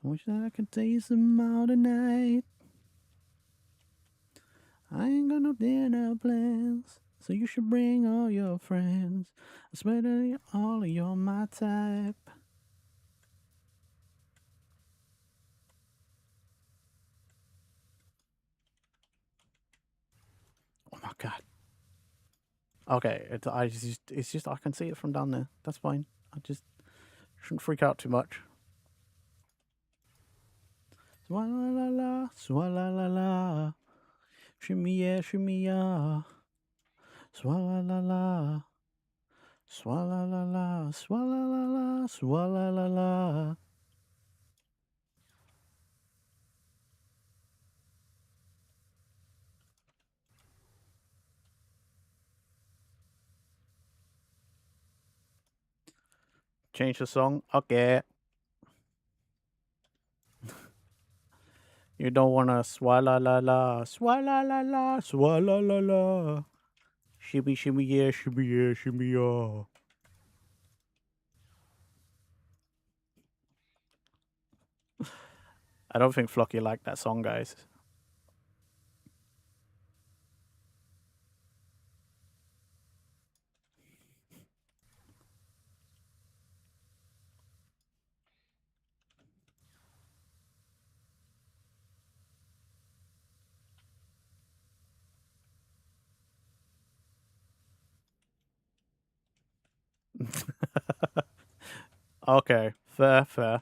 I wish that I could taste them all tonight. I ain't got no dinner plans, so you should bring all your friends. Especially all of you're my type. Oh my god. Okay, it's just I can see it from down there. That's fine. I just shouldn't freak out too much. Swalla la la, swalla la la, shimmy yeah, swalla la la, swalla la la, swalla la la, swalla la la. Change the song. Okay. You don't wanna swalla la la, swalla la la, swalla la la. Shimmy, shimmy, yeah, shimmy, yeah, shimmy, yeah. I don't think Flocky liked that song, guys. Okay, fair, fair.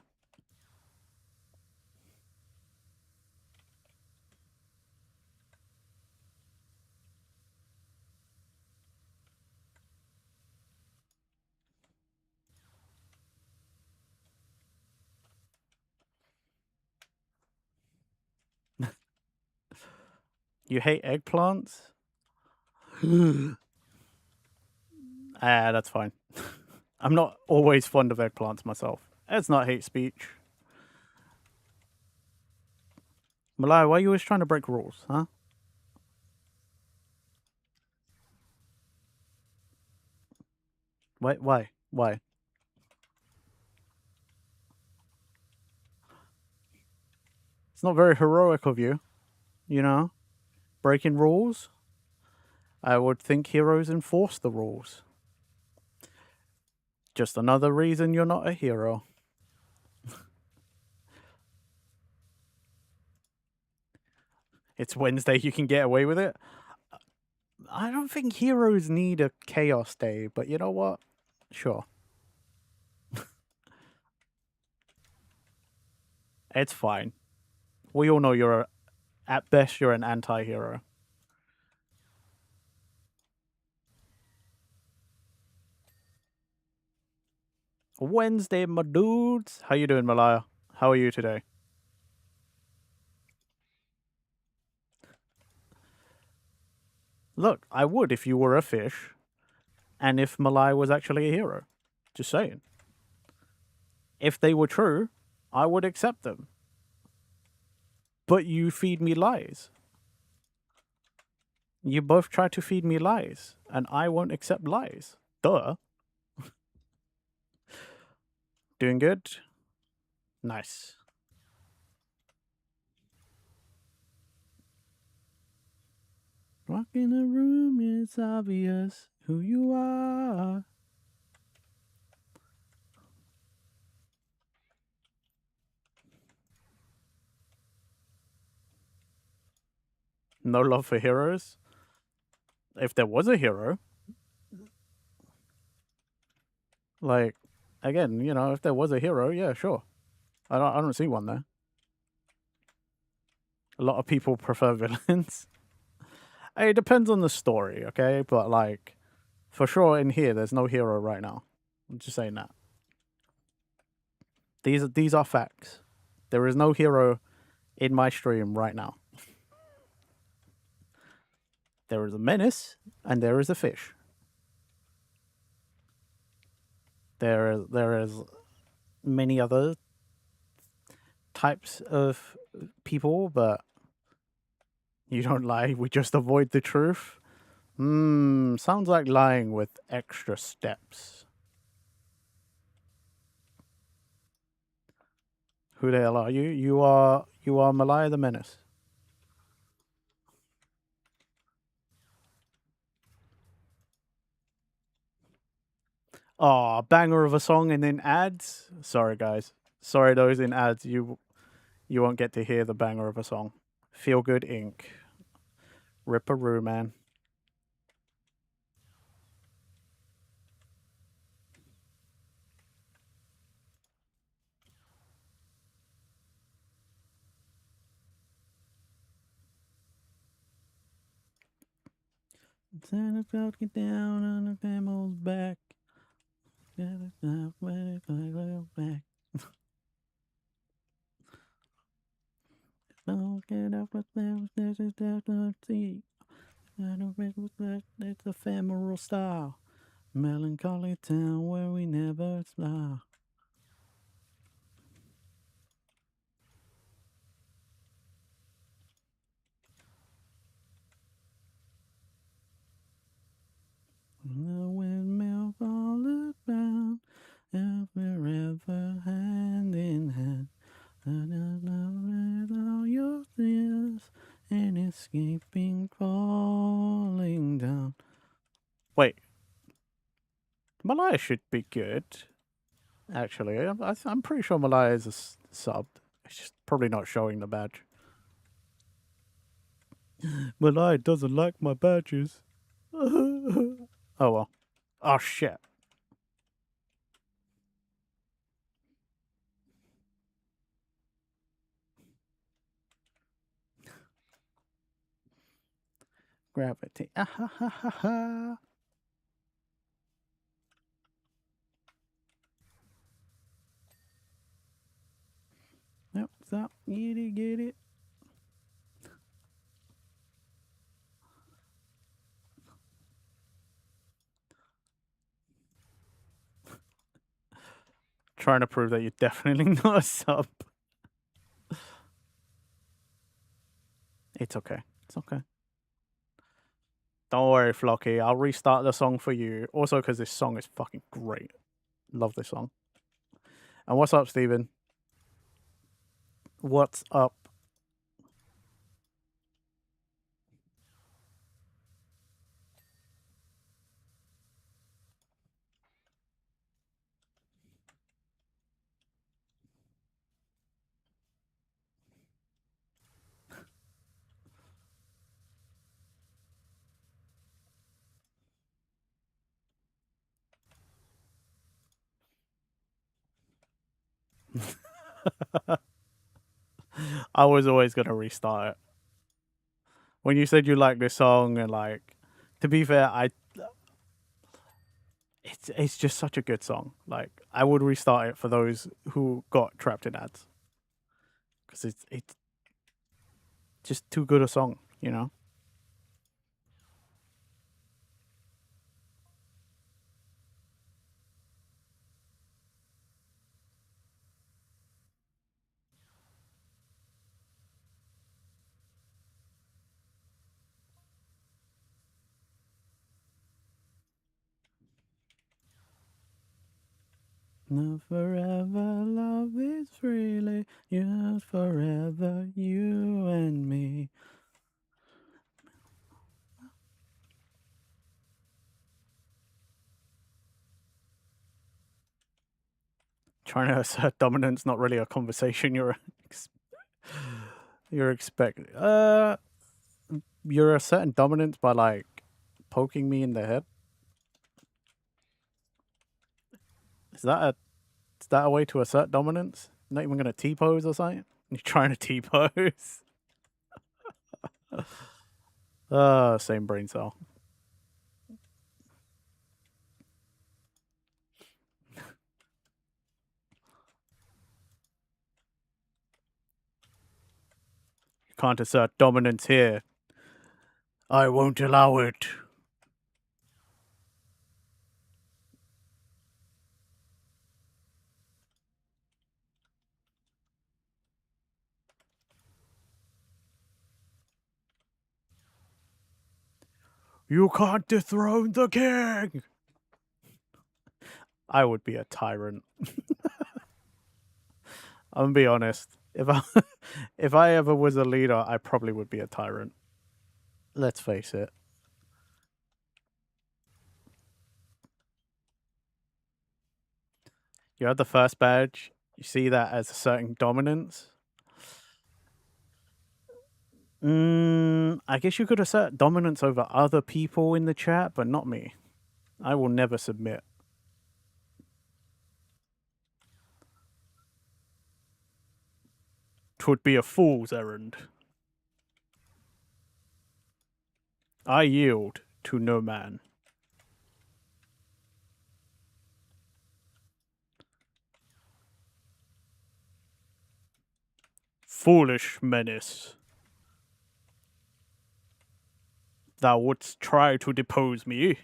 You hate eggplants? Ah, that's fine. I'm not always fond of eggplants myself. It's not hate speech. Malai, why are you always trying to break rules, huh? Why? Why? Why? It's not very heroic of you, you know? Breaking rules? I would think heroes enforce the rules. Just another reason you're not a hero. It's Wednesday, you can get away with it. I don't think heroes need a chaos day, but you know what? Sure. It's fine. We all know at best, you're an anti hero. Wednesday, my dudes. How you doing, Malaya? How are you today? Look, I would if you were a fish and if Malaya was actually a hero. Just saying. If they were true, I would accept them. But you feed me lies. You both try to feed me lies, and I won't accept lies. Duh. Doing good? Nice. Walk in the room, it's obvious who you are. No love for heroes? If there was a hero, like, again, you know, if there was a hero, yeah, sure. I don't see one there. A lot of people prefer villains. It depends on the story, okay? But like, for sure in here, there's no hero right now. I'm just saying that. These are facts. There is no hero in my stream right now. There is a menace and there is a fish. There is many other types of people, but you don't lie. We just avoid the truth. Sounds like lying with extra steps. Who the hell are you? You are Malaya the Menace. Oh, banger of a song and then ads. Sorry guys. Sorry those in ads. You won't get to hear the banger of a song. Feel Good Inc. Ripperoo, man. Santa Claus get down on the camel's back. Back. Don't get up with them, this is the sea. It's ephemeral style. Melancholy town where we never smile. All your fears and escaping, falling down. Wait, Malaya should be good. Actually, I'm pretty sure Malaya is subbed. It's just probably not showing the badge. Malaya doesn't like my badges. Oh well. Oh shit. Gravity. Ah, ha, ha, ha, ha. Yep, stop. Get it. Trying to prove that you're definitely not a sub. It's okay. It's okay. Don't worry, Flocky. I'll restart the song for you. Also, because this song is fucking great. Love this song. And what's up, Steven? What's up? I was always gonna restart it. When you said you like this song and like, to be fair, it's just such a good song. Like I would restart it for those who got trapped in ads because it's just too good a song, you know. No forever love is freely yours forever, you and me. Trying to assert dominance, not really a conversation you're expecting. You're asserting dominance by like poking me in the head. Is that a way to assert dominance? Not even gonna T pose or something? You're trying to T pose. Same brain cell. You can't assert dominance here. I won't allow it. You can't dethrone the king. I would be a tyrant. I'm gonna be honest. If I ever was a leader, I probably would be a tyrant. Let's face it. You have the first badge. You see that as asserting dominance. I guess you could assert dominance over other people in the chat, but not me. I will never submit. Twould be a fool's errand. I yield to no man. Foolish menace. Thou wouldst try to depose me.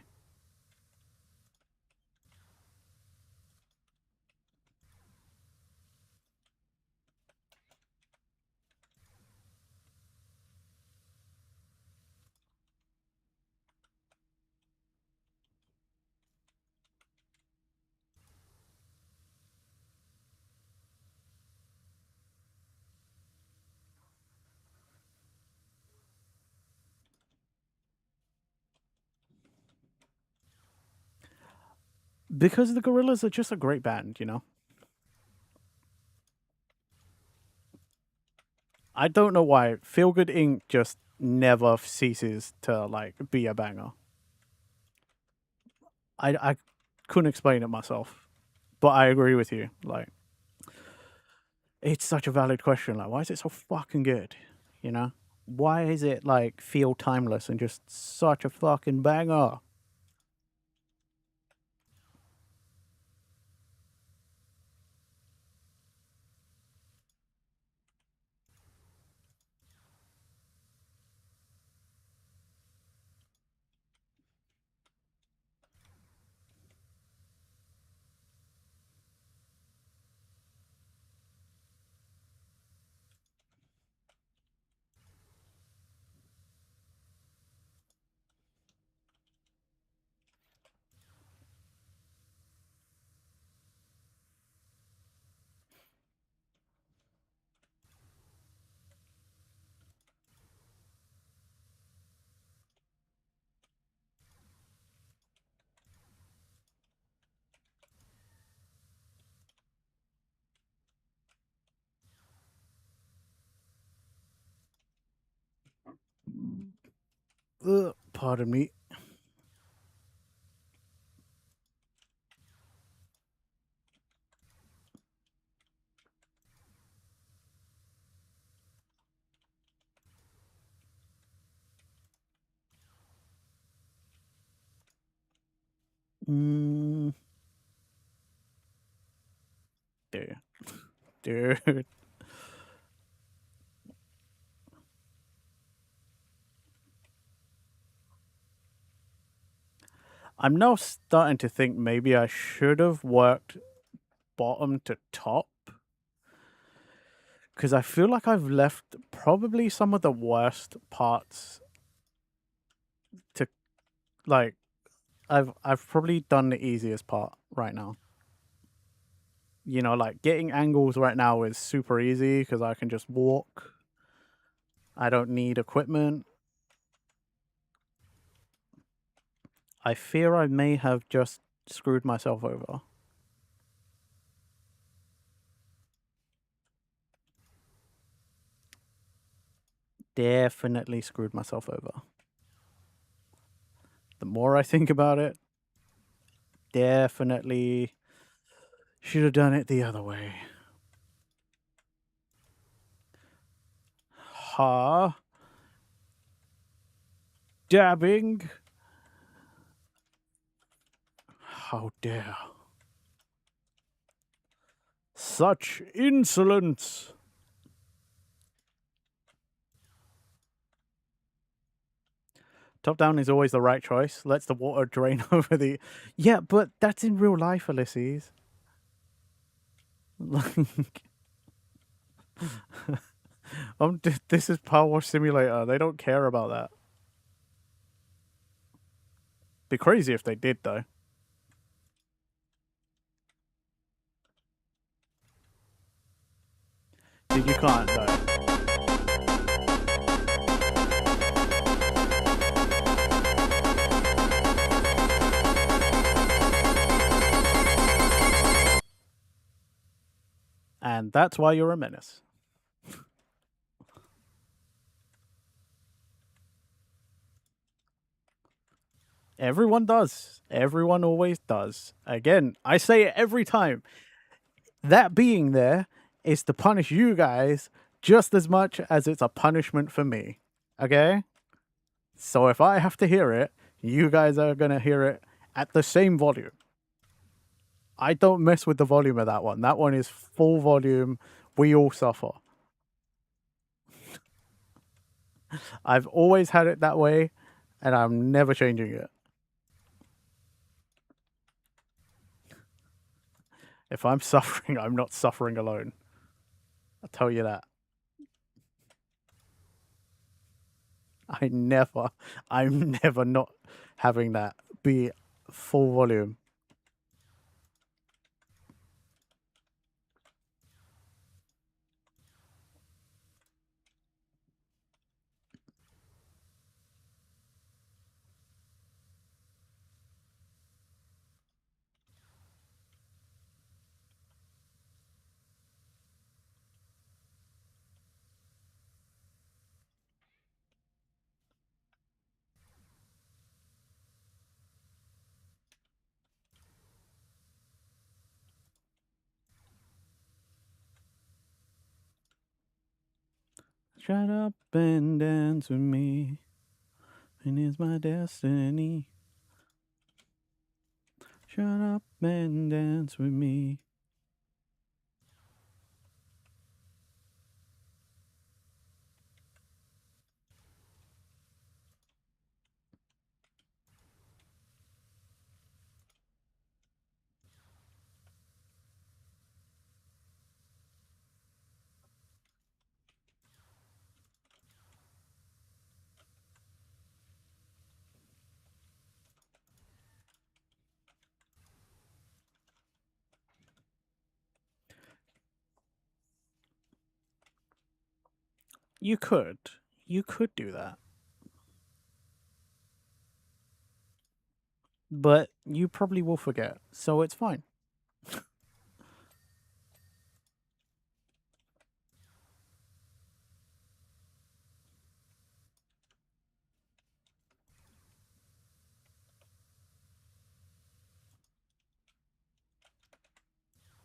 Because the Gorillas are just a great band, you know? I don't know why. Feel Good Inc. just never ceases to, like, be a banger. I couldn't explain it myself. But I agree with you. Like, it's such a valid question. Like, why is it so fucking good? You know? Why is it, like, feel timeless and just such a fucking banger? Pardon me. Mm, dude. Dude. I'm now starting to think maybe I should have worked bottom to top. Because I feel like I've left probably some of the worst parts to, like, I've probably done the easiest part right now. You know, like getting angles right now is super easy because I can just walk. I don't need equipment. I fear I may have just screwed myself over. Definitely screwed myself over. The more I think about it, definitely should have done it the other way. Ha. Dabbing. How dare. Such insolence. Top down is always the right choice. Lets the water drain over the... Yeah, but that's in real life, Ulysses. Like... this is PowerWash Simulator. They don't care about that. Be crazy if they did, though. Dude, you can't, though. And that's why you're a menace. Everyone does. Everyone always does. Again, I say it every time. That being there is to punish you guys just as much as it's a punishment for me. Okay? So if I have to hear it, you guys are going to hear it at the same volume. I don't mess with the volume of that one. That one is full volume. We all suffer. I've always had it that way, and I'm never changing it. If I'm suffering, I'm not suffering alone. I'll tell you that. I'm never not having that be full volume. Shut up and dance with me. And it's my destiny. Shut up and dance with me. You could. You could do that. But you probably will forget, so it's fine.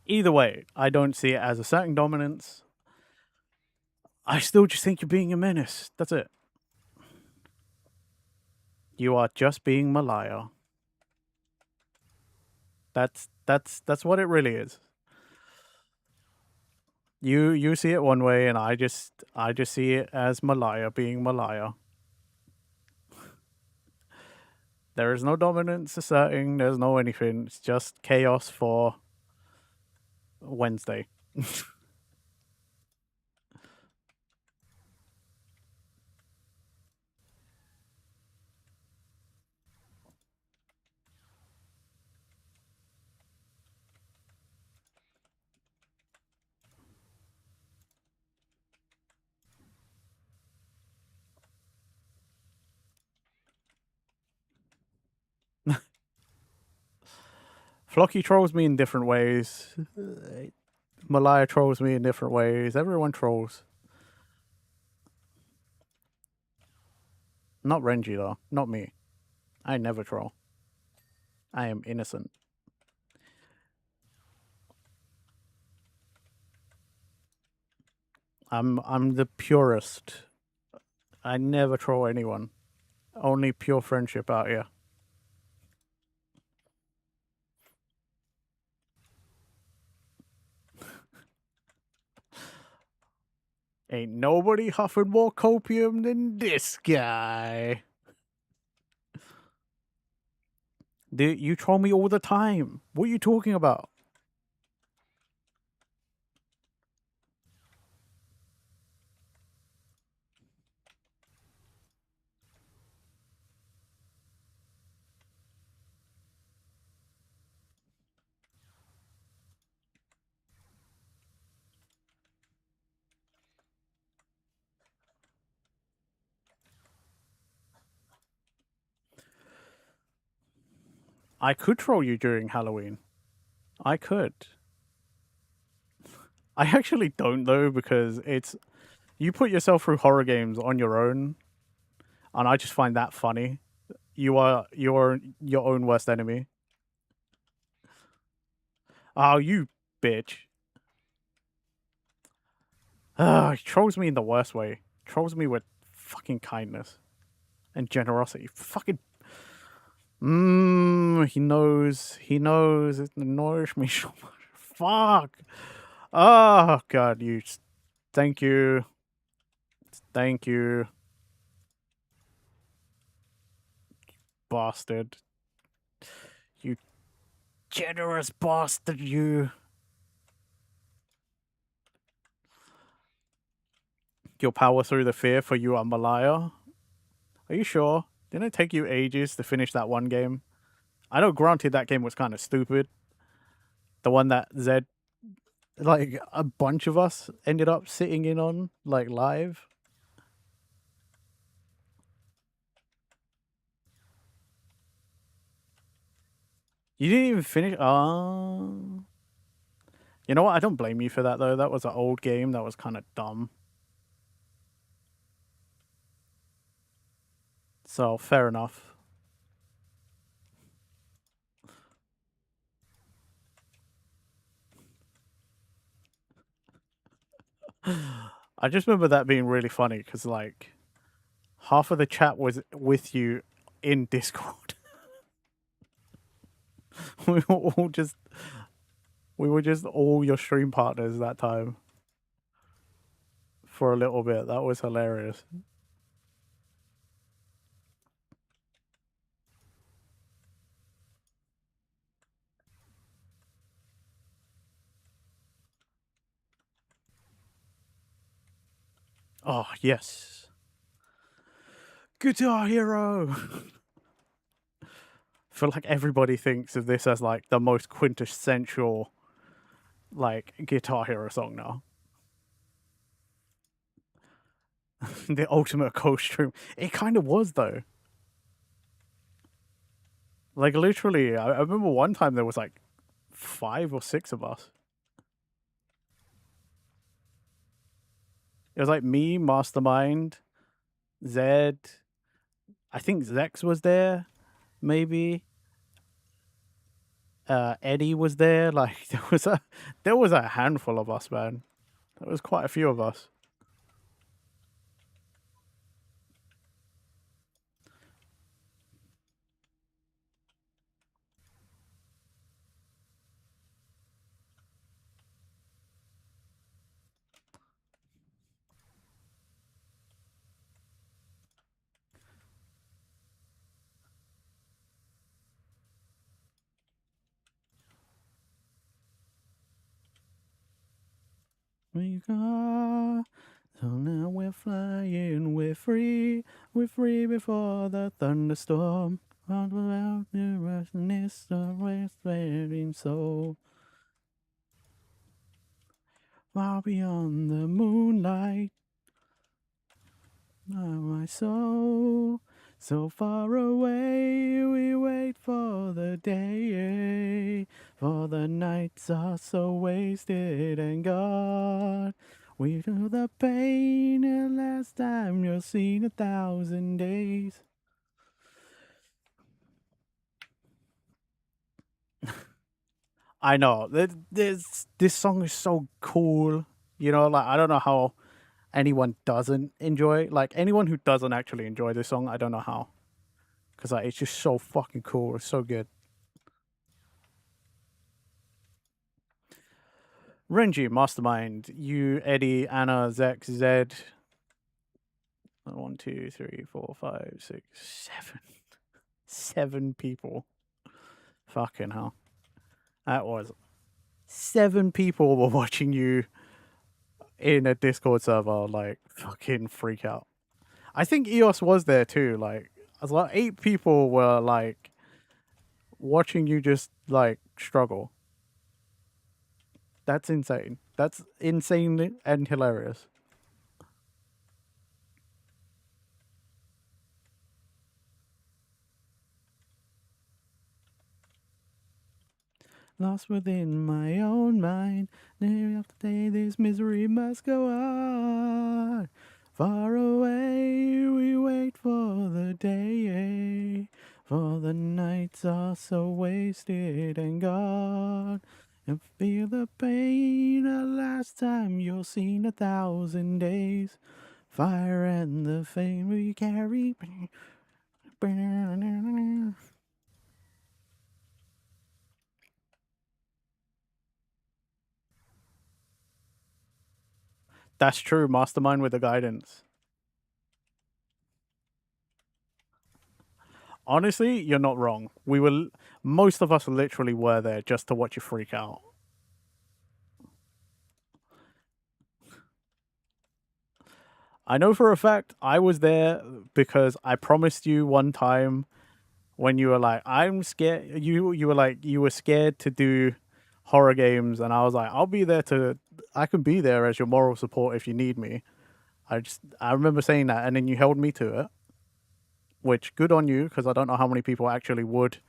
Either way, I don't see it as asserting dominance. I still just think you're being a menace. That's it. You are just being Malaya. That's what it really is. You see it one way, and I just see it as Malaya being Malaya. There is no dominance asserting. There's no anything. It's just chaos for Wednesday. Flocky trolls me in different ways. Malaya trolls me in different ways. Everyone trolls. Not Renji though. Not me. I never troll. I am innocent. I'm the purest. I never troll anyone. Only pure friendship out here. Ain't nobody huffing more copium than this guy. Dude, you troll me all the time. What are you talking about? I could troll you during Halloween. I could. I actually don't though, because it's you put yourself through horror games on your own, and I just find that funny. You're your own worst enemy. Oh, you bitch. He trolls me in the worst way. Trolls me with fucking kindness and generosity. Fucking. He knows. He knows. It annoys me so much. Fuck. Oh, God. You. Thank you. Thank you. Bastard. You generous bastard, you. You'll power through the fear for you are Malaya. Are you sure? Didn't it take you ages to finish that one game? I know, granted, that game was kind of stupid. The one that Zed, like, a bunch of us ended up sitting in on, like, live. You didn't even finish. Oh. You know what? I don't blame you for that, though. That was an old game. That was kind of dumb. So, fair enough. I just remember that being really funny because like half of the chat was with you in Discord. we were all just we were just all your stream partners that time for a little bit. That was hilarious. Oh yes, Guitar Hero. I feel like everybody thinks of this as like the most quintessential like Guitar Hero song now. The ultimate co-stream. It kind of was though. Like literally, I remember one time there was like 5 or 6 of us. It was like me, Mastermind, Zed. I think Zex was there, maybe. Eddie was there. Like there was a handful of us, man. There was quite a few of us. We got so now we're flying, we're free before the thunderstorm. All about the rushness of wearing so far beyond the moonlight. Oh, my soul, so far away, we wait for the day, for the nights are so wasted and gone. We feel the pain, the last time you'll see in 1,000 days. I know, this song is so cool. You know, like, I don't know how anyone doesn't enjoy, like, anyone who doesn't actually enjoy this song, I don't know how. Because like, it's just so fucking cool. It's so good. Renji, Mastermind, you, Eddie, Anna, Zex, Zed. 1, 2, 3, 4, 5, 6, 7. 7 people. Fucking hell. That was 7 people were watching you in a Discord server, like, fucking freak out. I think EOS was there too. Like, as like 8 people were like watching you just like struggle. That's insane. That's insane and hilarious. Lost within my own mind. Day after day, this misery must go on. Far away, we wait for the day. For the nights are so wasted and gone. And feel the pain the last time you're seen 1,000 days. Fire and the flame we carry. That's true, Mastermind with the guidance. Honestly, you're not wrong. Most of us literally were there just to watch you freak out. I know for a fact I was there because I promised you one time when you were like, I'm scared. You were like, you were scared to do horror games, and I was like, I can be there as your moral support if you need me. I remember saying that, and then you held me to it, which good on you, because I don't know how many people actually would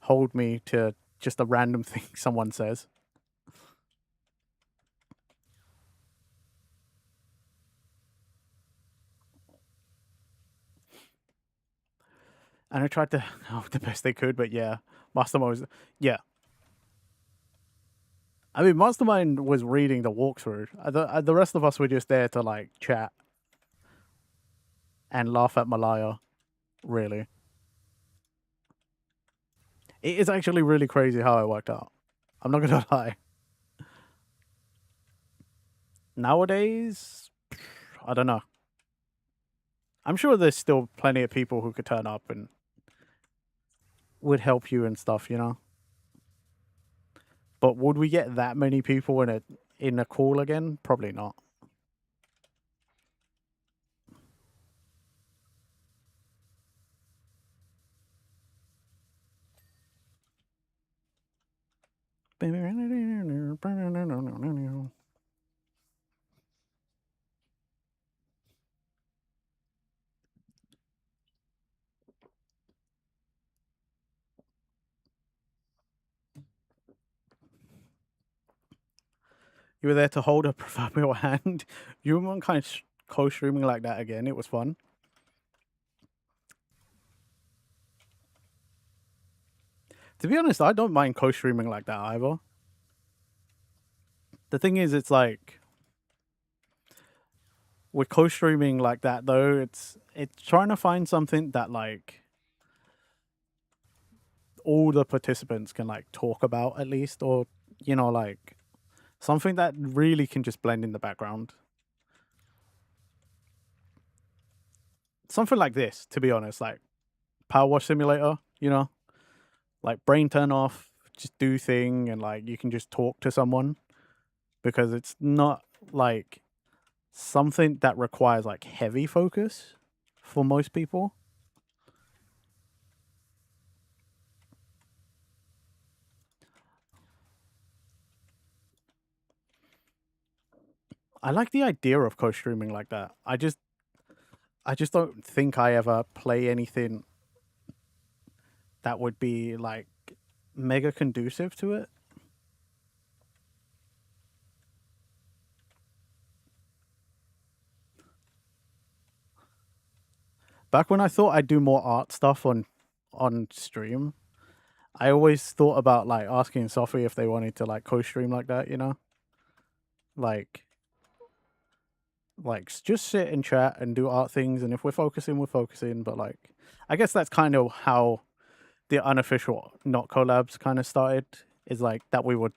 hold me to just a random thing someone says. And I tried to help the best they could, but yeah, Mastermind was, yeah. I mean, Mastermind was reading the walkthrough. The rest of us were just there to like chat and laugh at Malaya. Really, it is actually really crazy how it worked out. I'm not gonna lie. Nowadays, I don't know. I'm sure there's still plenty of people who could turn up and would help you and stuff, you know. But would we get that many people in a call again? Probably not. You were there to hold a proverbial hand. You wouldn't kind of co-streaming like that again. It was fun. To be honest, I don't mind co-streaming like that either. The thing is, it's like with co-streaming like that though, it's trying to find something that like all the participants can like talk about at least, or you know, like something that really can just blend in the background. Something like this, to be honest, like PowerWash Simulator, you know, like brain turn off, just do thing, and like you can just talk to someone because it's not like something that requires like heavy focus for most people. I like the idea of co-streaming like that. I just don't think I ever play anything that would be like mega conducive to it. Back when I thought I'd do more art stuff on stream, I always thought about like asking Sophie if they wanted to like co-stream like that, you know? Like just sit and chat and do art things, and if we're focusing, but like I guess that's kind of how the unofficial not collabs kind of started, is like that we were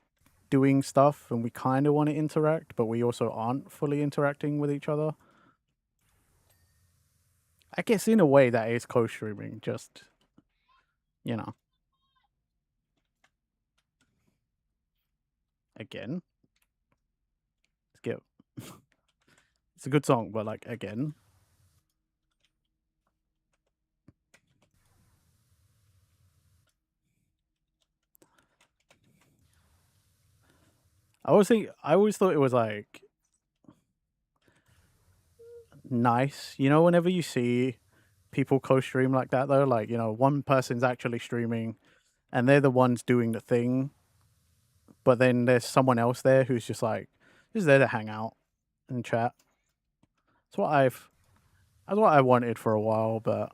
doing stuff and we kind of want to interact, but we also aren't fully interacting with each other. I guess in a way that is co-streaming, just, you know. Again. Skip. It's a good song, but like again. I always thought it was like nice, you know, whenever you see people co-stream like that though, like, you know, one person's actually streaming and they're the ones doing the thing, but then there's someone else there who's just there to hang out and chat. That's what I wanted for a while, but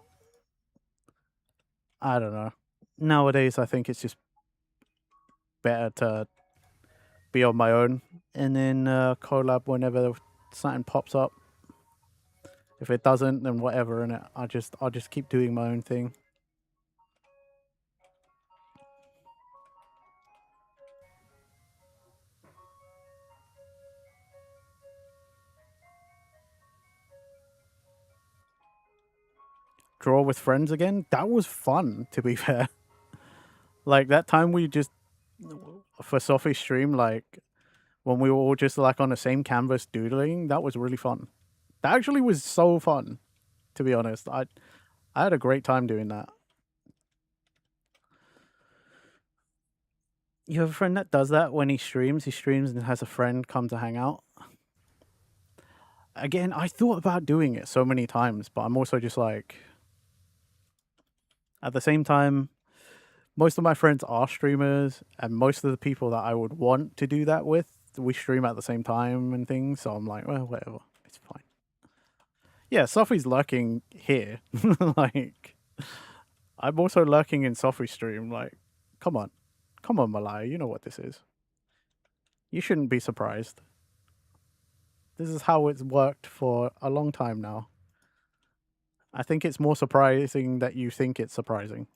I don't know. Nowadays I think it's just better to be on my own and then collab whenever something pops up. If it doesn't, then whatever, and I'll just keep doing my own thing. Draw with friends again. That was fun, to be fair. Like that time we just for Sophie's stream, like when we were all just like on the same canvas doodling, that was really fun. That actually was so fun, to be honest. I had a great time doing that. You have a friend that does that when he streams? He streams and has a friend come to hang out? Again, I thought about doing it so many times, but I'm also just like, at the same time, most of my friends are streamers, and most of the people that I would want to do that with, we stream at the same time and things. So I'm like, well, whatever, it's fine. Yeah, Sophie's lurking here. Like, I'm also lurking in Sophie's stream. Like, come on, Malaya, you know what this is. You shouldn't be surprised. This is how it's worked for a long time now. I think it's more surprising that you think it's surprising.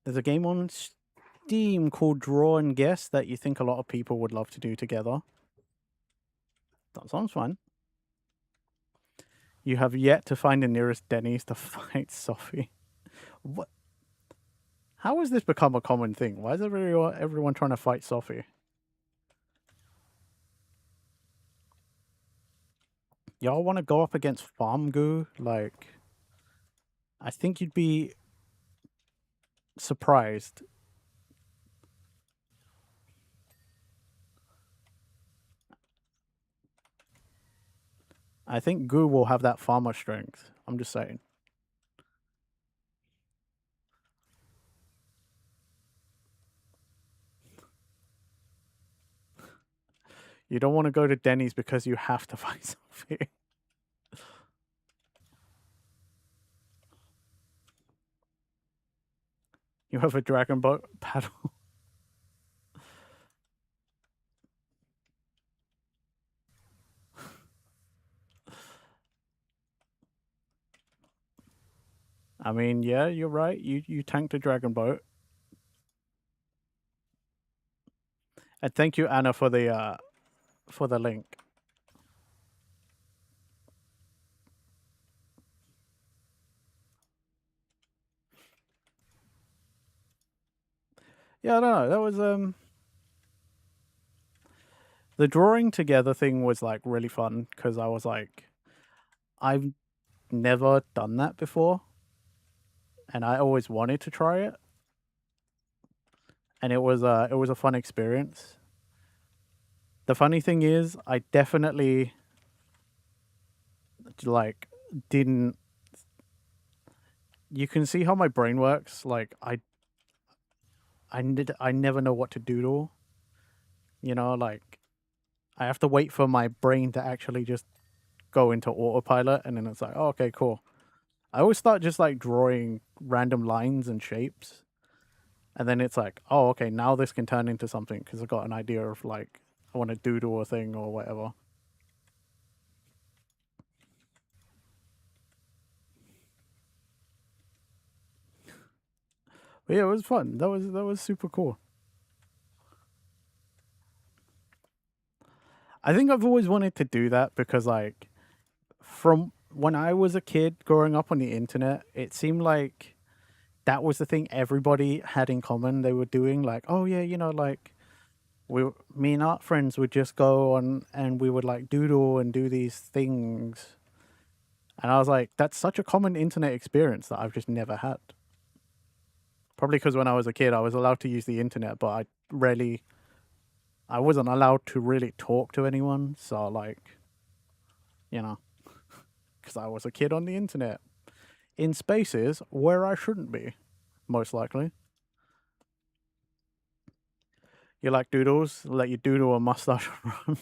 There's a game on Steam called Draw and Guess that you think a lot of people would love to do together. That sounds fun. You have yet to find the nearest Denny's to fight Sophie. What? How has this become a common thing? Why is everyone trying to fight Sophie? Y'all want to go up against Farm Goo? Like, I think you'd be surprised. I think Goo will have that farmer strength. I'm just saying. You don't want to go to Denny's because you have to fight Sophie. You have a dragon boat paddle. I mean, yeah, you're right. You tanked a dragon boat. And thank you, Anna, for the link. Yeah, I don't know. That was the drawing together thing was like really fun because I was like, I've never done that before, and I always wanted to try it, and it was a fun experience. The funny thing is, I definitely like didn't. You can see how my brain works. Like I never know what to doodle. You know, like I have to wait for my brain to actually just go into autopilot, and then it's like, oh, okay, cool. I always start just like drawing random lines and shapes, and then it's like, oh, okay, now this can turn into something because I got an idea of like I want to doodle a thing or whatever. But yeah, it was fun. That was super cool. I think I've always wanted to do that because like from when I was a kid growing up on the internet, it seemed like that was the thing everybody had in common. They were doing like, oh yeah, you know, like me and art friends would just go on and we would like doodle and do these things. And I was like, that's such a common internet experience that I've just never had. Probably because when I was a kid, I was allowed to use the internet, but I wasn't allowed to really talk to anyone. So like, you know, because I was a kid on the internet in spaces where I shouldn't be, most likely. You like doodles? Let you doodle a mustache run.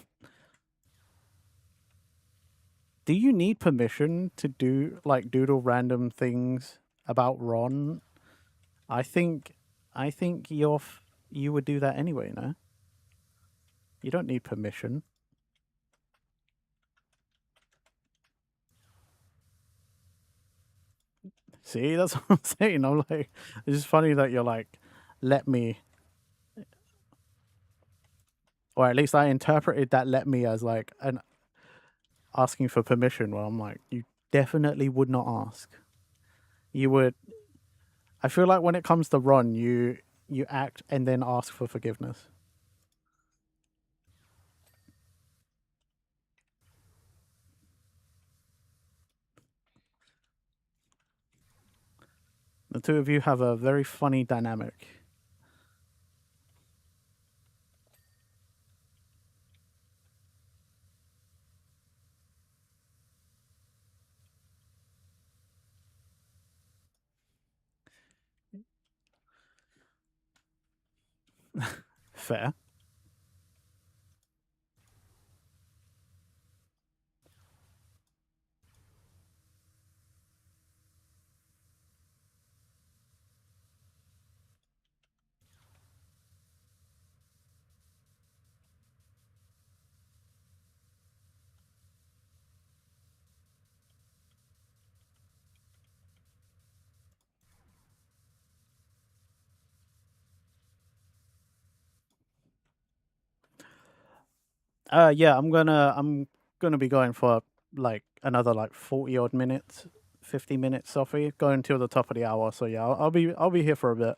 Do you need permission to doodle random things about Ron? I think you would do that anyway, no? You don't need permission. See, that's what I'm saying. I'm like, it's just funny that you're like, let me, or at least I interpreted that let me as like an asking for permission. Well, I'm like, you definitely would not ask. You would. I feel like when it comes to Ron, you act and then ask for forgiveness. The two of you have a very funny dynamic. Fair. Yeah, I'm gonna be going for like another like 40 odd minutes, 50 minutes, Sophie, going till the top of the hour. So yeah, I'll be here for a bit.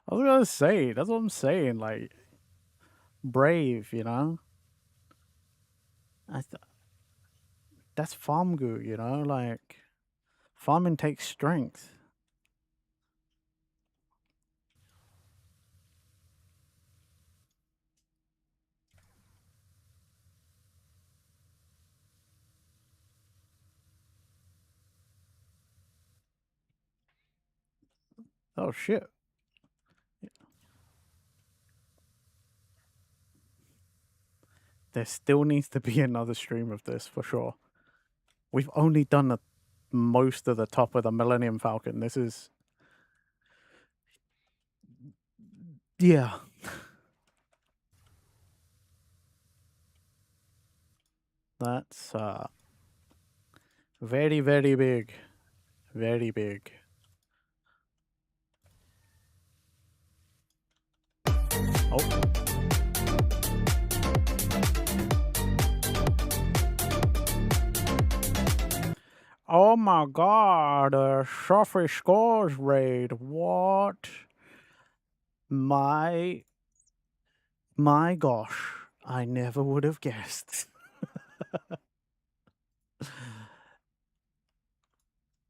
I was gonna say, that's what I'm saying. Like brave, you know. I th- that's farm goo, you know. Like farming takes strength. Oh shit. There still needs to be another stream of this for sure. We've only done most of the top of the Millennium Falcon. This is yeah. That's very very big, very big. Oh. Oh my god, Sophie scores raid. What? My my gosh. I never would have guessed.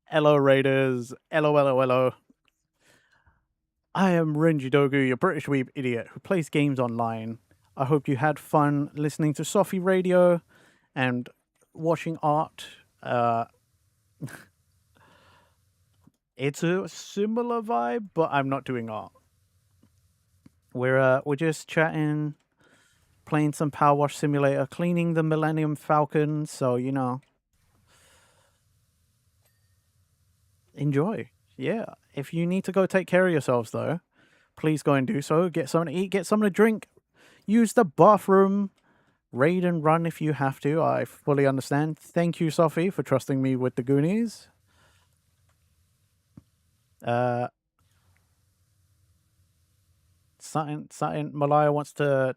Hello Raiders. Hello, hello, hello. I am Renji Dogu, your British weeb idiot who plays games online. I hope you had fun listening to Sophie Radio and watching art. It's a similar vibe, but I'm not doing art. We're just chatting, playing some PowerWash Simulator, cleaning the Millennium Falcon. So you know, enjoy. Yeah. If you need to go take care of yourselves, though, please go and do so. Get something to eat, get something to drink, use the bathroom, raid and run if you have to. I fully understand. Thank you, Sophie, for trusting me with the Goonies. Uh, something Malaya wants to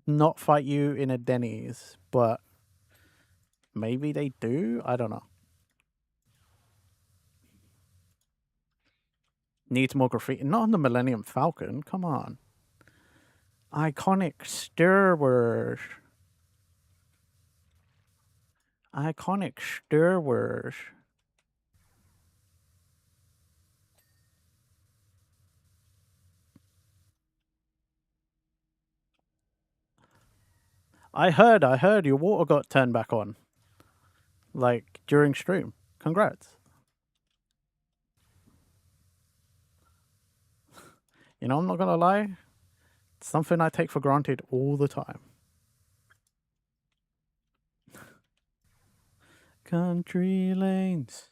not fight you in a Denny's, but maybe they do. I don't know. Needs more graffiti. Not on the Millennium Falcon. Come on. Iconic Star Wars. Iconic Star Wars. I heard your water got turned back on. Like during stream. Congrats. You know, I'm not gonna lie. It's something I take for granted all the time. Country lanes.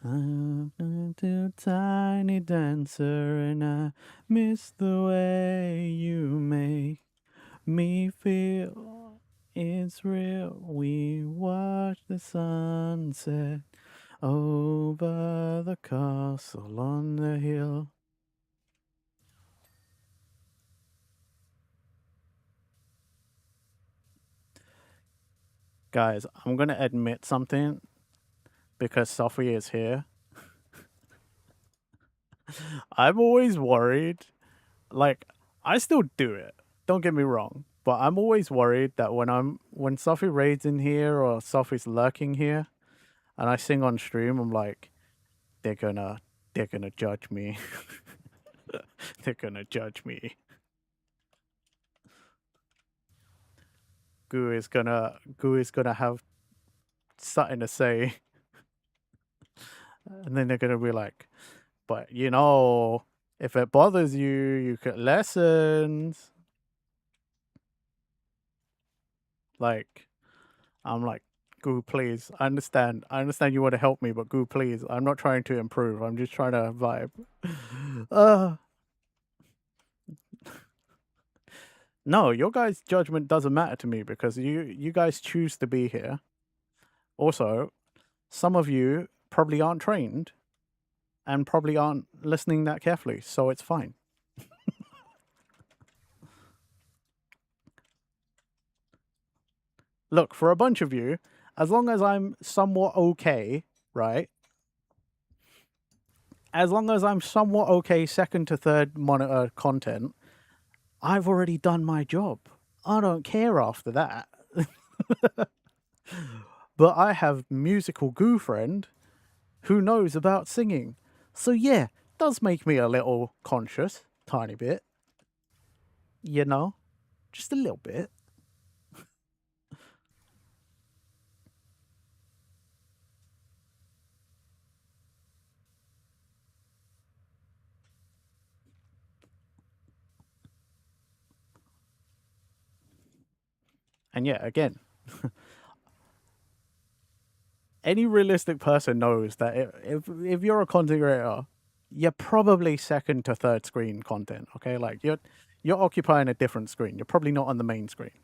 I'm a tiny dancer and I miss the way you make me feel it's real. We watch the sunset over the castle on the hill. Guys, I'm gonna admit something because Sophie is here. I'm always worried. Like, I still do it. Don't get me wrong. But I'm always worried that when Sophie raids in here or Sophie's lurking here, and I sing on stream, I'm like, they're gonna judge me. They're gonna judge me. Goo is gonna have something to say, and then they're gonna be like, but you know, if it bothers you, you get lessons. Like, I'm like, Goo, please. I understand you want to help me, but Goo, please. I'm not trying to improve. I'm just trying to vibe. No, your guys' judgment doesn't matter to me because you guys choose to be here. Also, some of you probably aren't trained and probably aren't listening that carefully, so it's fine. Look, for a bunch of you, as long as I'm somewhat okay, right? As long as I'm somewhat okay second to third monitor content, I've already done my job. I don't care after that. But I have musical goo friend who knows about singing. So yeah, does make me a little conscious, tiny bit. You know, just a little bit. And yeah, again, any realistic person knows that if you're a content creator, you're probably second to third screen content. Okay, like you're occupying a different screen. You're probably not on the main screen.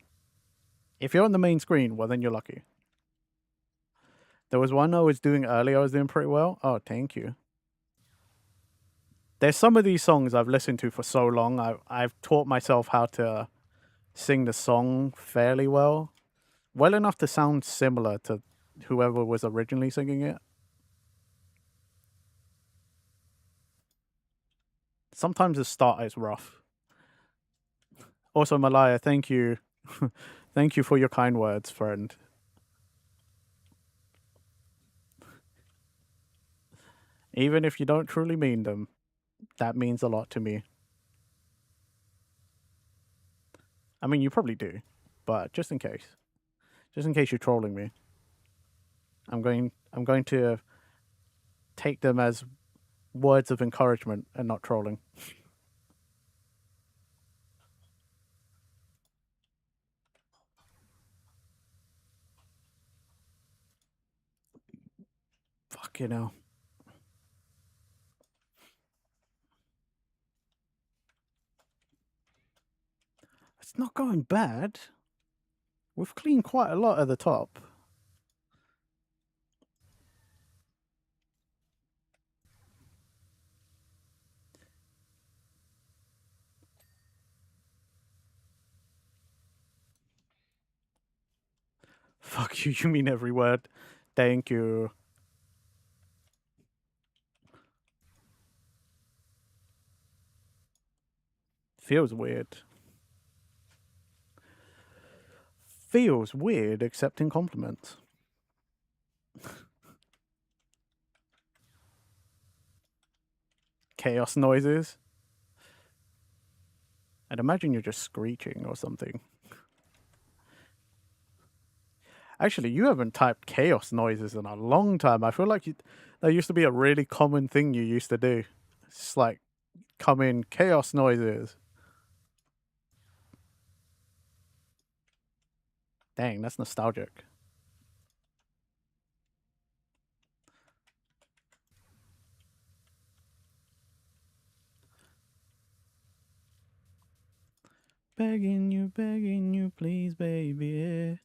If you're on the main screen, well, then you're lucky. There was one I was doing earlier. I was doing pretty well. Oh, thank you. There's some of these songs I've listened to for so long. I've taught myself how to sing the song fairly well enough to sound similar to whoever was originally singing it. Sometimes the start is rough. Also, Malaya, thank you. Thank you for your kind words, friend. Even if you don't truly mean them, that means a lot to me. I mean, you probably do, but just in case you're trolling me, I'm going to take them as words of encouragement and not trolling. Fuck, you know. It's not going bad. We've cleaned quite a lot at the top. Fuck you, you mean every word. Thank you. Feels weird. Feels weird accepting compliments. Chaos noises. I'd imagine you're just screeching or something. Actually, you haven't typed chaos noises in a long time. I feel like that used to be a really common thing you used to do. It's like, come in, chaos noises. Dang, that's nostalgic. Begging you, please, baby.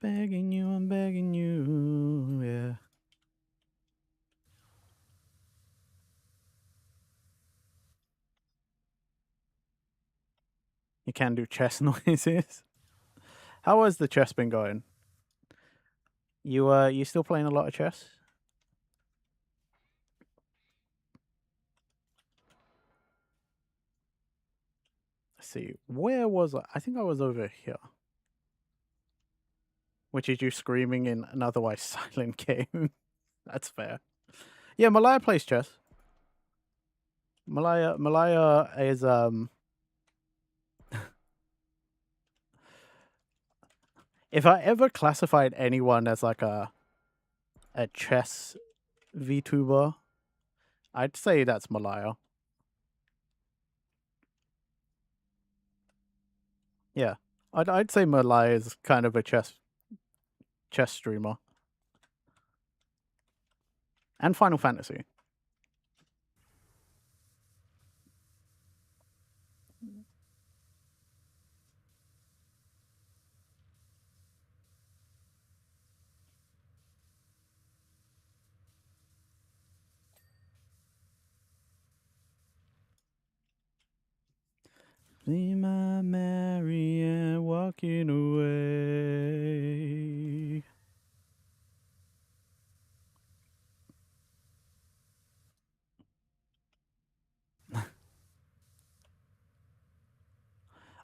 Begging you, I'm begging you, yeah. You can do chess noises. How has the chess been going? You still playing a lot of chess? Let's see. Where was I? I think I was over here. which is you screaming in an otherwise silent game. That's fair. Yeah, Malaya plays chess. Malaya is if I ever classified anyone as like a chess VTuber, I'd say that's Malaya. Yeah. I'd say Malaya is kind of a chess streamer. And Final Fantasy. See my Marianne walking away.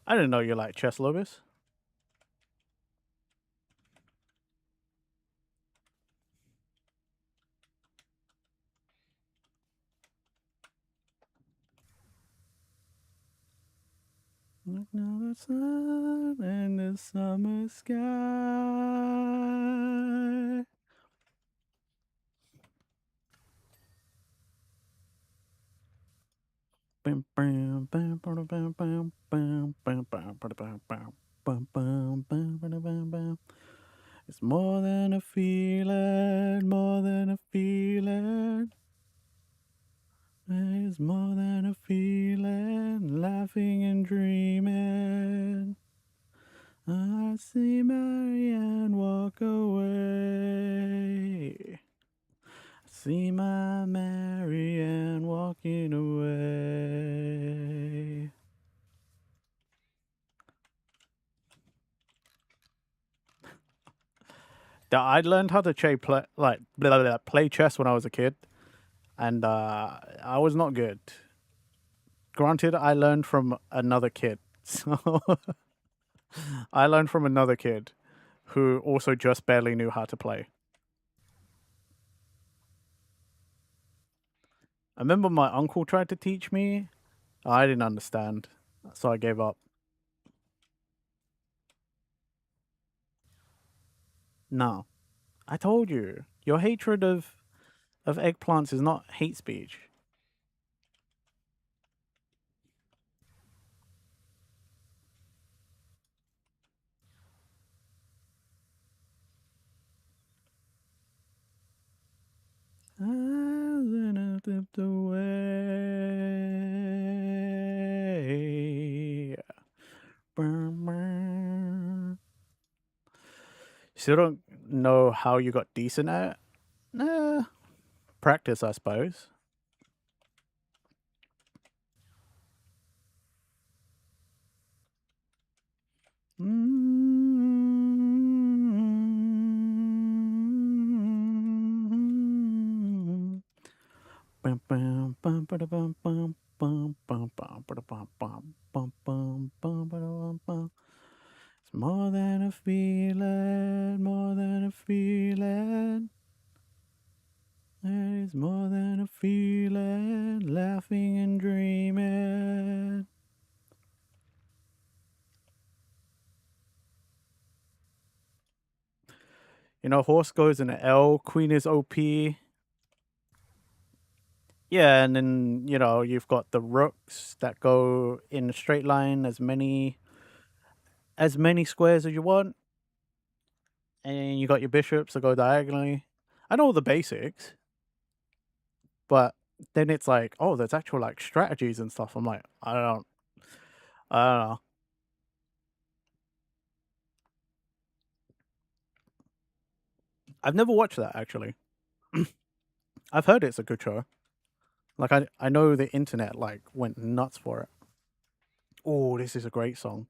I didn't know you like chess, Lobis. Look now the sun and the summer sky. Bam, bam, bam, bam, bam, bam, bam, bam, bam, bam, bam, bam, bam, bam, bam, bam, bam. It's more than a feeling, more than a feeling. It's more than a feeling, laughing and dreaming. I see Marianne walk away. I see my Marianne walking away. I learned how to play chess when I was a kid, and I was not good. Granted, I learned from another kid, so I learned from another kid who also just barely knew how to play. I remember my uncle tried to teach me. I didn't understand, so I gave up. No, I told you, your hatred of eggplants is not hate speech. I tipped away. Still don't know how you got decent at it? Nah, practice, I suppose. It's more than a feeling, more than a feeling. It's more than a feeling, laughing and dreaming. You know, horse goes in an L, queen is OP. Yeah, and then, you know, you've got the rooks that go in a straight line as many squares as you want. And you got your bishops that go diagonally. I know all the basics, but then it's like, oh, there's actual like strategies and stuff. I'm like, I don't know. I've never watched that actually. I've heard it's a good show. Like I know the internet like went nuts for it. Oh, this is a great song.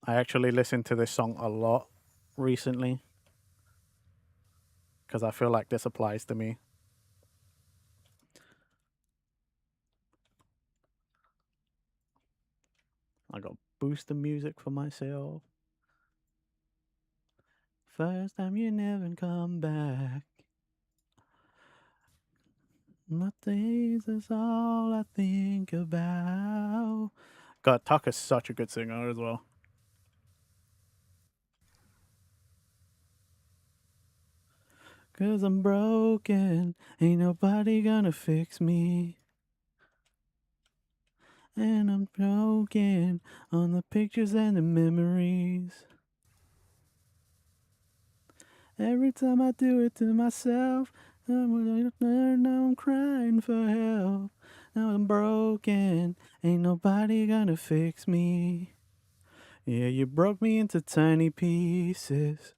I actually listened to this song a lot recently because I feel like this applies to me. I got boost the music for myself. First time you never come back. My days is all I think about. God, Tucker's such a good singer as well. Cause I'm broken, ain't nobody gonna fix me. And I'm broken on the pictures and the memories. Every time I do it to myself, now I'm crying for help. Now I'm broken, ain't nobody gonna fix me. Yeah, you broke me into tiny pieces.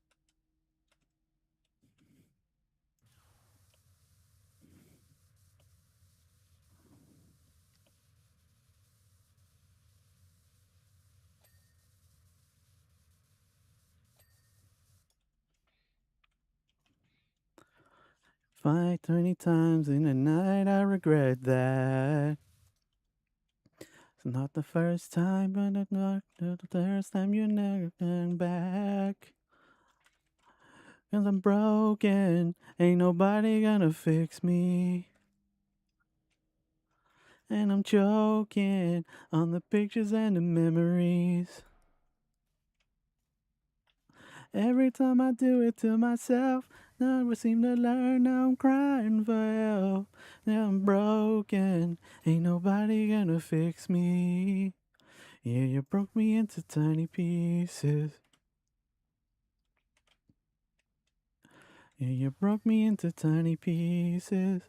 Fight 20 times in a night, I regret that. It's not the first time, but it's not the first time you never turn back. Cause I'm broken, ain't nobody gonna fix me. And I'm choking on the pictures and the memories. Every time I do it to myself, never seem to learn. Now I'm crying for help. Now I'm broken, ain't nobody gonna fix me. Yeah, you broke me into tiny pieces. Yeah, you broke me into tiny pieces.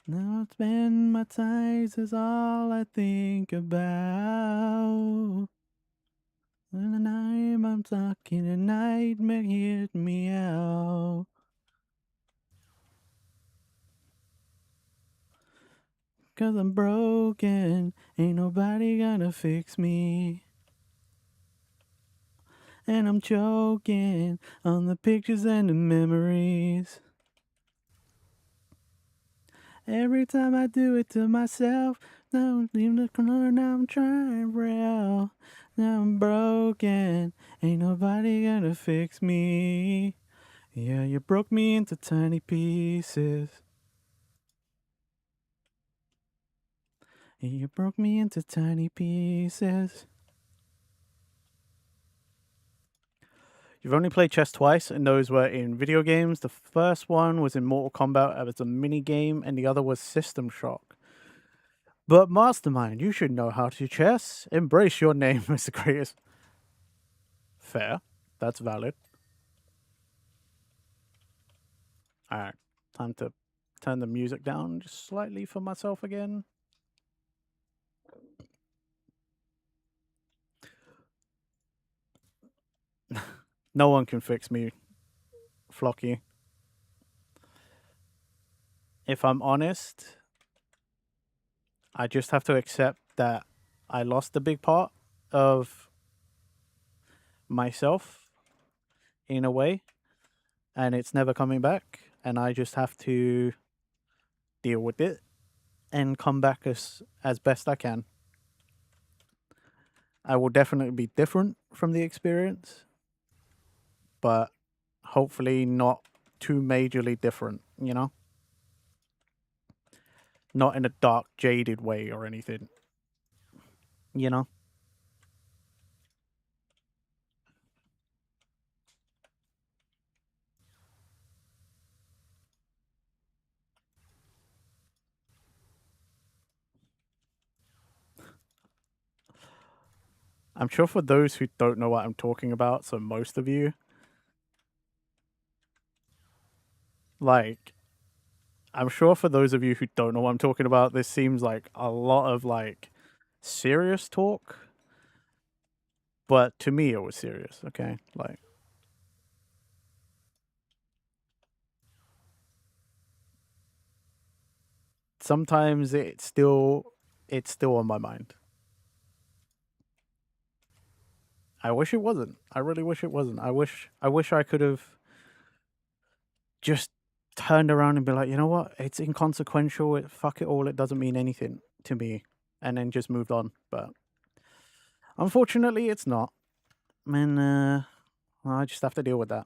Now I spend my ties is all I think about. When the night I'm stuck in a nightmare, hit me out. Cause I'm broken, ain't nobody gonna fix me. And I'm choking on the pictures and the memories. Every time I do it to myself, now I'm leaving the corner, now I'm trying for help. Now I'm broken, ain't nobody gonna fix me. Yeah, you broke me into tiny pieces. Yeah, you broke me into tiny pieces. You've only played chess twice, and those were in video games. The first one was in Mortal Kombat as a mini game, and the other was System Shock. But Mastermind, you should know how to chess. Embrace your name as the greatest. Fair. That's valid. Alright. Time to turn the music down just slightly for myself again. No one can fix me, Flocky. If I'm honest, I just have to accept that I lost a big part of myself in a way, and it's never coming back, and I just have to deal with it and come back as best I can. I will definitely be different from the experience, but hopefully not too majorly different, you know? Not in a dark, jaded way or anything, you know? I'm sure for those who don't know what I'm talking about, so most of you, like, I'm sure for those of you who don't know what I'm talking about, this seems like a lot of like serious talk, but to me it was serious, okay? Like, sometimes it's still on my mind. I wish it wasn't. I really wish it wasn't. I wish I could have just turned around and be like, you know what? It's inconsequential. Fuck it all. It doesn't mean anything to me, and then just moved on. But Unfortunately, it's not. And I just have to deal with that.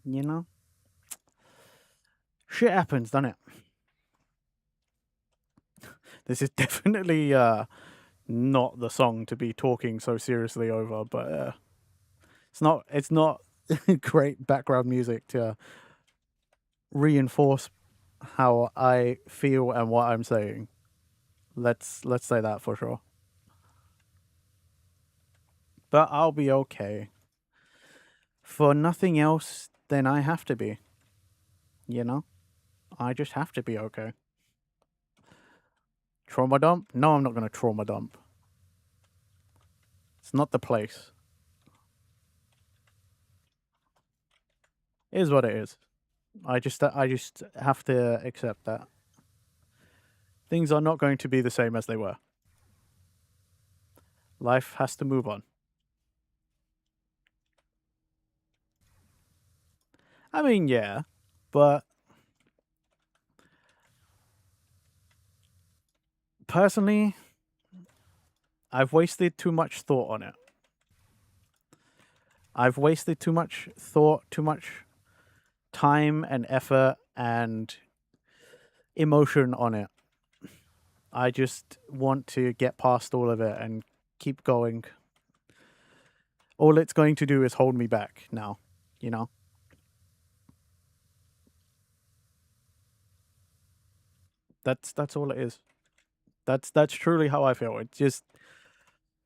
You know? Shit happens, doesn't it? This is definitely not the song to be talking so seriously over, but it's not great background music to reinforce how I feel and what I'm saying. Let's say that for sure. But I'll be okay. For nothing else, then I have to be. You know? I just have to be okay. Trauma dump? No, I'm not going to trauma dump. It's not the place. It is what it is. I just have to accept that things are not going to be the same as they were. Life has to move on. I mean, yeah, but personally, I've wasted too much thought on it. I've wasted too much thought, too much time and effort and emotion on it. I just want to get past all of it and keep going. All it's going to do is hold me back now, you know? That's all it is. That's truly how I feel. It's just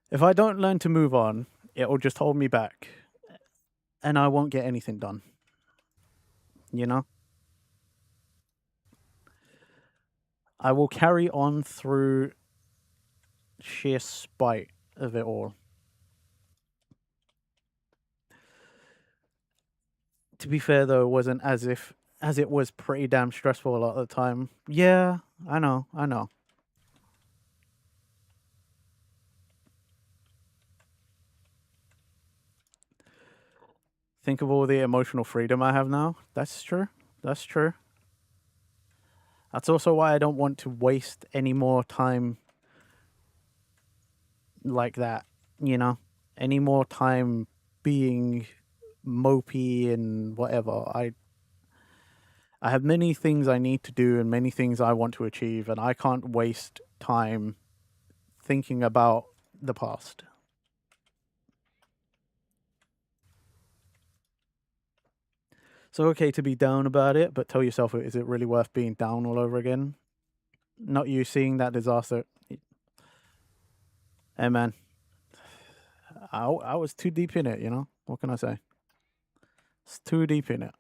if I don't learn to move on, it'll just hold me back and I won't get anything done. You know? I will carry on through sheer spite of it all. To be fair though, it wasn't as it was pretty damn stressful a lot of the time. Yeah, I know. Think of all the emotional freedom I have now. That's true. That's true. That's also why I don't want to waste any more time like that, you know? Any more time being mopey and whatever. I have many things I need to do and many things I want to achieve, and I can't waste time thinking about the past. So okay to be down about it, but tell yourself, is it really worth being down all over again? Not you seeing that disaster. Hey man, I was too deep in it, you know? What can I say? It's too deep in it.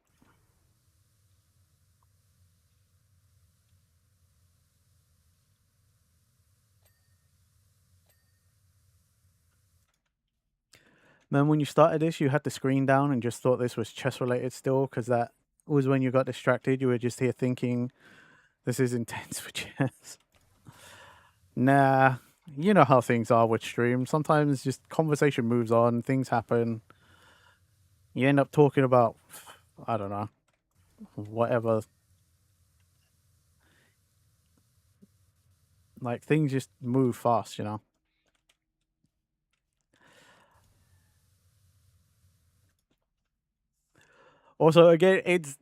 Man, when you started this, you had the screen down and just thought this was chess related still, because that was when you got distracted. You were just here thinking, this is intense for chess. Nah, you know how things are with stream. Sometimes just conversation moves on, things happen. You end up talking about, I don't know, whatever. Like things just move fast, you know? Also, again, it's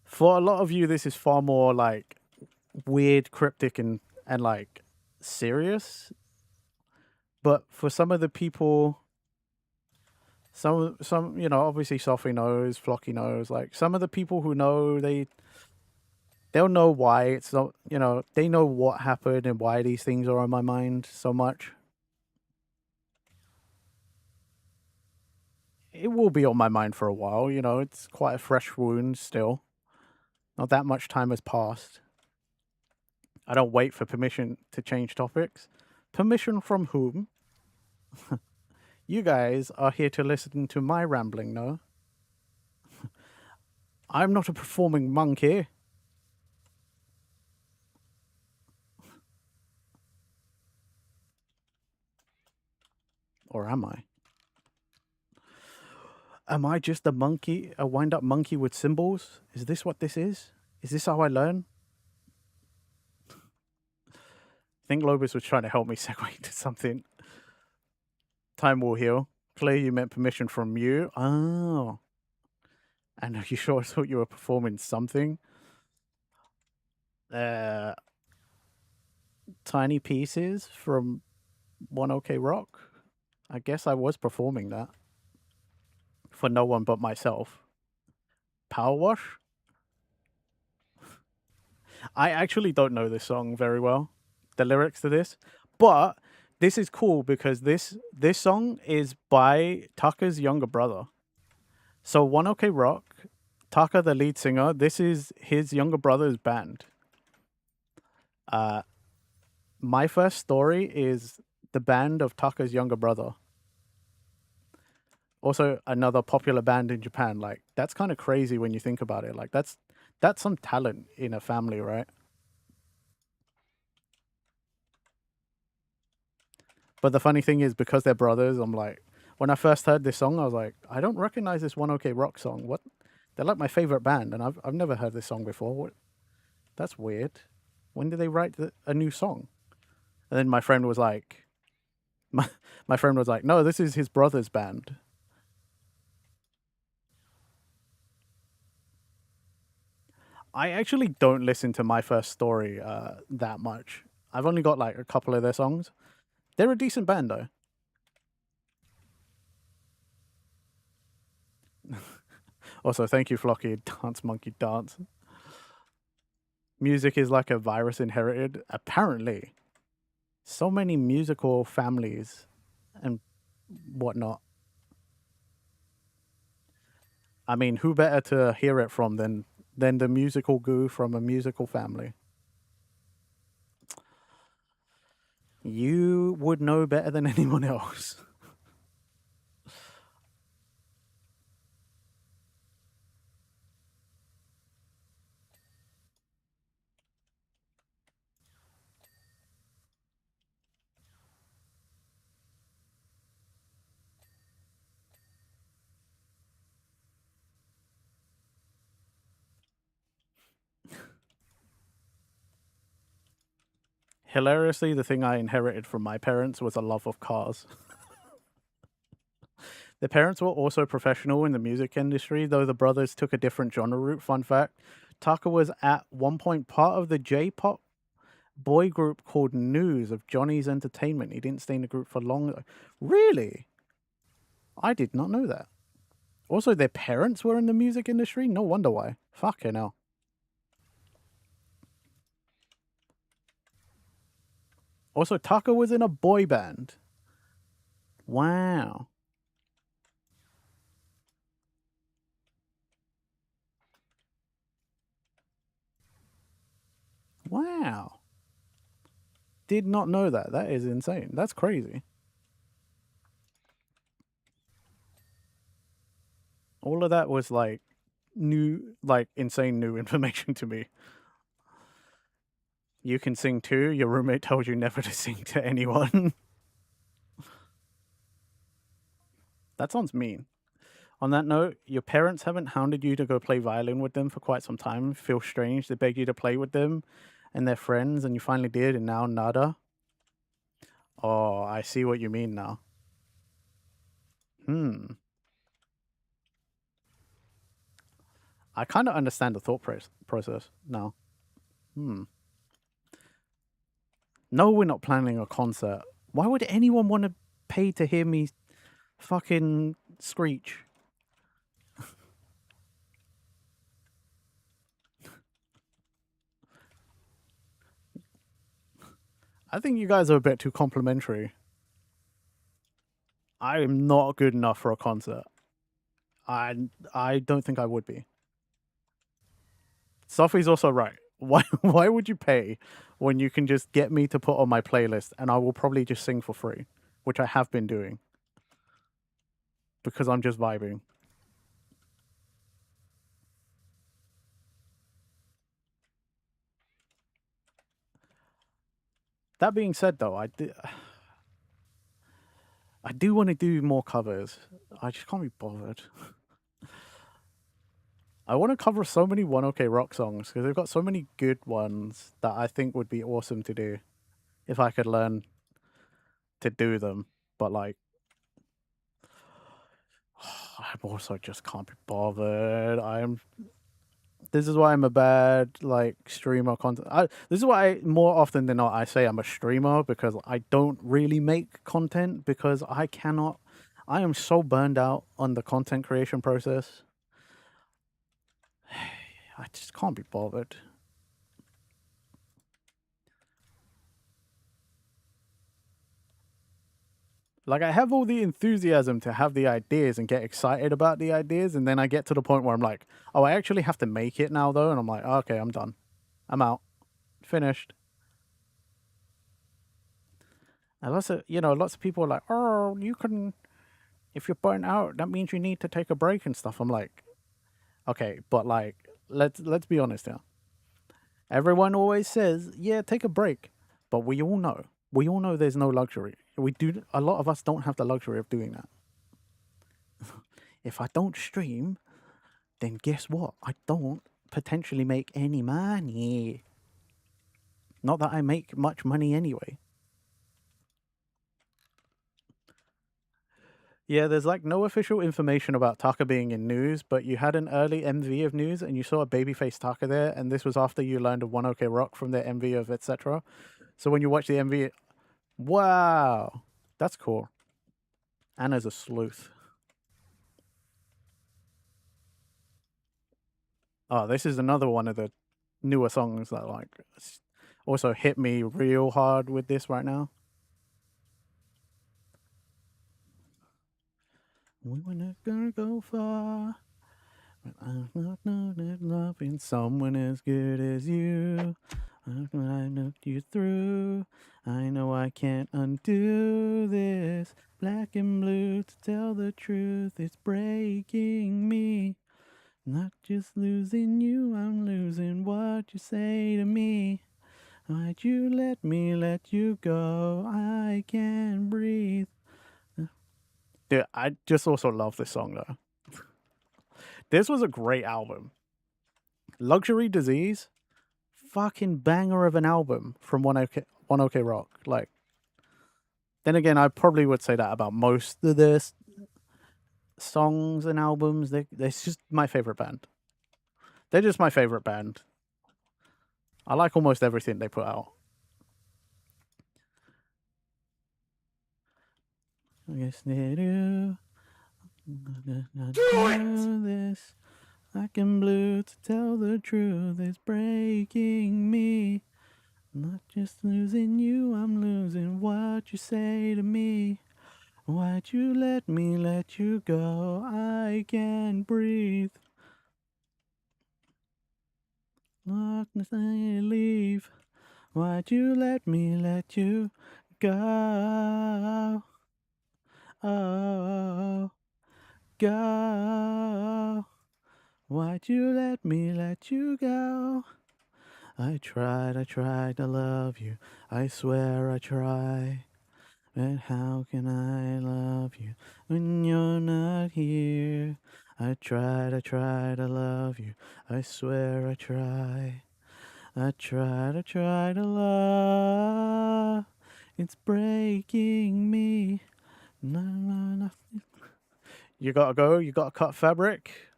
for a lot of you, this is far more like weird, cryptic, and like serious. But for some of the people, some you know, obviously Sophie knows, Flocky knows. Like some of the people who know, they'll know why it's not. You know, they know what happened and why these things are on my mind so much. It will be on my mind for a while. You know, it's quite a fresh wound still. Not that much time has passed. I don't wait for permission to change topics. Permission from whom? You guys are here to listen to my rambling, no? I'm not a performing monkey. Or am I? Am I just a monkey, a wind up monkey with symbols? Is this what this is? Is this how I learn? I think Lobus was trying to help me segue to something. Time will heal. Claire, you meant permission from you. Oh. And are you sure I thought you were performing something? Tiny pieces from One OK Rock. I guess I was performing that for no one but myself. PowerWash? I actually don't know this song very well, the lyrics to this, but this is cool because this song is by Tucker's younger brother. So One OK Rock, Tucker, the lead singer, this is his younger brother's band. My First Story is the band of Tucker's younger brother. Also, another popular band in Japan. Like, that's kind of crazy when you think about it. Like, that's some talent in a family, right? But the funny thing is, because they're brothers, I'm like, when I first heard this song, I was like, I don't recognize this One OK Rock song. What? They're like my favorite band, and I've never heard this song before. What? That's weird. When did they write a new song? And then my friend was like, my friend was like, no, this is his brother's band. I actually don't listen to My First Story that much. I've only got like a couple of their songs. They're a decent band though. Also, thank you, Flocky. Dance Monkey Dance. Music is like a virus inherited. Apparently, so many musical families and whatnot. I mean, who better to hear it from than the musical goo from a musical family? You would know better than anyone else. Hilariously, the thing I inherited from my parents was a love of cars. Their parents were also professional in the music industry, though the brothers took a different genre route. Fun fact, Tucker was at one point part of the J-pop boy group called News of Johnny's Entertainment. He didn't stay in the group for long, though. Really? I did not know that. Also, their parents were in the music industry? No wonder why. Fucking hell. Also, Tucker was in a boy band. Wow. Wow. Did not know that. That is insane. That's crazy. All of that was like new, like insane new information to me. You can sing too. Your roommate told you never to sing to anyone. That sounds mean. On that note, your parents haven't hounded you to go play violin with them for quite some time. Feel strange. They begged you to play with them and their friends, and you finally did, and now nada. Oh, I see what you mean now. I kind of understand the thought process now. No, we're not planning a concert. Why would anyone want to pay to hear me fucking screech? I think you guys are a bit too complimentary. I am not good enough for a concert. I don't think I would be. Sophie's also right. Why would you pay when you can just get me to put on my playlist and I will probably just sing for free, which I have been doing because I'm just vibing. That being said, though, I do want to do more covers. I just can't be bothered. I want to cover so many 1OK Rock songs because they've got so many good ones that I think would be awesome to do if I could learn to do them. But like, I also just can't be bothered. This is why I'm a bad like streamer content. This is why more often than not I say I'm a streamer, because I don't really make content because I cannot. I am so burned out on the content creation process. I just can't be bothered. Like, I have all the enthusiasm to have the ideas and get excited about the ideas, and then I get to the point where I'm like, oh, I actually have to make it now though, and I'm like, okay, I'm done. I'm out. Finished. And lots of people are like, oh, you can, if you're burnt out, that means you need to take a break and stuff. I'm like, okay, but like, let's be honest here. Everyone always says, yeah, take a break, but we all know there's no luxury. A lot of us don't have the luxury of doing that. If I don't stream, then guess what? I don't potentially make any money. Not that I make much money anyway. Yeah, there's like no official information about Taka being in news, but you had an early MV of news and you saw a babyface Taka there, and this was after you learned of 1OK Rock from their MV of etc. So when you watch the MV, wow, that's cool. Anna's a sleuth. Oh, this is another one of the newer songs that like also hit me real hard with this right now. We were not gonna go far, but I'm not loving someone as good as you. When I looked you through, I know I can't undo this. Black and blue, to tell the truth, it's breaking me. Not just losing you, I'm losing what you say to me. Why'd you let me let you go? I can't breathe. Dude, I just also love this song though. This was a great album. Luxury Disease, fucking banger of an album from 1OK Rock. Like, then again, I probably would say that about most of their songs and albums. They're just my favorite band. They're just my favorite band. I like almost everything they put out. I guess they do. Do this. Black and blue, to tell the truth, is breaking me. Not just losing you, I'm losing what you say to me. Why'd you let me let you go? I can't breathe. Not leave. Why'd you let me let you go? Oh, go. Why'd you let me let you go? I tried to love you. I swear I try. But how can I love you when you're not here? I tried to love you. I swear I try. I try to love. It's breaking me. No. You gotta go. You gotta cut fabric.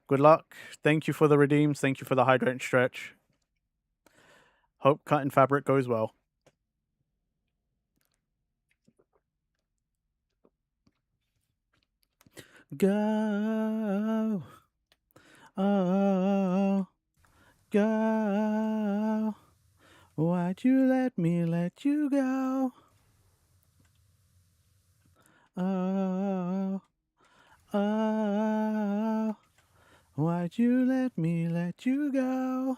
Good luck. Thank you for the redeems. Thank you for the hydrant stretch. Hope cutting fabric goes well. Go. Oh, go. Why'd you let me let you go? Oh, oh. Why'd you let me let you go?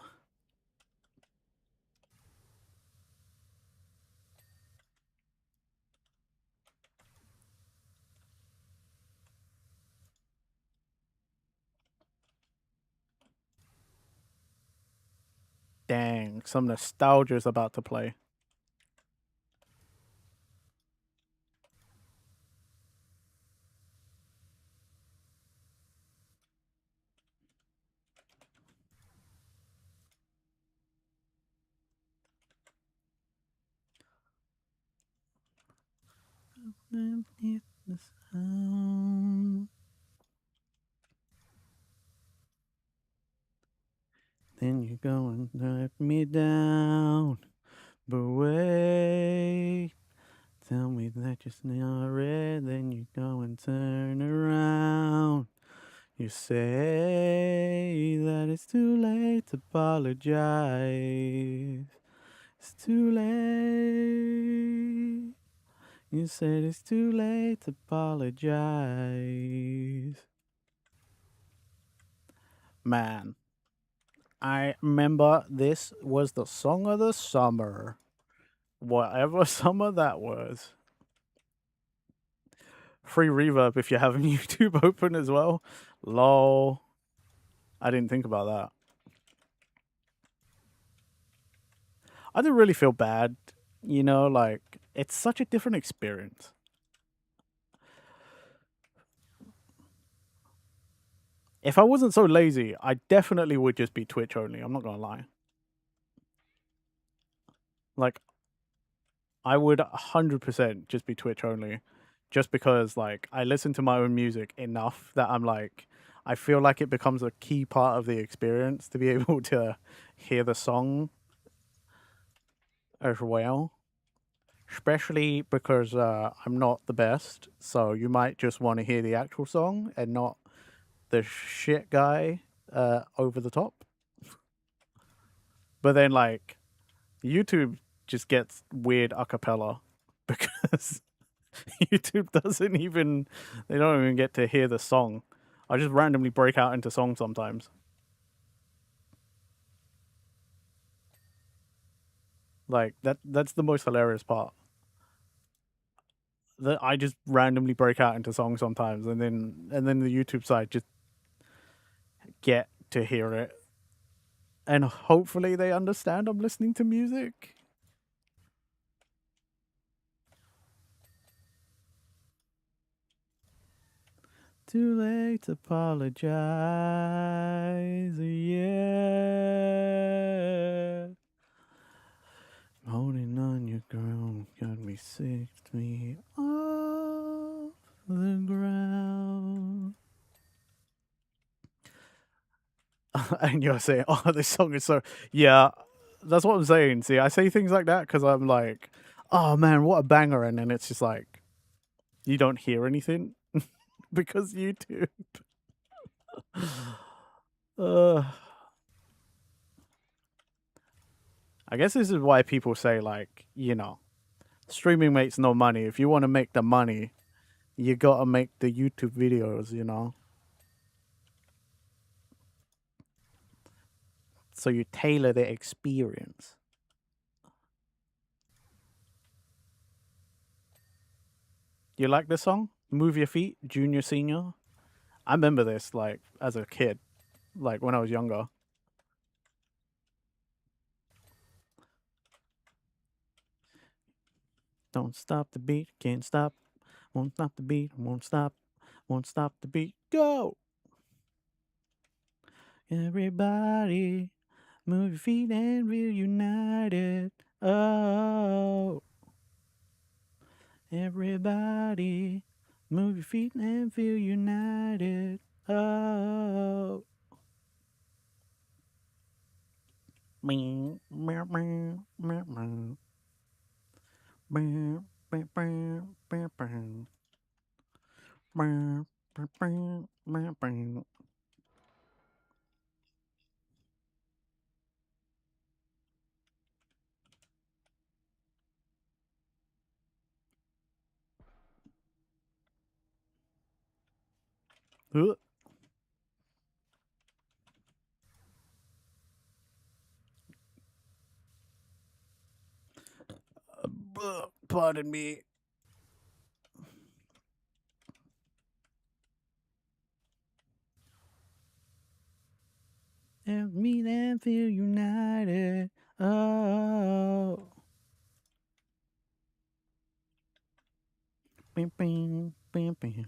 Dang, some nostalgia's about to play. underneath the sound. Then you go and let me down. But wait, tell me that you're not red. Then you go and turn around. You say that it's too late to apologize. It's too late. You said it's too late to apologize. Man, I remember this was the song of the summer. Whatever summer that was. Free reverb if you have YouTube open as well. Lol. I didn't think about that. I didn't really feel bad, you know, like it's such a different experience. If I wasn't so lazy, I definitely would just be Twitch only. I'm not gonna lie. Like, I would 100% just be Twitch only, just because like I listen to my own music enough that I'm like, I feel like it becomes a key part of the experience to be able to hear the song as well. Especially because I'm not the best, so you might just want to hear the actual song and not the shit guy over the top. But then like YouTube just gets weird a cappella because YouTube doesn't even, they don't even get to hear the song. I just randomly break out into song sometimes. Like that's the most hilarious part. That I just randomly break out into songs sometimes, and then the YouTube side just get to hear it, and hopefully they understand I'm listening to music. Too late to apologize, yeah. Holding on your girl got me 6 feet off the ground. And you're saying, oh, this song is so... Yeah, that's what I'm saying. See, I say things like that because I'm like, oh man, what a banger. And then it's just like, you don't hear anything because YouTube. I guess this is why people say, like, you know, streaming makes no money. If you want to make the money, you gotta make the YouTube videos, you know? So you tailor the experience. You like this song? Move Your Feet, Junior, Senior? I remember this, like, as a kid, like, when I was younger. Don't stop the beat, can't stop. Won't stop the beat, won't stop. Won't stop the beat, go! Everybody, move your feet and feel united. Oh, everybody, move your feet and feel united. Oh. Pardon me. And meet and feel united. Oh. Bing, bing, bing, bing.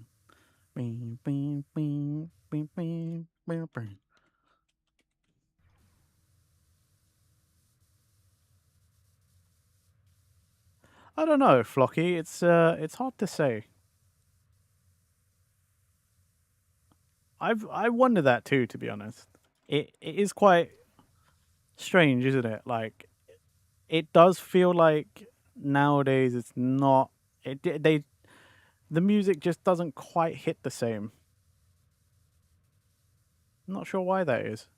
Bing, bing, bing, bing, bing, bing, bing. I don't know, Flocky. It's hard to say. I wonder that too, to be honest. It is quite strange, isn't it? Like, it does feel like nowadays it's not. They the music just doesn't quite hit the same. I'm not sure why that is.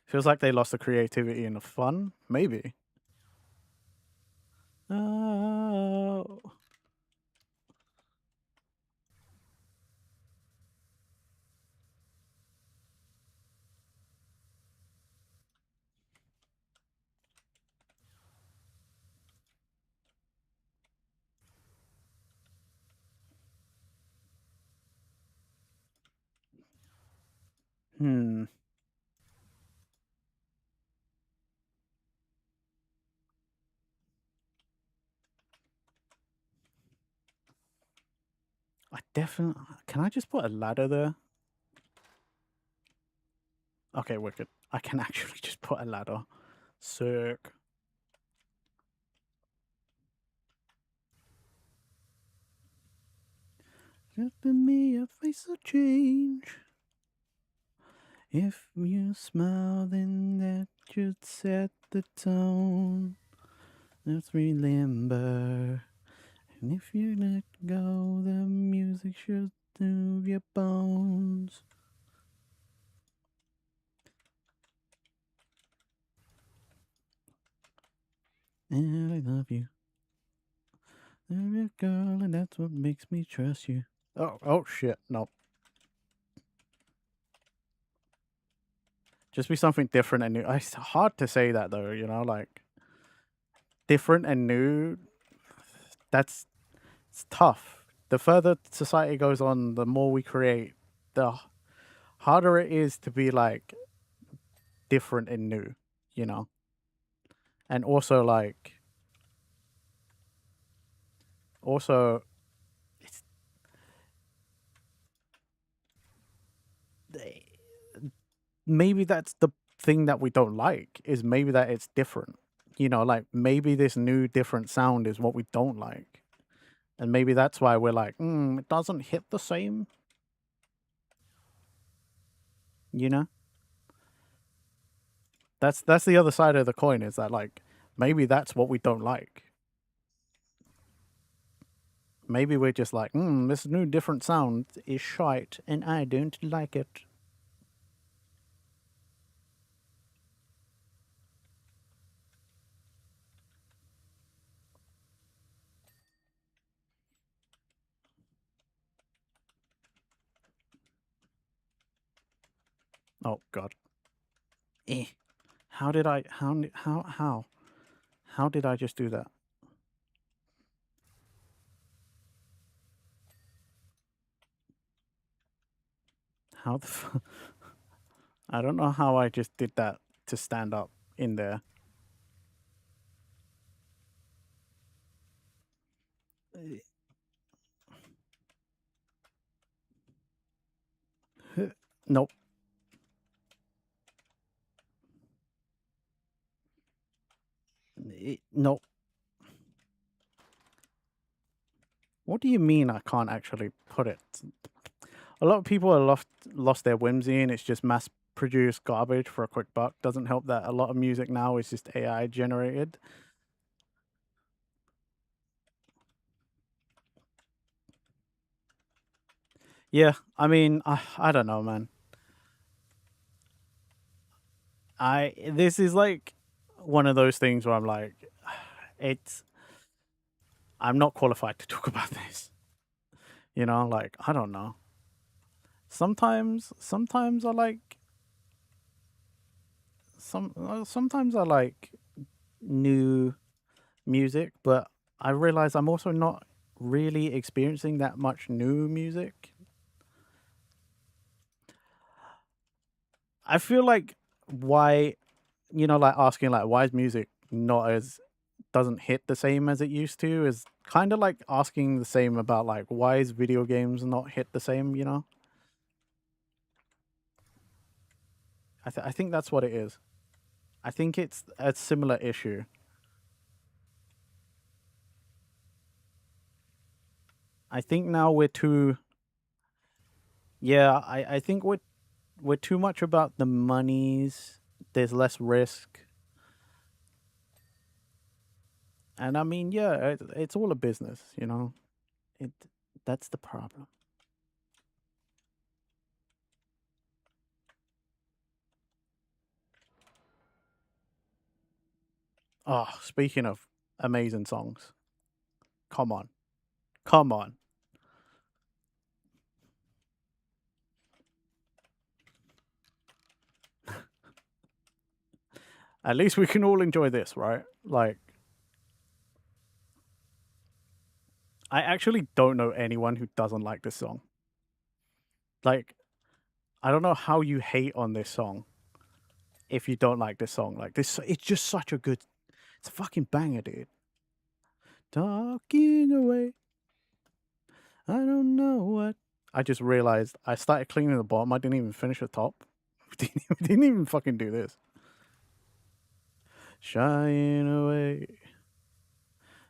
Feels like they lost the creativity and the fun. Maybe. Oh. Hmm. I definitely. Can I just put a ladder there? Okay, wicked. I can actually just put a ladder. Sick. Giving me a face of change. If you smile, then that should set the tone. Let's remember. And if you let go, the music should move your bones. And I love you. I'm your girl, and that's what makes me trust you. Oh shit, no. Just be something different and new. It's hard to say that though, you know, like different and new. That's it's tough. The further society goes on, the more we create, the harder it is to be like different and new, you know. And also like also it's maybe that's the thing that we don't like is maybe that it's different. You know, like maybe this new different sound is what we don't like. And maybe that's why we're like, it doesn't hit the same. You know? That's the other side of the coin is that like maybe that's what we don't like. Maybe we're just like, this new different sound is shite and I don't like it. Oh god. Eh. How did I how did I just do that? How the I don't know how I just did that to stand up in there. Nope. Nope. What do you mean I can't actually put it? A lot of people have lost their whimsy and it's just mass produced garbage for a quick buck. Doesn't help that a lot of music now is just AI generated. Yeah, I mean, I don't know, man. This is like one of those things where I'm like, it's I'm not qualified to talk about this. You know, like I don't know. Sometimes I like sometimes I like new music, but I realize I'm also not really experiencing that much new music. I feel like why, like asking like why is music not as doesn't hit the same as it used to is kind of like asking the same about like why is video games not hit the same, you know? I think that's what it is. I think it's a similar issue. I think now we're too. Yeah, I think we're too much about the monies. There's less risk, and I mean, yeah, it's all a business, you know. It that's the problem. Oh, speaking of amazing songs, come on, come on. At least we can all enjoy this, right? Like, I actually don't know anyone who doesn't like this song. Like, I don't know how you hate on this song if you don't like this song. Like, this, it's just such a good, it's a fucking banger, dude. Talking away. I don't know what. I just realized I started cleaning the bottom. I didn't even finish the top. We didn't even fucking do this. Shying away.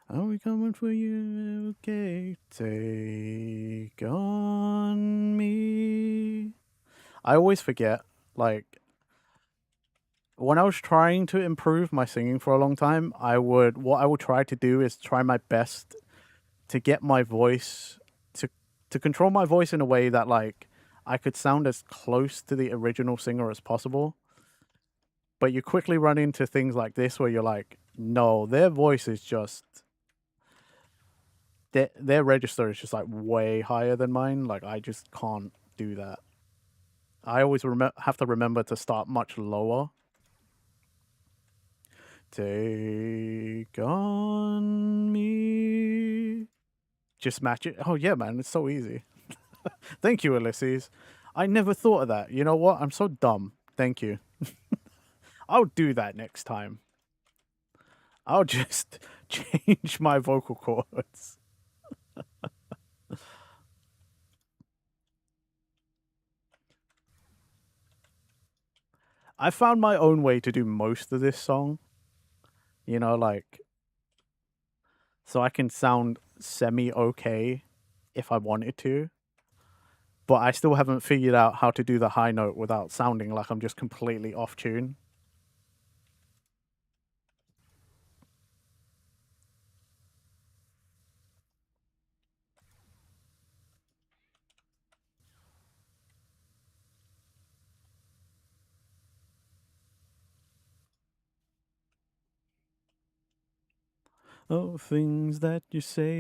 Are we coming for you? Okay, take on me. I always forget, like, when I was trying to improve my singing for a long time, what I would try to do is try my best to get my voice to control my voice in a way that like I could sound as close to the original singer as possible. But you quickly run into things like this where you're like, no, their voice is just their register is just like way higher than mine. Like I just can't do that. I always have to remember to start much lower. Take on me. Just match it. Oh yeah, man, it's so easy. Thank you, Ulysses. I never thought of that. You know what? I'm so dumb. Thank you. I'll do that next time. I'll just change my vocal cords. I found my own way to do most of this song. You know, like, so I can sound semi okay if I wanted to. But I still haven't figured out how to do the high note without sounding like I'm just completely off tune. Oh, things that you say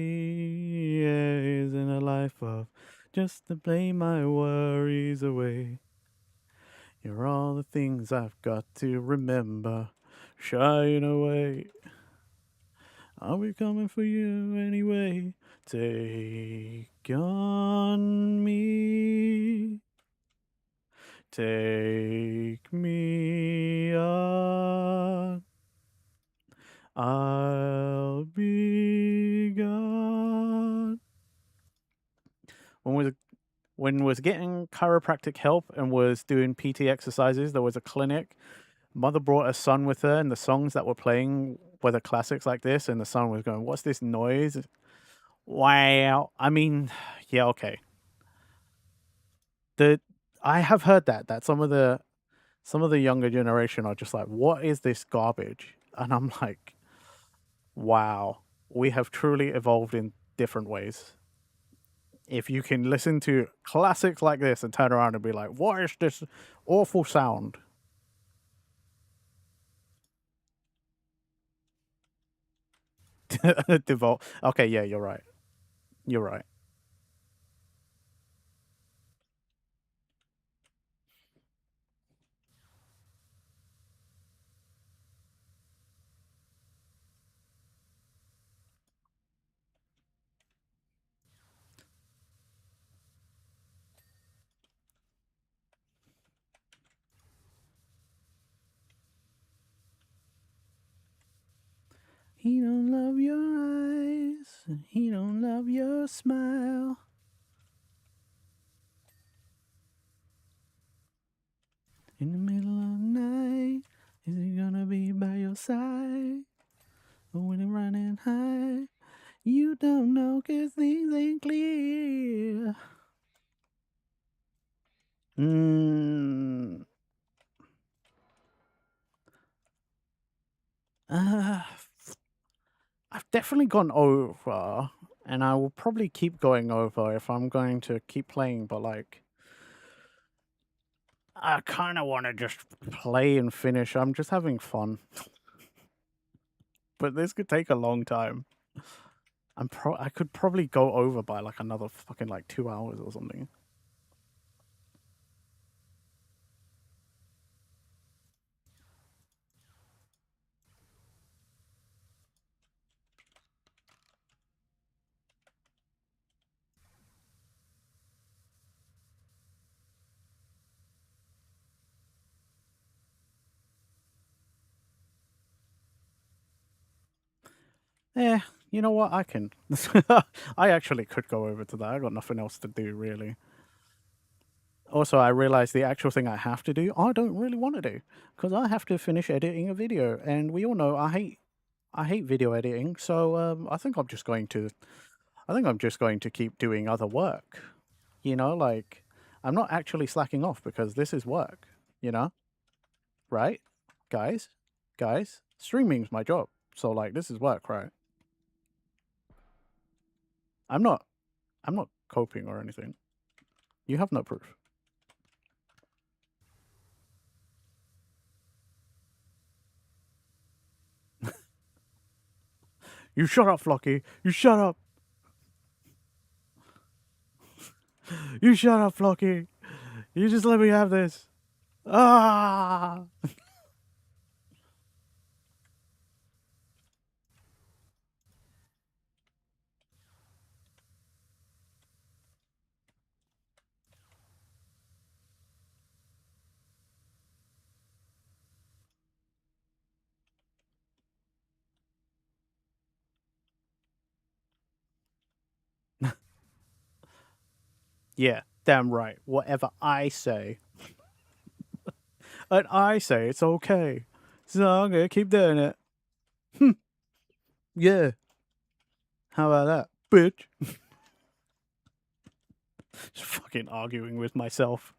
is in a life of just to play my worries away. You're all the things I've got to remember, shying away. I'll be coming for you anyway. Take on me. Take me on. I'll be gone. When was getting chiropractic help and was doing PT exercises, there was a clinic. Mother brought her son with her, and the songs that were playing were the classics like this, and the son was going, "What's this noise?" Wow. I mean, yeah, okay. The I have heard that some of the younger generation are just like, "What is this garbage?" And I'm like, "Wow, we have truly evolved in different ways." If you can listen to classics like this and turn around and be like, "What is this awful sound?" Devote. Okay, yeah, you're right. You're right. He don't love your eyes, and he don't love your smile. In the middle of the night, is he gonna wanna be by your side when I'm running high. You don't know 'cause things ain't clear. Mm. Uh, I've definitely gone over, and I will probably keep going over if I'm going to keep playing, but like, I kind of want to just play and finish. I'm just having fun. But this could take a long time. I could probably go over by like another fucking like 2 hours or something. Eh, you know what? I can. I actually could go over to that. I got nothing else to do, really. Also, I realized the actual thing I have to do, I don't really want to do, because I have to finish editing a video, and we all know I hate video editing. So I think I'm just going to keep doing other work. You know, like I'm not actually slacking off because this is work. You know, right, guys? Streaming's my job, so like this is work, right? I'm not coping or anything. You have no proof. You shut up, Flocky. You shut up. You shut up, Flocky. You just let me have this. Ah! Yeah, damn right. Whatever I say. And I say it's okay. So I'm gonna keep doing it. Yeah. How about that, bitch? Just fucking arguing with myself.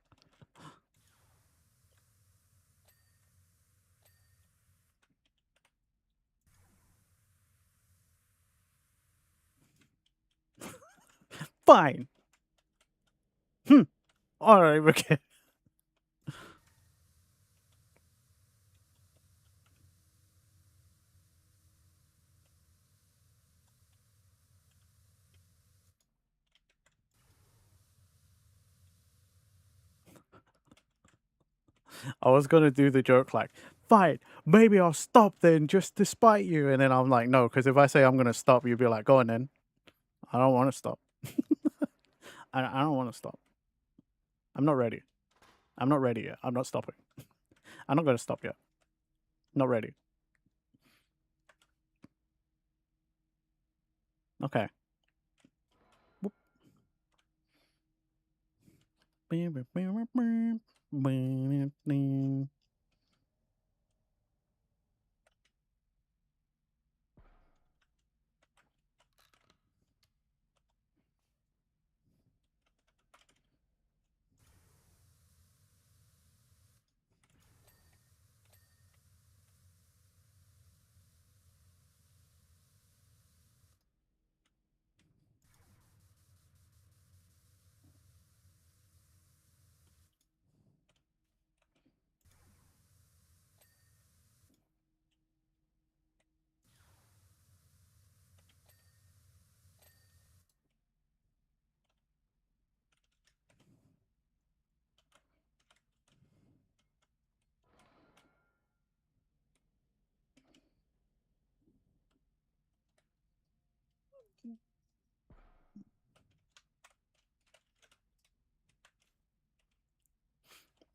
Fine. Alright, okay. I was gonna do the joke like, fine, maybe I'll stop then just to spite you. And then I'm like, no, because if I say I'm gonna stop, you'd be like, go on then. I don't want to stop. I don't want to stop. I'm not ready. I'm not ready yet. I'm not stopping. I'm not gonna stop yet. Not ready. Okay.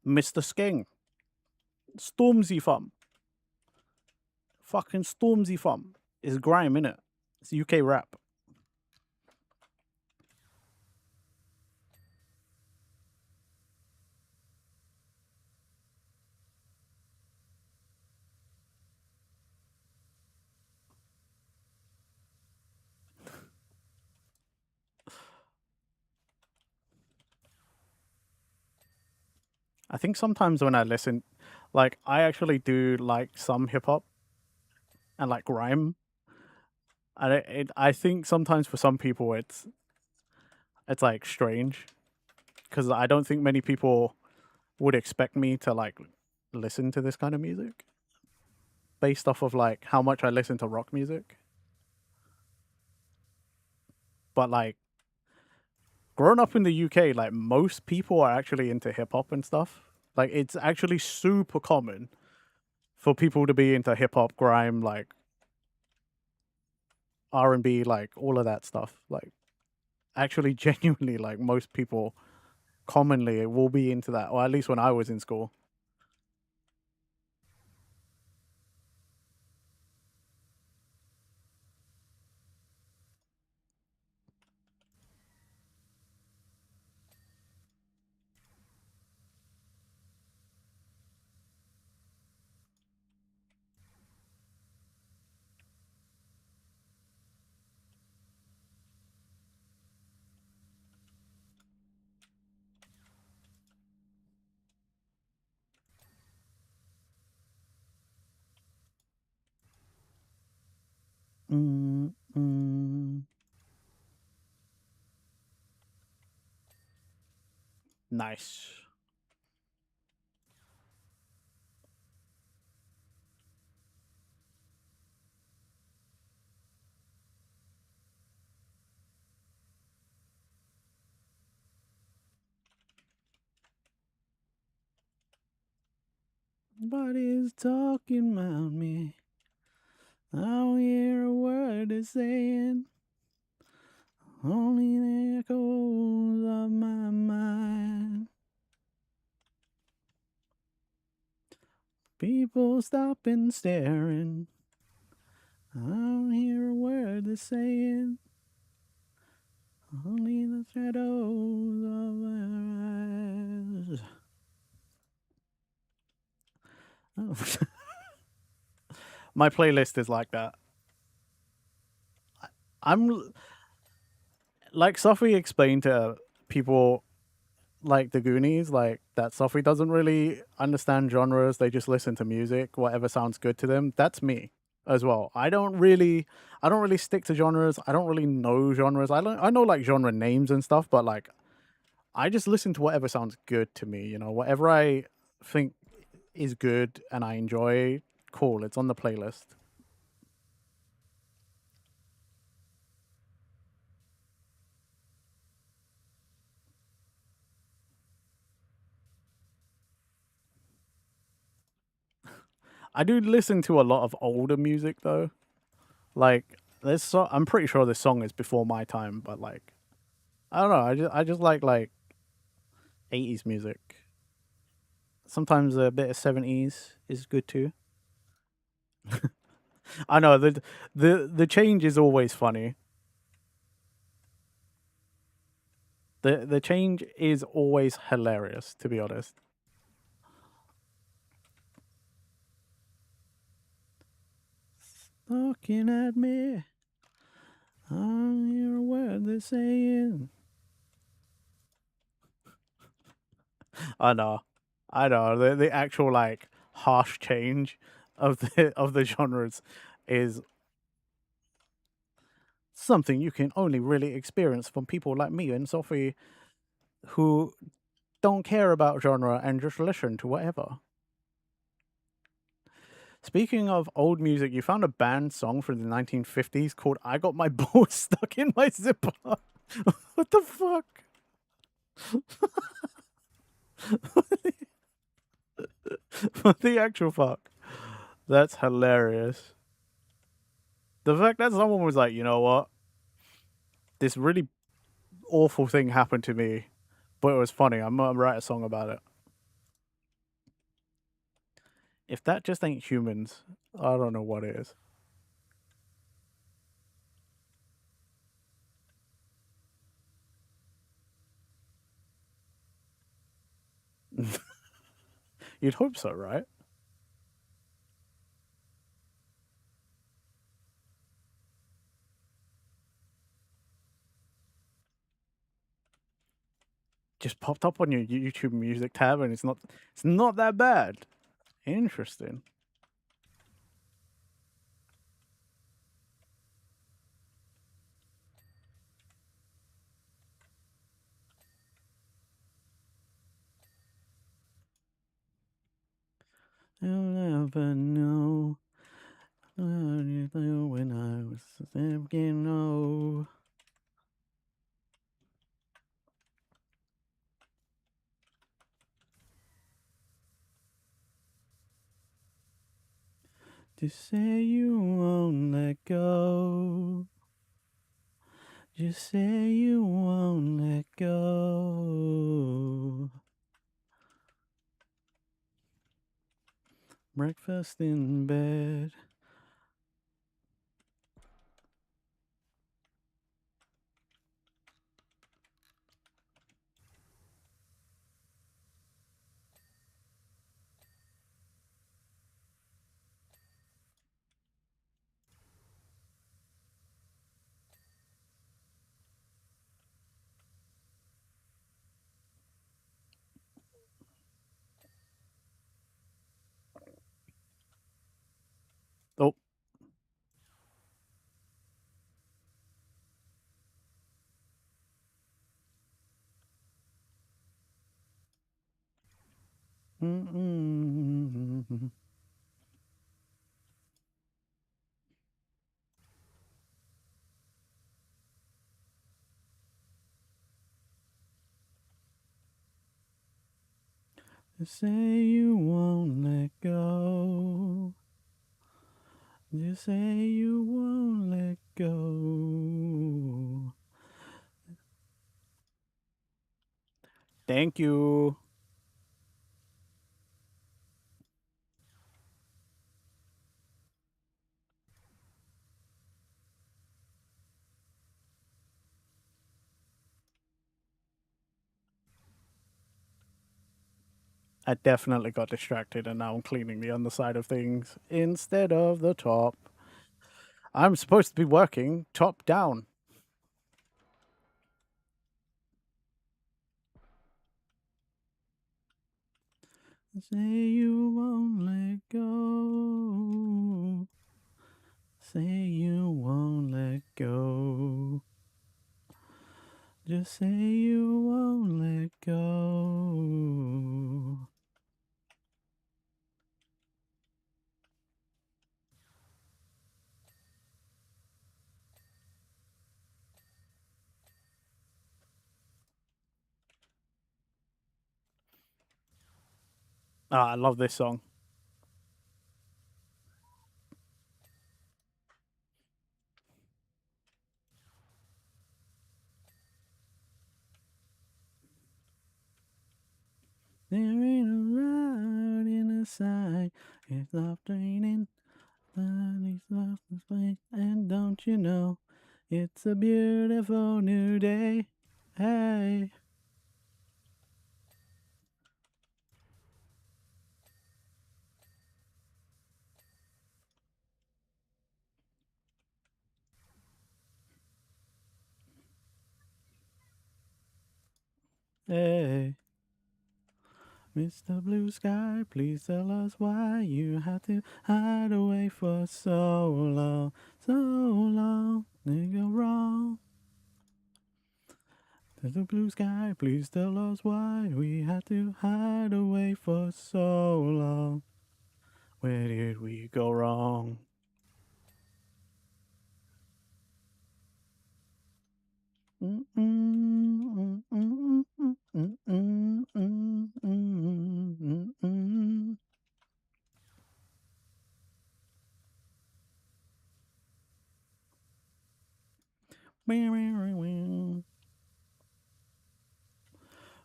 Mr. Skeng. Stormzy fam. Fucking Stormzy fam. It's grime, innit? It's UK rap. I think sometimes when I listen, like I actually do like some hip hop and like grime, and I think sometimes for some people it's like strange because I don't think many people would expect me to like listen to this kind of music based off of like how much I listen to rock music. But like growing up in the UK, like most people are actually into hip hop and stuff. Like it's actually super common for people to be into hip hop, grime, like R&B, like all of that stuff. Like actually genuinely like most people commonly will be into that, or at least when I was in school. Mm, mm. Nice. Nobody's talking about me. I don't hear a word they're saying. Only the echoes of my mind. People stopping staring. I don't hear a word they're saying. Only the shadows of their eyes. Oh. My playlist is like that. I'm like Sophie explained to people like the Goonies, like that Sophie doesn't really understand genres. They just listen to music, whatever sounds good to them. That's me as well. I don't really stick to genres. I don't really know genres. I know like genre names and stuff, but like I just listen to whatever sounds good to me, you know, whatever I think is good and I enjoy, cool, it's on the playlist. I do listen to a lot of older music though. Like I'm pretty sure this song is before my time, but like I don't know. I just like 80s music. Sometimes a bit of 70s is good too. I know the change is always funny. The change is always hilarious, to be honest. Looking at me, I don't hear a word they're saying. I know, I know. The actual like harsh change of the genres is something you can only really experience from people like me and Sophie who don't care about genre and just listen to whatever. Speaking of old music, you found a banned song from the 1950s called I Got My Balls Stuck in My Zipper. What the fuck? What the actual fuck? That's hilarious. The fact that someone was like, you know what? This really awful thing happened to me, but it was funny. I'm gonna write a song about it. If that just ain't humans, I don't know what is. You'd hope so, right? just popped up on your YouTube music tab, and it's not that bad. Interesting. You'll never know when I was thinking, no. Just say you won't let go. Just say you won't let go. Breakfast in bed. Oh. Mm-mm. Just say you won't let go. Just say you won't let go. Thank you. I definitely got distracted, and now I'm cleaning the underside of things instead of the top. I'm supposed to be working top down. Say you won't let go. Say you won't let go. Just say you won't let go. I love this song. There ain't a ride in the side. It's not raining. It's lost the space. And don't you know, it's a beautiful new day. Hey. Hey. Mr. Blue Sky, please tell us why you had to hide away for so long. So long, nigga wrong. Mr. Blue Sky, please tell us why we had to hide away for so long. Where did we go wrong?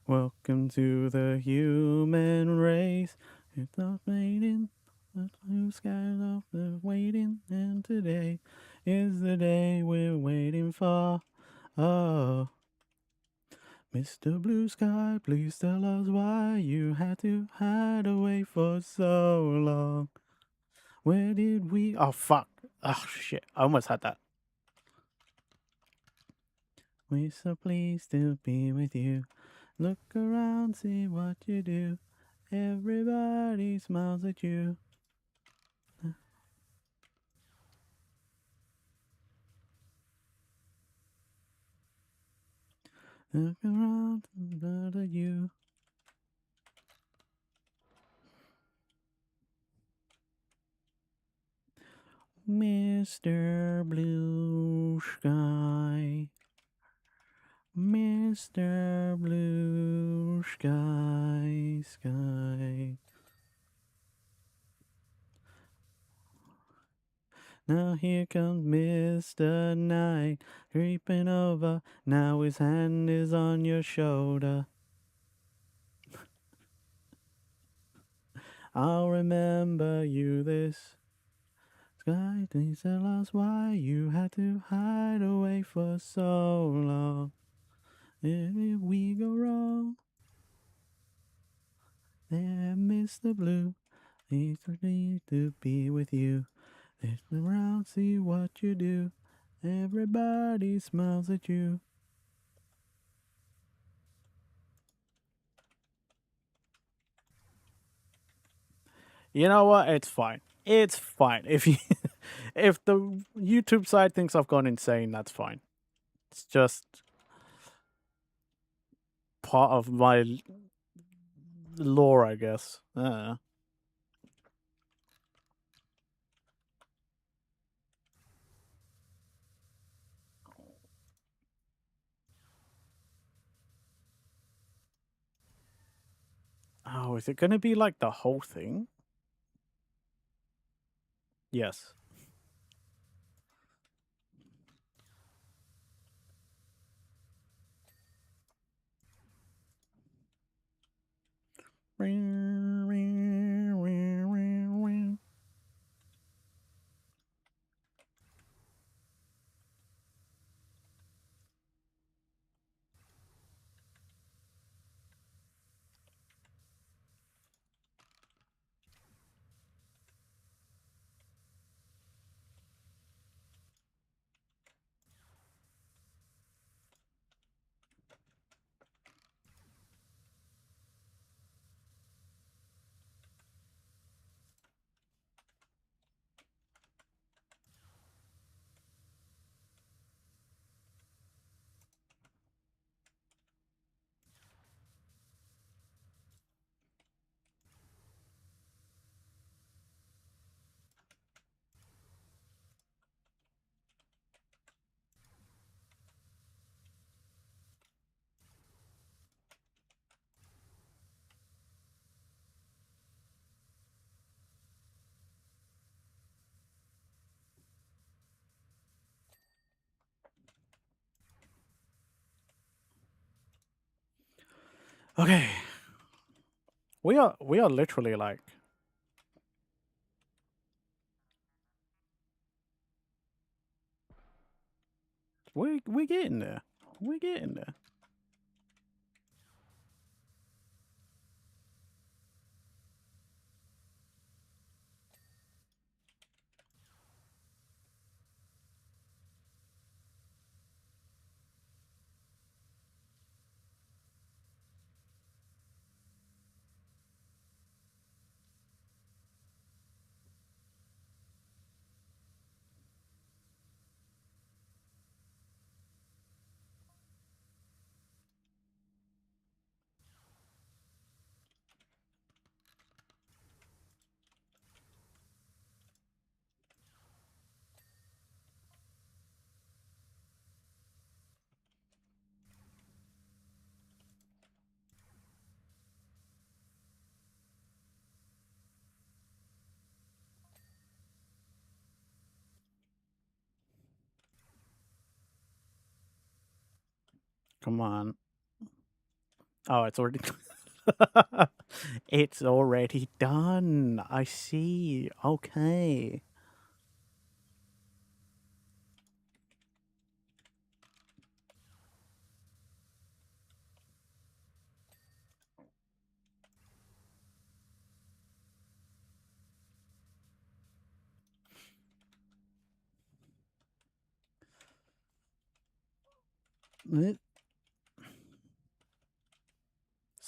Welcome to the human race. It's not waiting. The blue skies of the waiting, and today is the day we're waiting for. Oh, Mr. Blue Sky, please tell us why you had to hide away for so long. Where did we? Oh, fuck. Oh, shit. I almost had that. We're so pleased to be with you. Look around, see what you do. Everybody smiles at you. Look around, look at you. Mr. Blue Sky. Mr. Blue Sky, Sky. Now here comes Mr. Night, creeping over. Now his hand is on your shoulder. I'll remember you this. Sky, please tell us why you had to hide away for so long. If we go wrong, then Mr. Blue, he's ready to be with you. Look around, see what you do. Everybody smiles at you. You know what? It's fine. It's fine. If you, if the YouTube side thinks I've gone insane, that's fine. It's just part of my lore, I guess. Oh, is it going to be like the whole thing? Yes. Okay. We are literally like we're getting there. We're getting there. Come on. Oh, it's already it's already done. I see. Okay.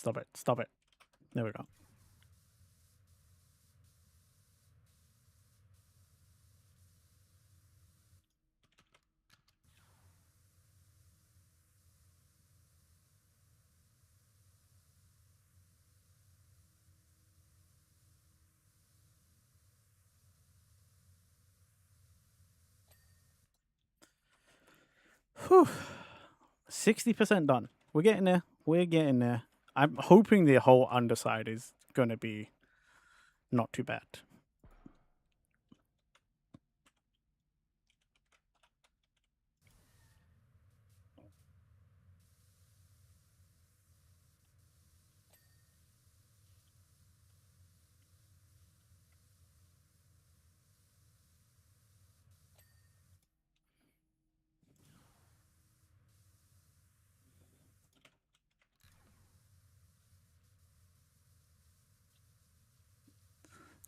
Stop it. Stop it. There we go. Whew. 60% done. We're getting there. We're getting there. I'm hoping the whole underside is going to be not too bad.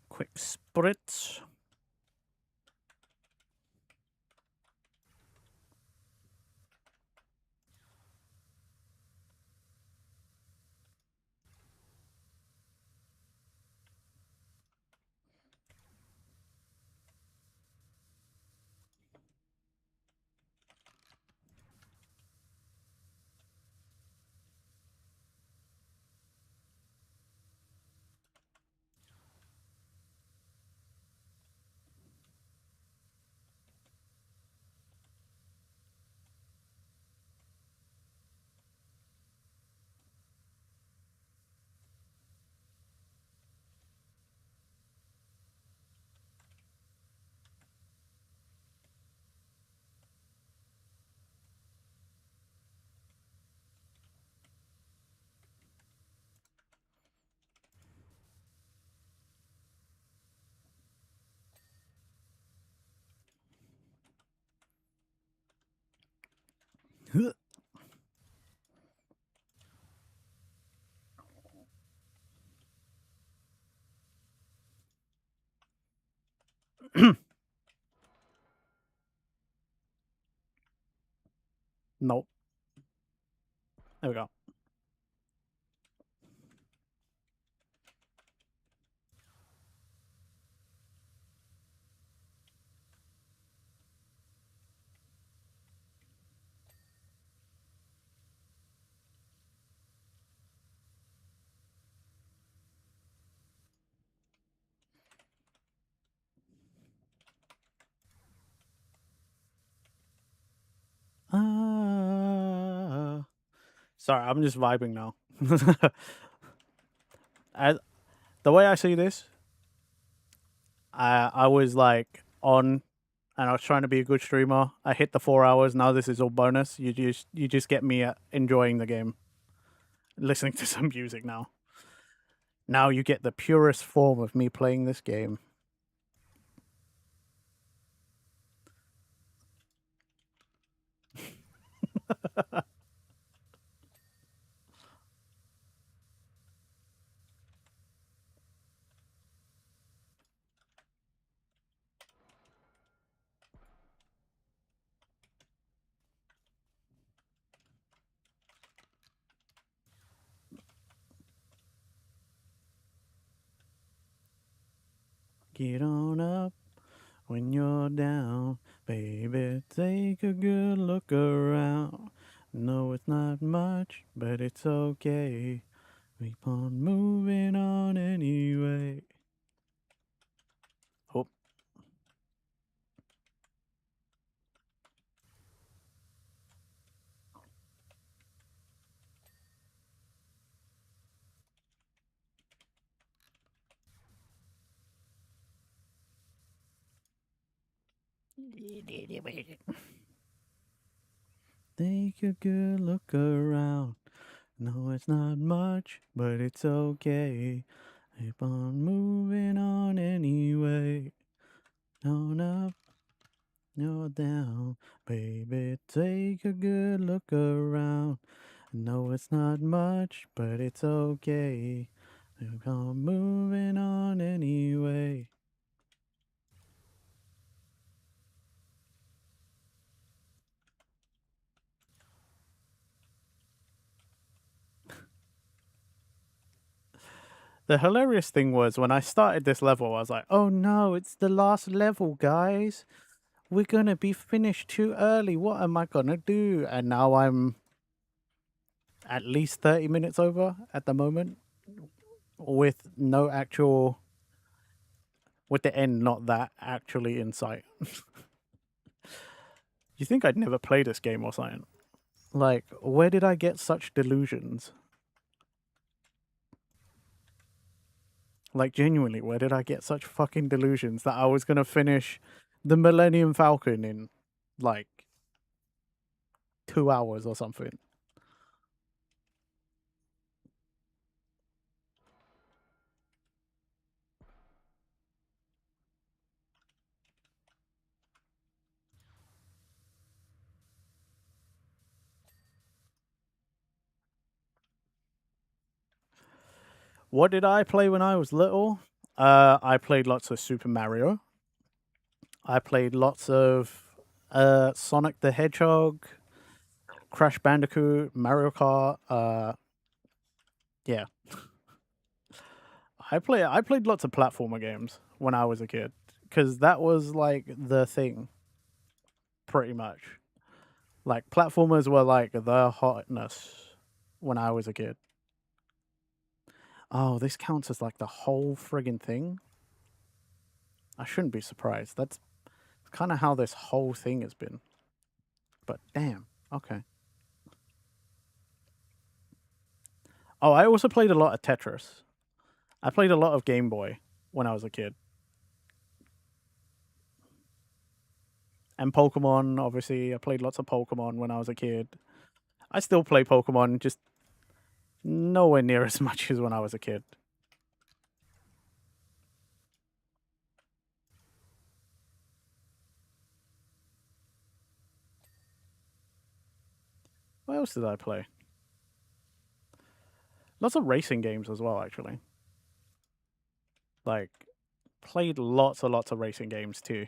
Quick spritz. Nope. There we go. Sorry, I'm just vibing now. As, the way I see this, I was like on, and I was trying to be a good streamer. I hit the 4 hours. Now this is all bonus. You just get me enjoying the game, listening to some music now. Now you get the purest form of me playing this game. Get on up when you're down, baby. Take a good look around. No, it's not much, but it's okay. Keep on moving on anyway. Oh. Take a good look around. No, it's not much, but it's okay. Keep on moving on anyway. On up, no down, baby. Take a good look around. No, it's not much, but it's okay. Keep on moving on anyway. The hilarious thing was when I started this level, I was like, "Oh no, it's the last level, guys. We're gonna be finished too early. What am I gonna do?" And now I'm at least 30 minutes over at the moment, with no actual, with the end not that actually in sight. You think I'd never play this game or something? Like, where did I get such delusions? Like, genuinely, where did I get such fucking delusions that I was gonna finish the Millennium Falcon in, like, 2 hours or something? What did I play when I was little? I played lots of Super Mario. I played lots of Sonic the Hedgehog, Crash Bandicoot, Mario Kart. Yeah, I played lots of platformer games when I was a kid because that was like the thing, pretty much. Like platformers were like the hotness when I was a kid. Oh, this counts as like the whole friggin' thing. I shouldn't be surprised. That's kind of how this whole thing has been. But damn, okay. Oh, I also played a lot of Tetris. I played a lot of Game Boy when I was a kid. And Pokemon, obviously. I played lots of Pokemon when I was a kid. I still play Pokemon, just nowhere near as much as when I was a kid. What else did I play? Lots of racing games as well, actually. Like, played lots and lots of racing games too.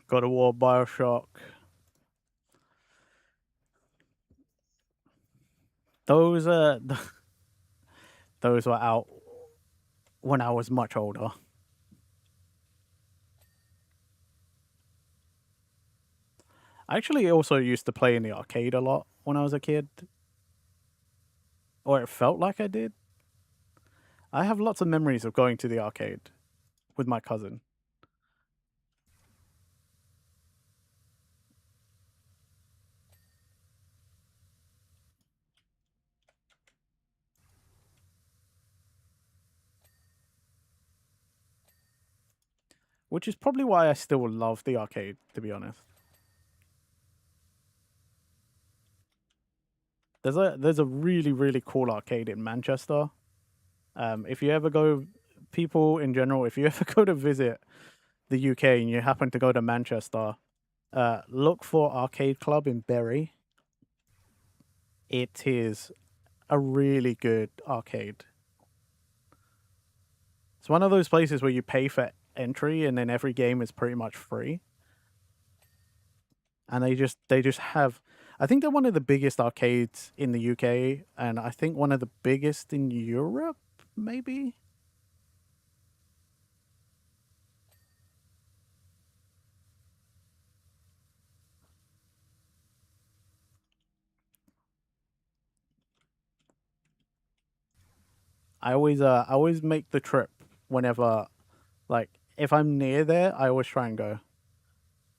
God of War, Bioshock. Those those were out when I was much older. I actually also used to play in the arcade a lot when I was a kid, or it felt like I did. I have lots of memories of going to the arcade with my cousin. Which is probably why I still love the arcade, to be honest. There's a really, really cool arcade in Manchester. If you ever go, people in general, if you ever go to visit the UK and you happen to go to Manchester, look for Arcade Club in Bury. It is a really good arcade. It's one of those places where you pay for entry and then every game is pretty much free. And they just have, I think they're one of the biggest arcades in the UK and I think one of the biggest in Europe, maybe. I always make the trip whenever, like, if I'm near there, I always try and go.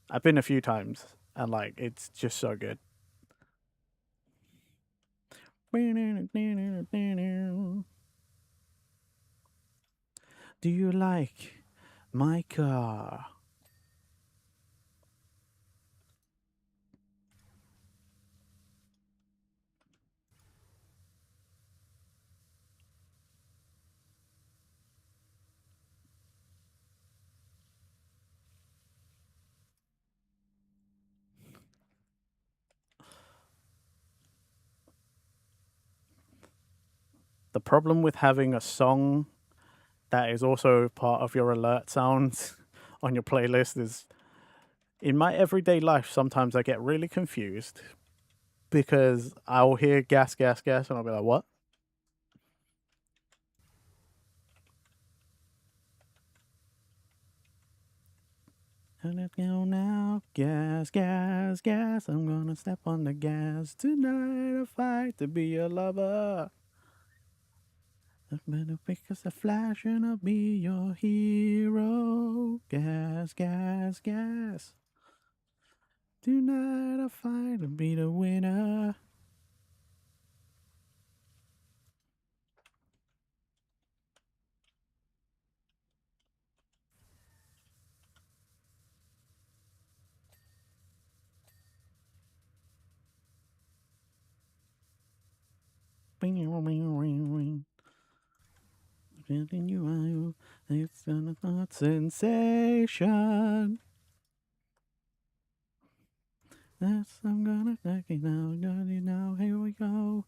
I've been a few times and like it's just so good. Do you like My car. The problem with having a song that is also part of your alert sounds on your playlist is in my everyday life, sometimes I get really confused because I'll hear gas, gas, gas, and I'll be like, what? And let's go now. Gas, gas, gas. I'm gonna step on the gas tonight. A fight to be a lover. I'm gonna pick us a flash and I'll be your hero. Gas, gas, gas. Tonight I fight to be the winner. Ring, ring, ring, ring. You, it's a hot sensation. That's I'm gonna take it now, now. Here we go.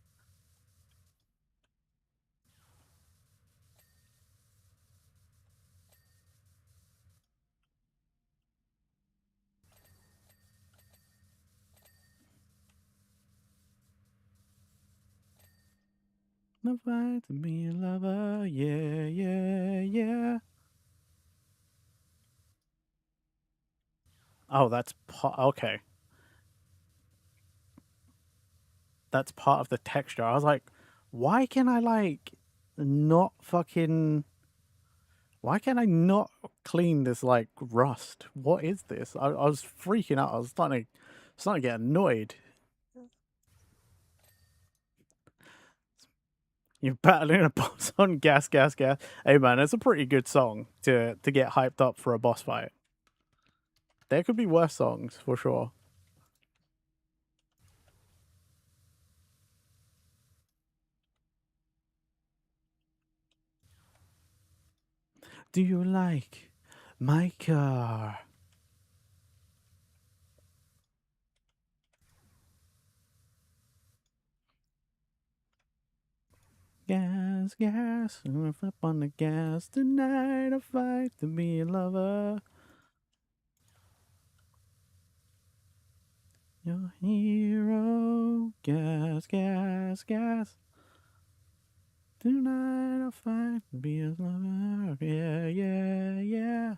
The fight to be a lover, yeah, yeah, yeah. Oh, that's okay. That's part of the texture. I was like, why can I like not fucking? Why can I not clean this like rust? What is this? I was freaking out. I was starting to get annoyed. You're battling a boss on gas, gas, gas. Hey man, it's a pretty good song to get hyped up for a boss fight. There could be worse songs for sure. Do you like my car? Gas, gas, I'm gonna flip on the gas tonight. I fight to be a lover. Your hero. Gas, gas, gas. Tonight I fight to be a lover. Yeah, yeah, yeah.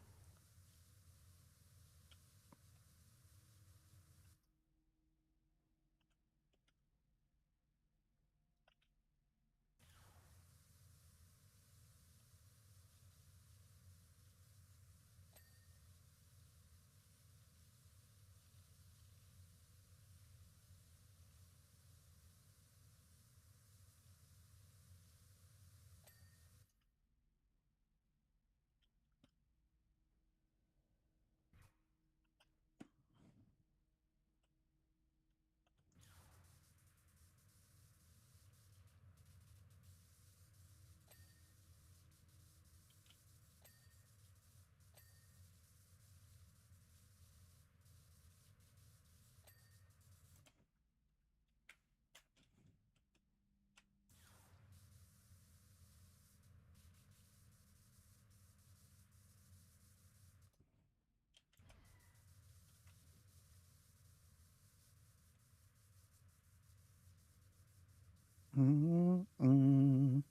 Mm-mm.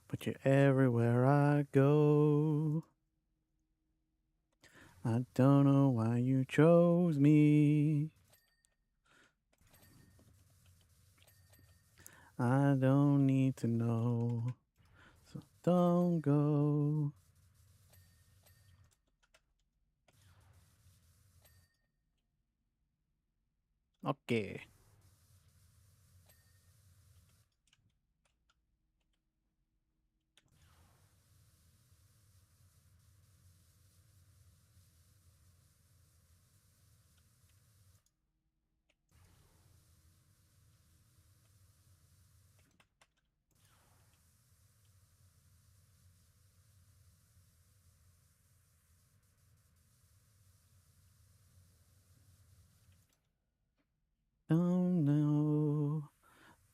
But you're everywhere I go. I don't know why you chose me. I don't need to know. So don't go. Okay.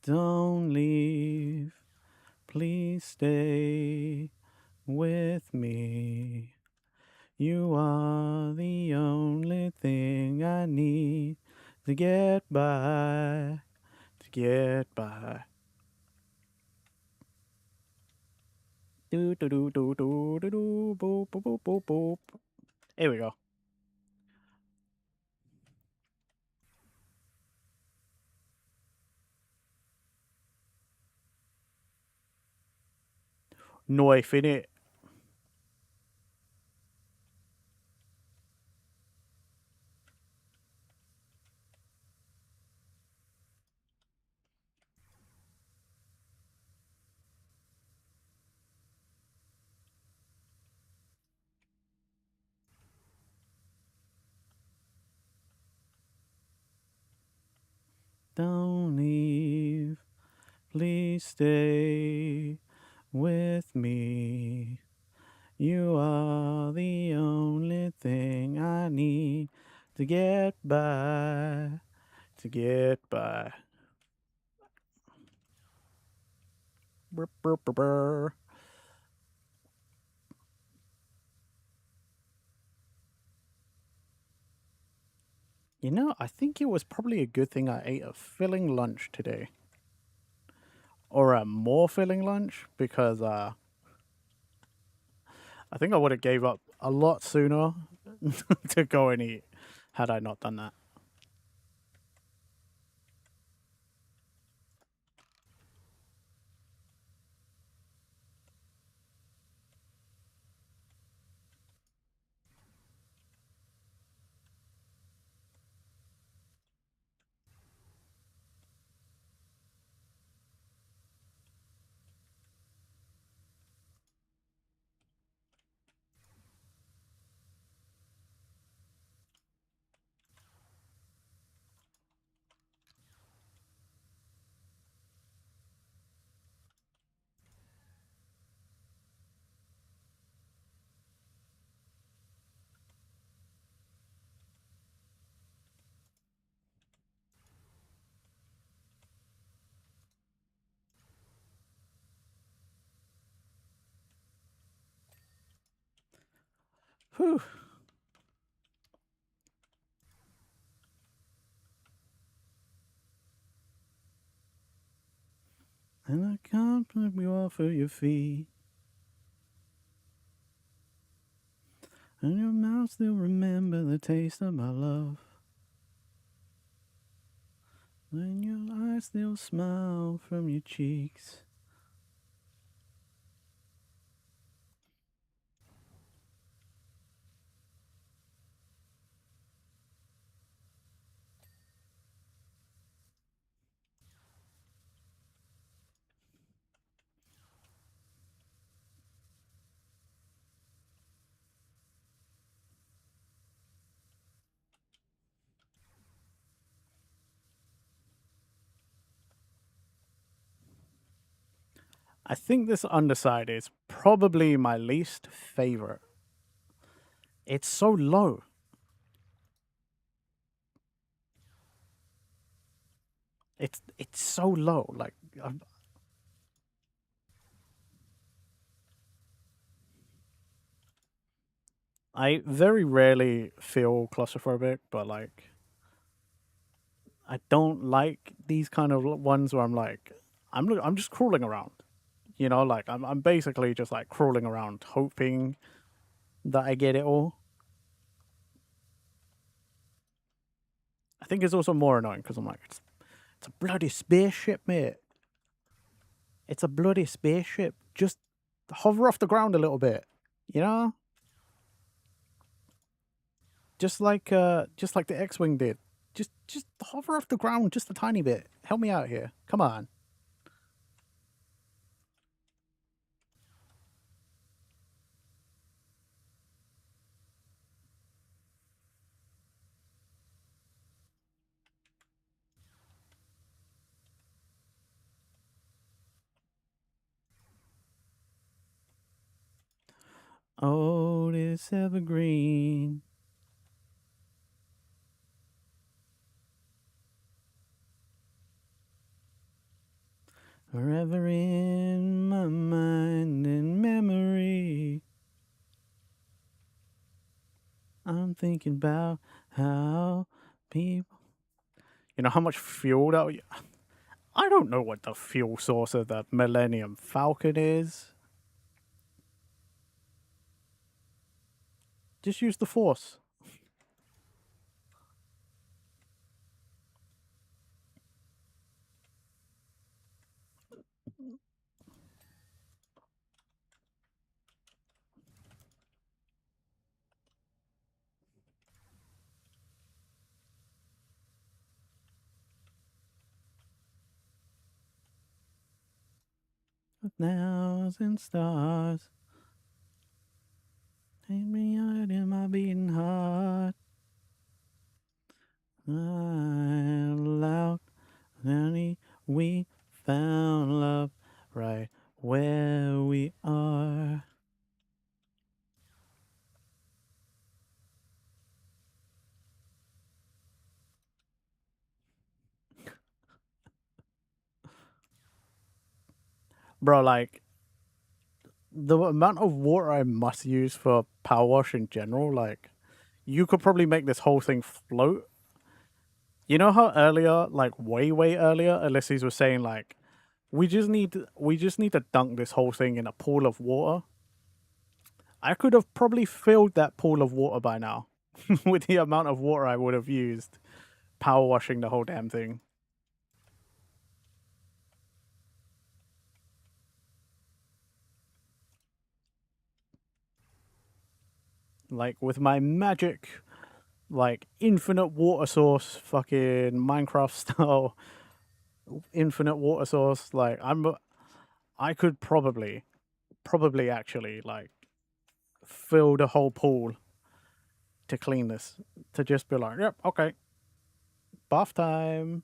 Don't leave. Please stay with me. You are the only thing I need to get by. To get by. Do do do do do do do boop boop boop boop boop. Here we go. Knife in it. Don't leave. Please stay with me. You are the only thing I need to get by. To get by. Brr, brr, brr, brr. You know, I think it was probably a good thing I ate a filling lunch today. Or a more filling lunch, because I think I would have gave up a lot sooner to go and eat had I not done that. Whew. And I can't put you off of your feet. And your mouth still remember the taste of my love. And your eyes still smile from your cheeks. I think this underside is probably my least favorite. It's so low. It's so low. Like I very rarely feel claustrophobic, but like I don't like these kind of ones where I'm like I'm just crawling around. You know, like I'm basically just like crawling around hoping that I get it all. I think it's also more annoying because I'm like it's a bloody spaceship, mate. It's a bloody spaceship. Just hover off the ground a little bit. You know? Just like the X-Wing did. Just hover off the ground just a tiny bit. Help me out here. Come on. Oh, this evergreen. Forever in my mind and memory. I'm thinking about how people. You know how much fuel that. I don't know what the fuel source of the Millennium Falcon is. Just use the Force. A thousand stars. Take me out in my beating heart. Loud, honey, we found love right where we are. Bro, like, the amount of water I must use for power wash in general, like, you could probably make this whole thing float. You know how earlier, like way earlier, Ulysses was saying like, we just need to dunk this whole thing in a pool of water. I could have probably filled that pool of water by now with the amount of water I would have used power washing the whole damn thing. Like with my magic, like infinite water source, fucking Minecraft style infinite water source. Like I could probably actually like fill the whole pool to clean this, to just be like, yep, okay, bath time.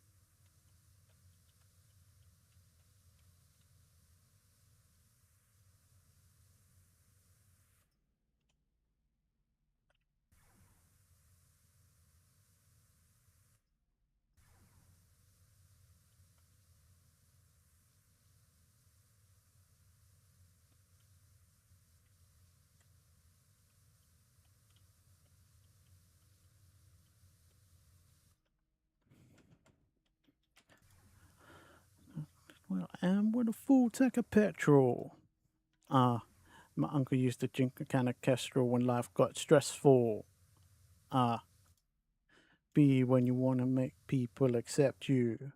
Well, and with a full tank of petrol. My uncle used to drink a can of Kestrel when life got stressful. Be when you want to make people accept you.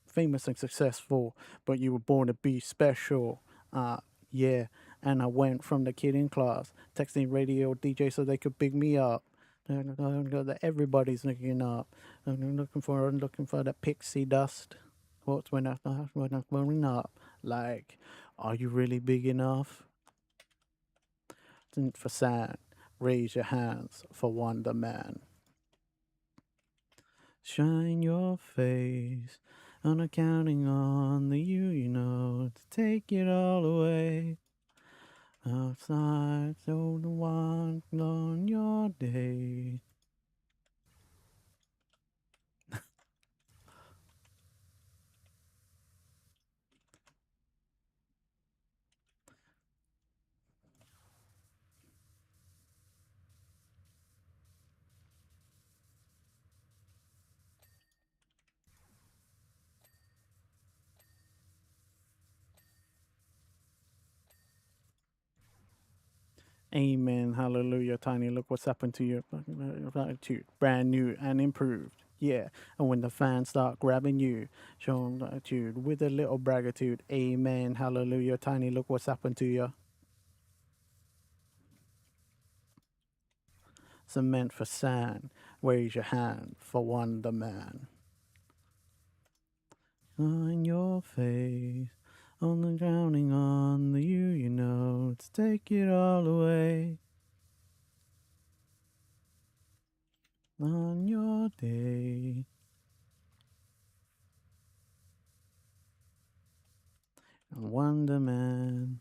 Famous and successful, but you were born to be special. Yeah. And I went from the kid in class, texting radio DJ so they could pick me up. That everybody's looking up. I'm looking for that pixie dust. What's when I'm growing up? Like, are you really big enough? For sand, raise your hands for Wonder Man. Shine your face. I'm not counting on the you know, to take it all away. Outside, so the one on your day. Amen. Hallelujah. Tiny, look what's happened to your attitude. Brand new and improved. Yeah. And when the fans start grabbing you, show them attitude with a little bragitude. Amen. Hallelujah. Tiny, look what's happened to you. Cement for sand. Raise your hand for Wonder Man. On your face. On the drowning on the you know. To take it all away. On your day. Wonder Man.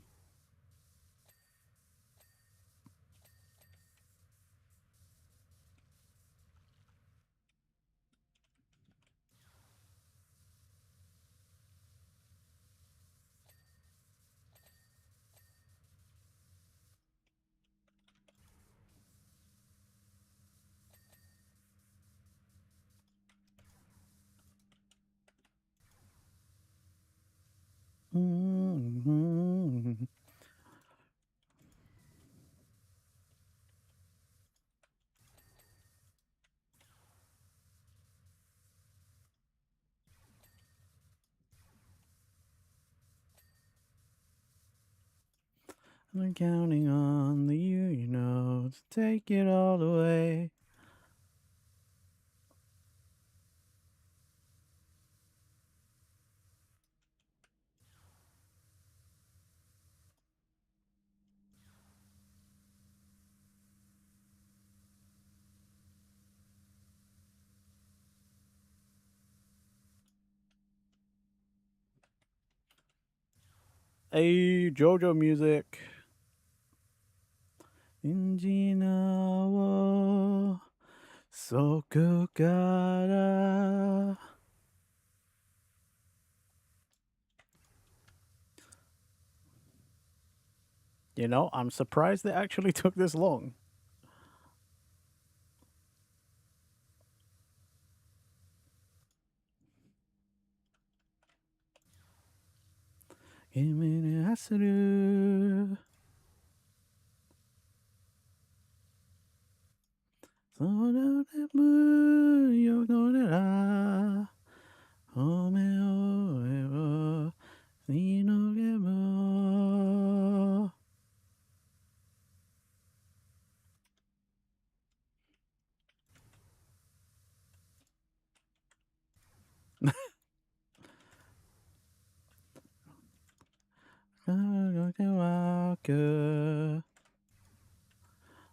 I'm counting on the to take it all away. Hey, JoJo music. Injina wo soku kara. I'm surprised it actually took this long. Kimi Hasaru.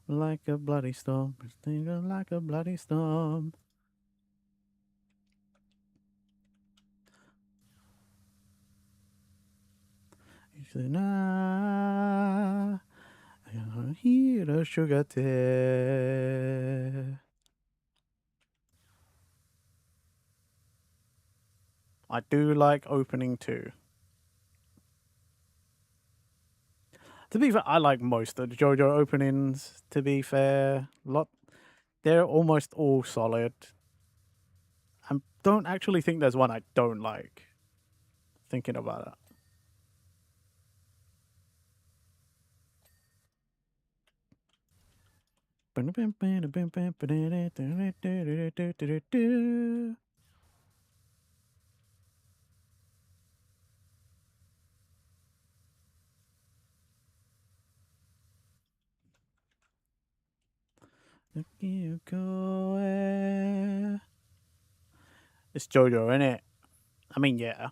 Like a bloody storm, like a bloody storm. Hiro Shugate. I do like opening too. To be fair, I like most of the JoJo openings. To be fair, they're almost all solid. I don't actually think there's one I don't like. Thinking about it. It's JoJo, innit? I mean, yeah.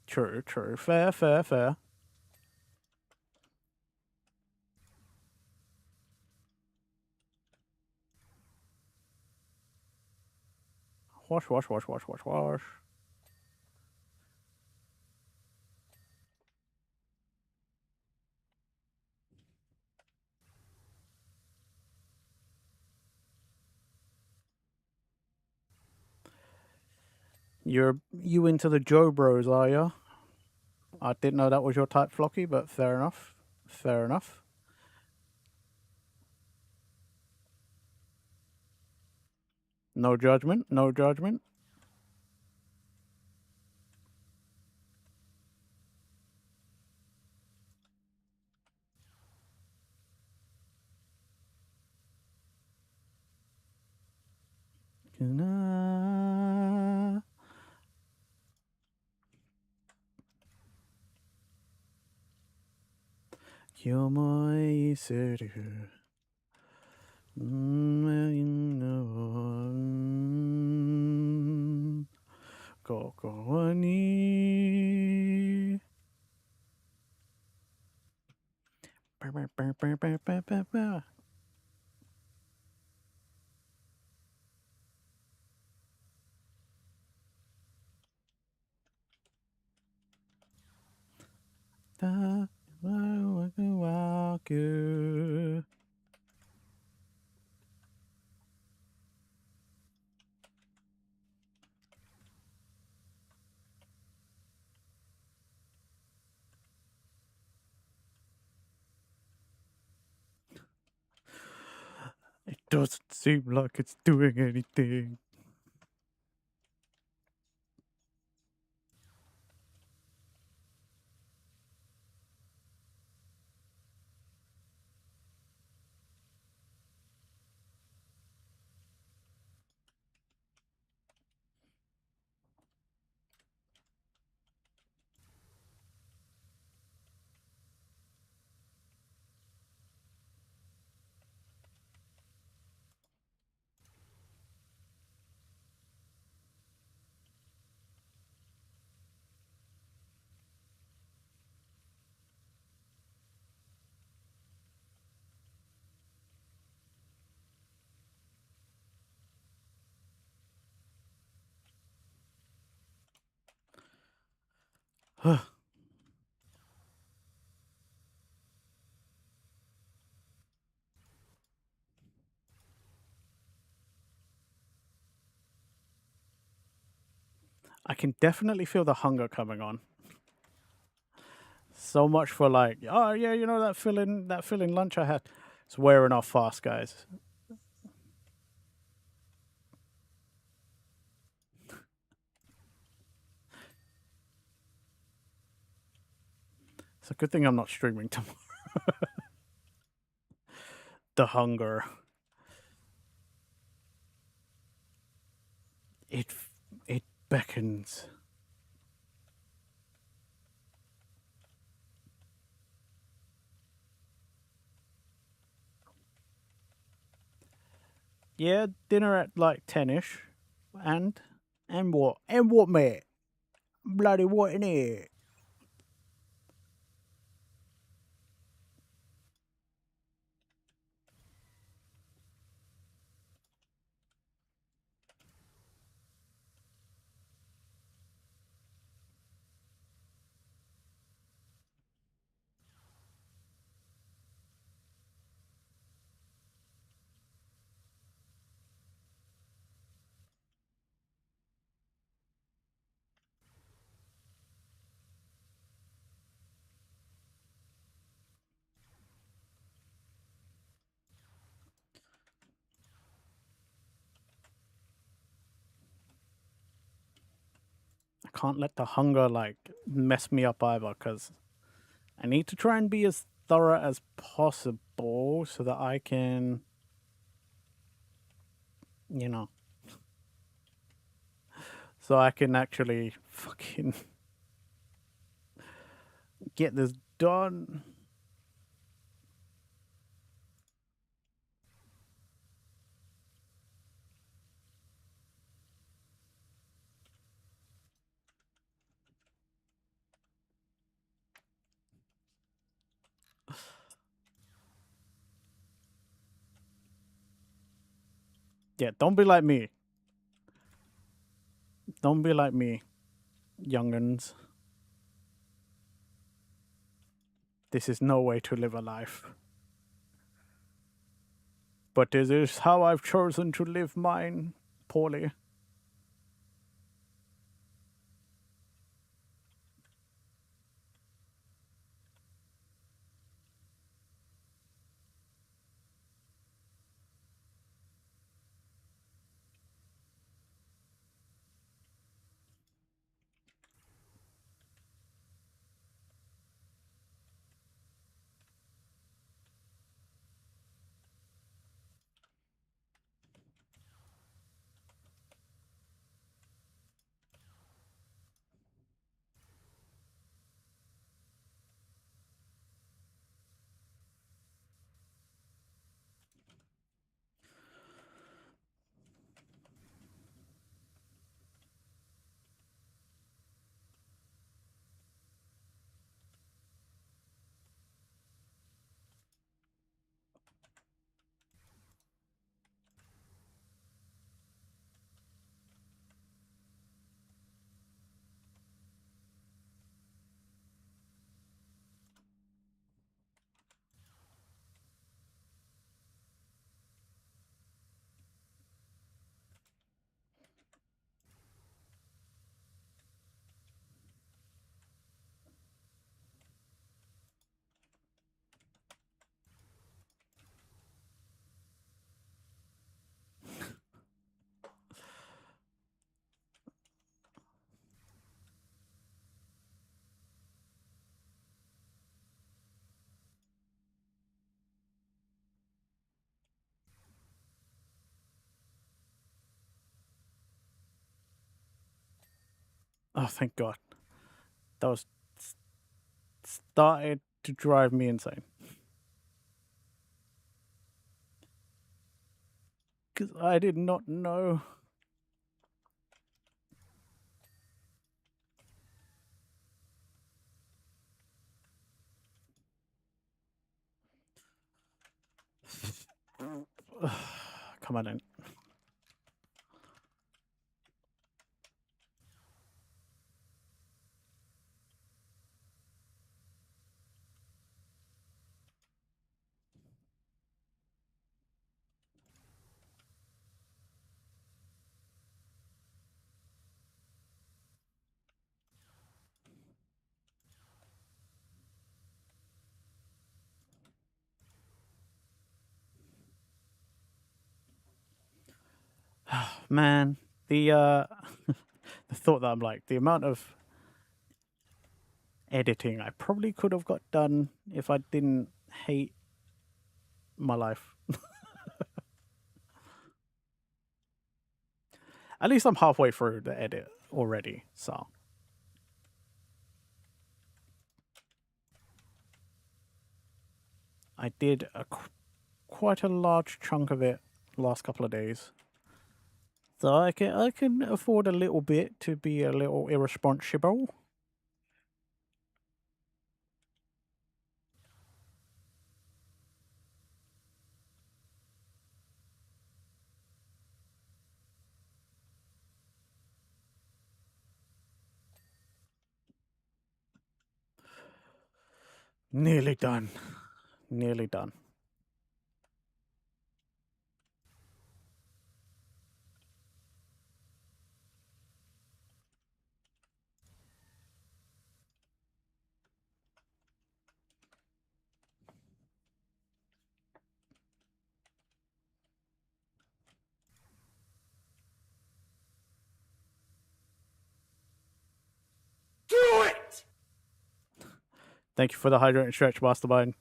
True. Fair. Wash. You into the Joe Bros, are you? I didn't know that was your type, Flocky, but fair enough. Fair enough. No judgment. No judgment. Kana. Kyomoi suru. Koko ni. Waku. It doesn't seem like it's doing anything. I can definitely feel the hunger coming on. So much for like, oh yeah, you know that filling lunch I had. It's wearing off fast, guys. It's a good thing I'm not streaming tomorrow. The hunger. It beckons. Yeah, dinner at like 10ish. And what? And what, mate? Bloody what in it? I can't let the hunger like mess me up either, because I need to try and be as thorough as possible so that I can, you know, so I can actually fucking get this done. Yeah, don't be like me. Don't be like me, young'uns. This is no way to live a life. But it is how I've chosen to live mine, poorly. Oh, thank God. That was started to drive me insane. Because I did not know. Come on in. Man, the the thought that I'm like the amount of editing I probably could have got done if I didn't hate my life. At least I'm halfway through the edit already, so I did quite a large chunk of it last couple of days. So I can afford a little bit to be a little irresponsible. Nearly done. Nearly done. Do it! Thank you for the hydrant and stretch, Mastermind.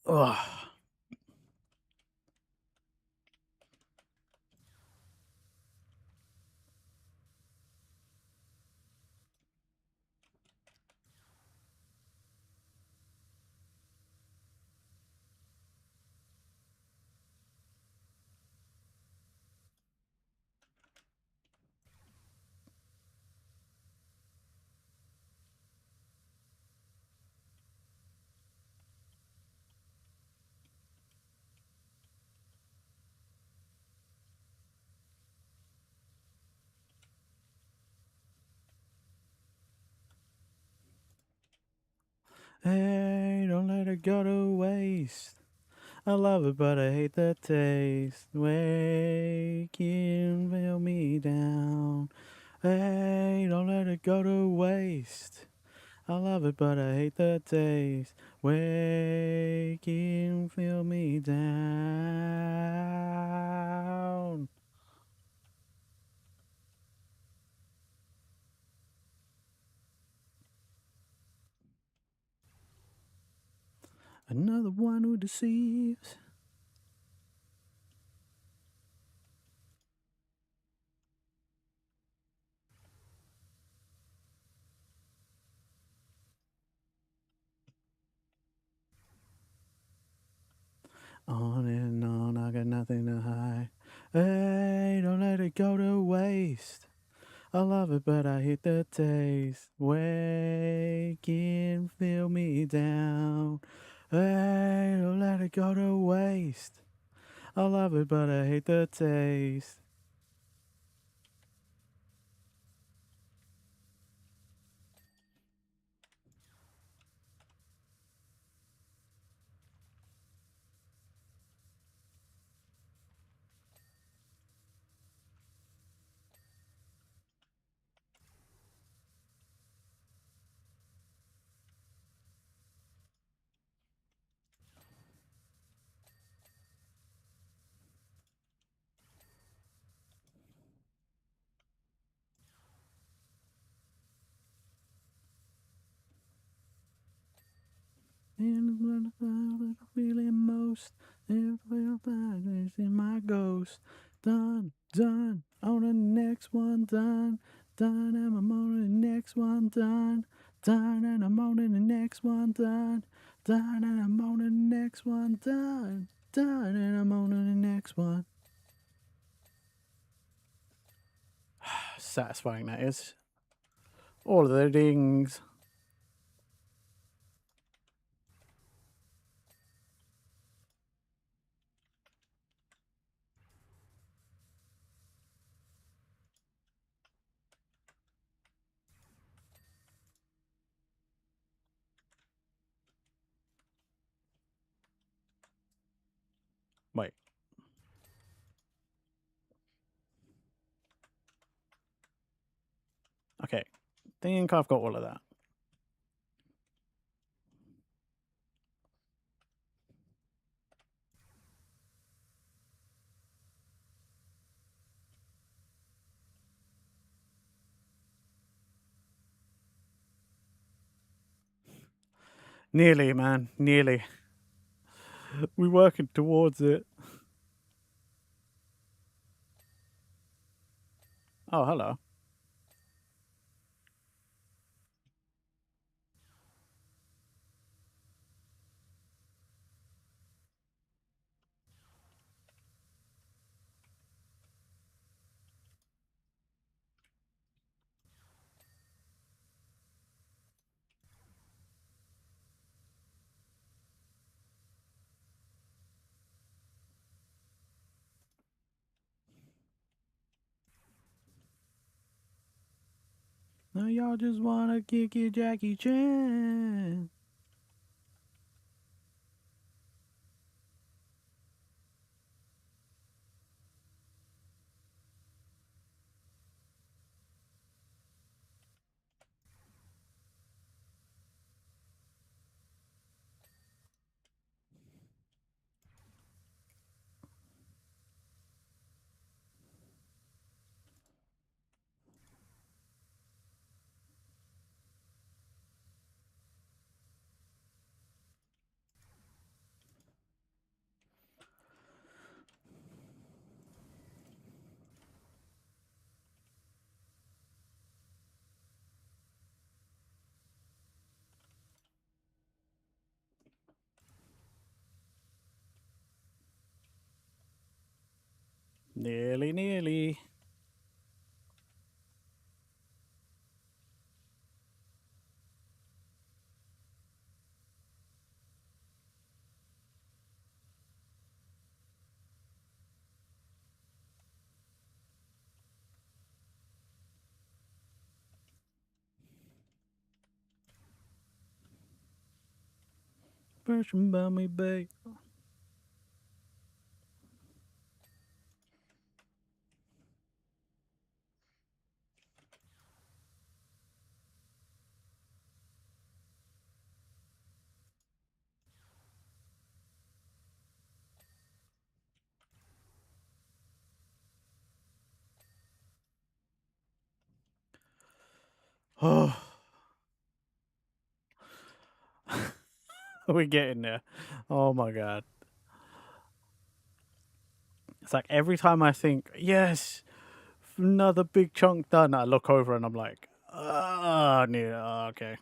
Ugh. Hey, don't let it go to waste. I love it, but I hate the taste. Wake and fill me down. Hey, don't let it go to waste. I love it, but I hate the taste. Wake and fill me down. Another one who deceives. On and on, I got nothing to hide. Hey, don't let it go to waste. I love it, but I hate the taste. Wake and fill me down. Hey, don't let it go to waste. I love it, but I hate the taste. And I'm feeling most, and is in my ghost. Done, done, on the next one, done, done, and I'm on the next one, done, done, and I'm on the next one, done, done, and I'm on the next one, done, done, and I'm on the next one. Satisfying that is. All of the dings. Wait. Okay, think I've got all of that. Nearly, man. Nearly. We're working towards it. Oh, hello. Now y'all just wanna kick it, Jackie Chan. Nearly, nearly. Person by me, babe. Oh, we're getting there. Oh my god. It's like every time I think, yes, another big chunk done, I look over and I'm like, ah, okay.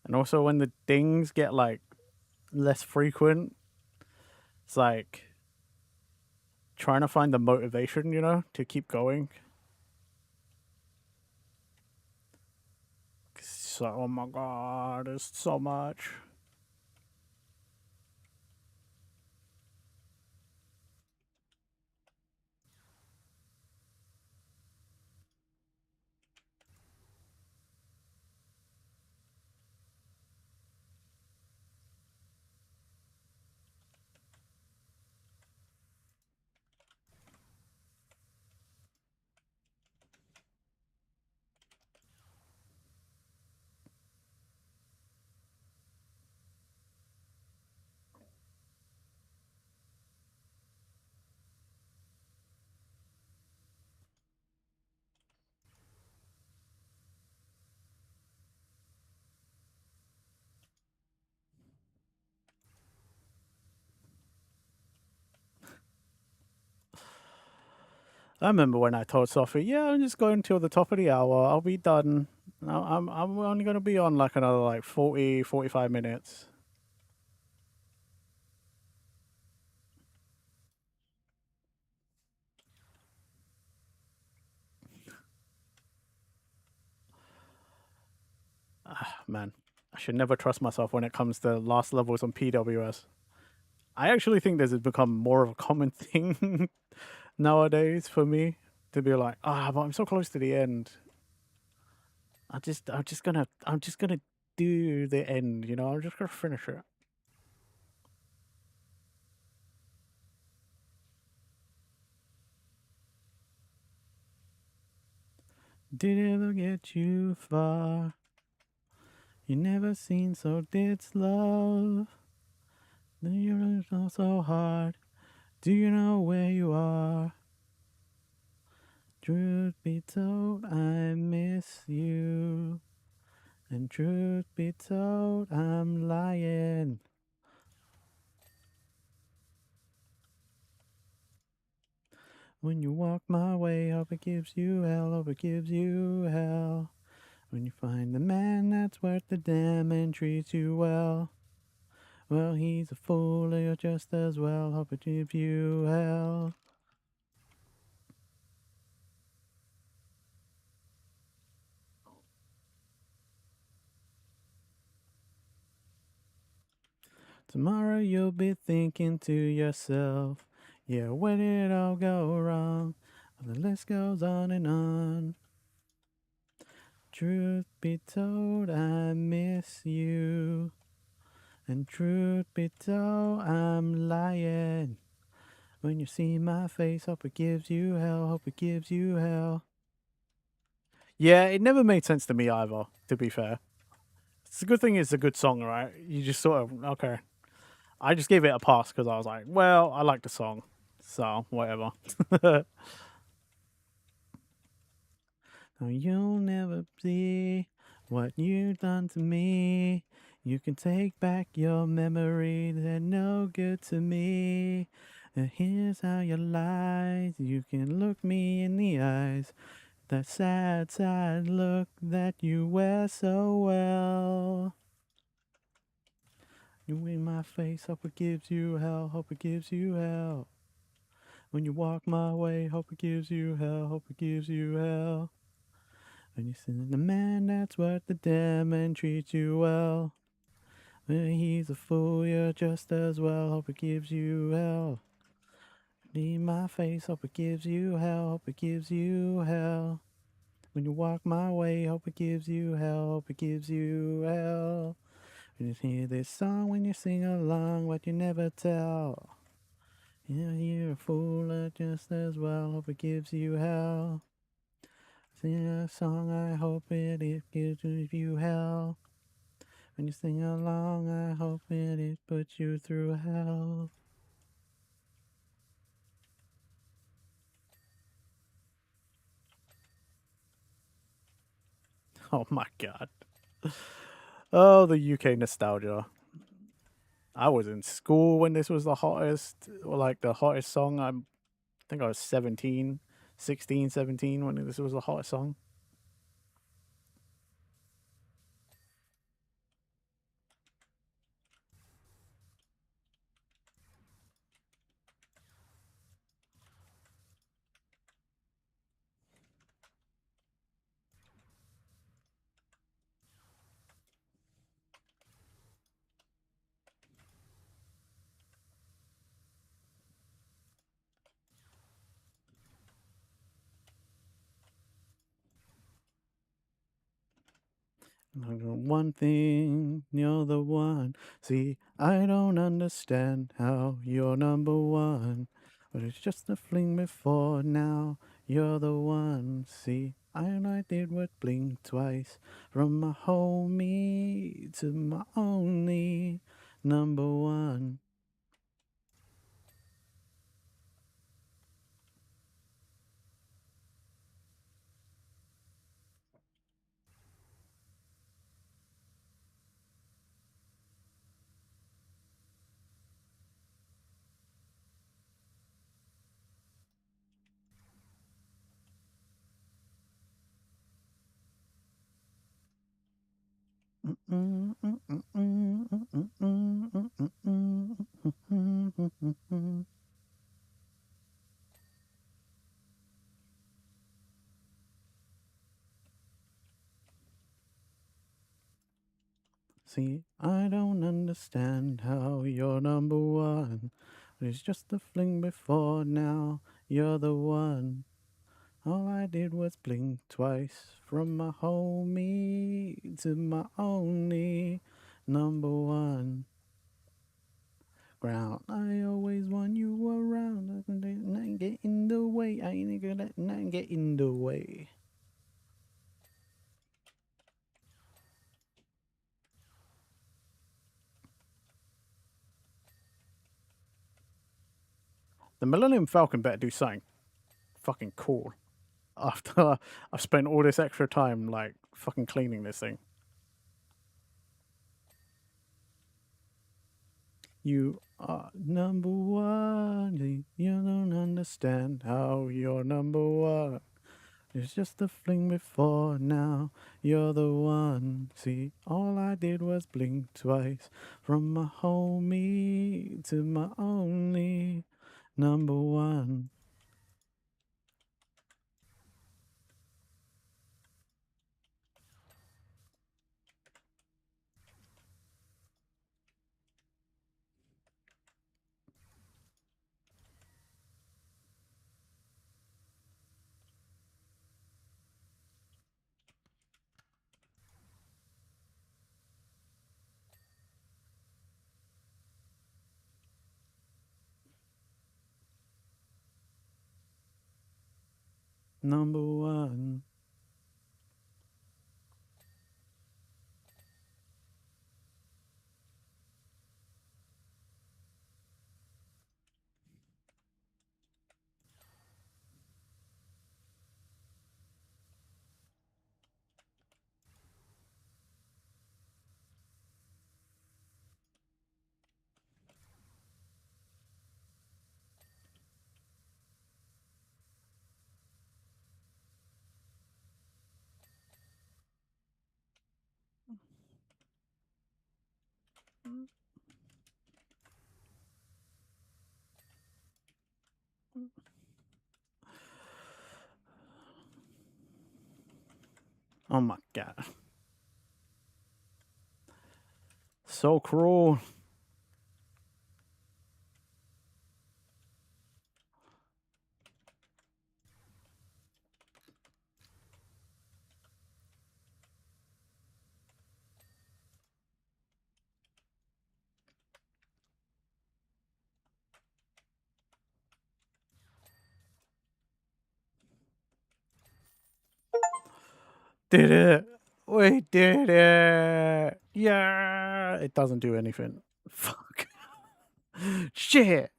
And also when the dings get like less frequent, it's like trying to find the motivation, to keep going. So, oh my god, there's so much. I remember when I told Sophie, yeah, I'm just going till the top of the hour. I'll be done. No, I'm only going to be on like another like 40, 45 minutes. Ah, man, I should never trust myself when it comes to last levels on PWS. I actually think this has become more of a common thing nowadays for me to be like, but I'm so close to the end. I'm just gonna do the end, you know. I'm just gonna finish it. Did it ever get you far? You never seen so did's love. Do you really know so hard? Do you know where you are? Truth be told, I miss you. And truth be told, I'm lying. When you walk my way, hope it gives you hell, hope it gives you hell. When you find the man that's worth the damn and treats you well, well, he's a fool, or you're just as well, hope it gives you hell. Tomorrow you'll be thinking to yourself, yeah, where did it all go wrong? Well, the list goes on and on. Truth be told, I miss you. And truth be told, I'm lying. When you see my face, hope it gives you hell, hope it gives you hell. Yeah, it never made sense to me either, to be fair. It's a good thing it's a good song, right? You just sort of, okay. I just gave it a pass because I was like, well, I like the song. So, whatever. No, you'll never see what you've done to me. You can take back your memory, they're no good to me. And here's how you lie. You can look me in the eyes. That sad, sad look that you wear so well. You in my face, hope it gives you hell, hope it gives you hell. When you walk my way, hope it gives you hell, hope it gives you hell. When you see the man that's worth the damn and treats you well. When he's a fool, you're just as well, hope it gives you hell. Need my face, hope it gives you hell, hope it gives you hell. When you walk my way, hope it gives you hell, hope it gives you hell. When you hear this song, when you sing along, what you never tell. Yeah, you're a fool just as well, hope it gives you hell. Sing a song, I hope it gives you hell. When you sing along, I hope it puts you through hell. Oh my god. Oh, the UK nostalgia. I was in school when this was the hottest, or like the hottest song. I think I was 17, 16, 17 when this was the hottest song. One thing, you're the one. See, I don't understand how you're number one. But it's just a fling before now. You're the one. See, I did what blink twice. From my homie to my only number one. See, I don't understand how you're number one. But it's just a fling before now. You're the one. All I did was blink twice from my homie to my only number one ground. I always want you around. I can let nothing get in the way. I ain't gonna let nothing get in the way. The Millennium Falcon better do something fucking cool. After I've spent all this extra time, like, fucking cleaning this thing. You are number one. You don't understand how you're number one. It's just a fling before now. You're the one. See, all I did was blink twice. From my homie to my only number one. Number one. Oh my god. So cruel. Did it. We did it. Yeah. It doesn't do anything. Fuck. Shit.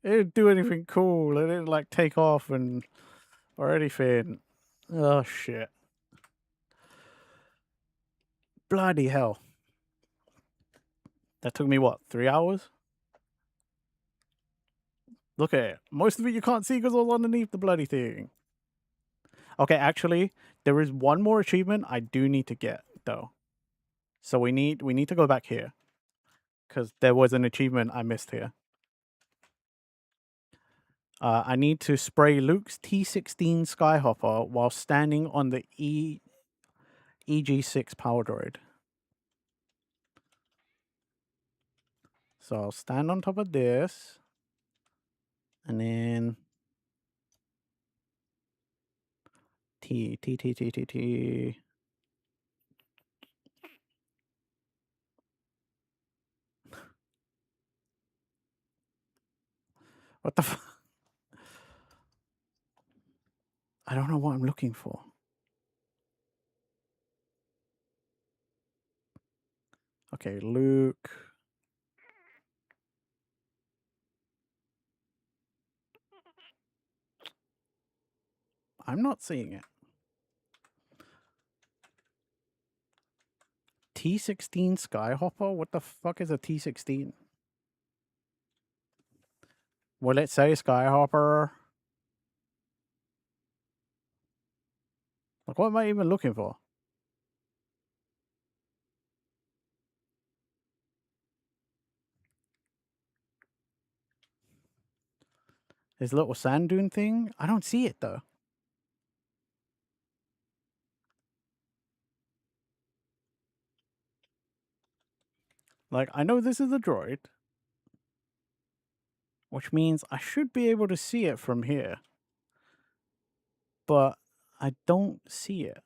It didn't do anything cool. It didn't like take off and or anything. Oh shit. Bloody hell. That took me what, 3 hours? Look at it. Most of it you can't see because I was underneath the bloody thing. Okay, actually, there is one more achievement I do need to get though. So we need to go back here. Because there was an achievement I missed here. I need to spray Luke's T16 Skyhopper while standing on the EG6 power droid. So I'll stand on top of this. And then T. What the fuck? I don't know what I'm looking for. Okay, Luke. I'm not seeing it. T16 Skyhopper? What the fuck is a T16? Will it say Skyhopper? Like, what am I even looking for? This little sand dune thing? I don't see it though. Like, I know this is a droid, which means I should be able to see it from here. but I don't see it.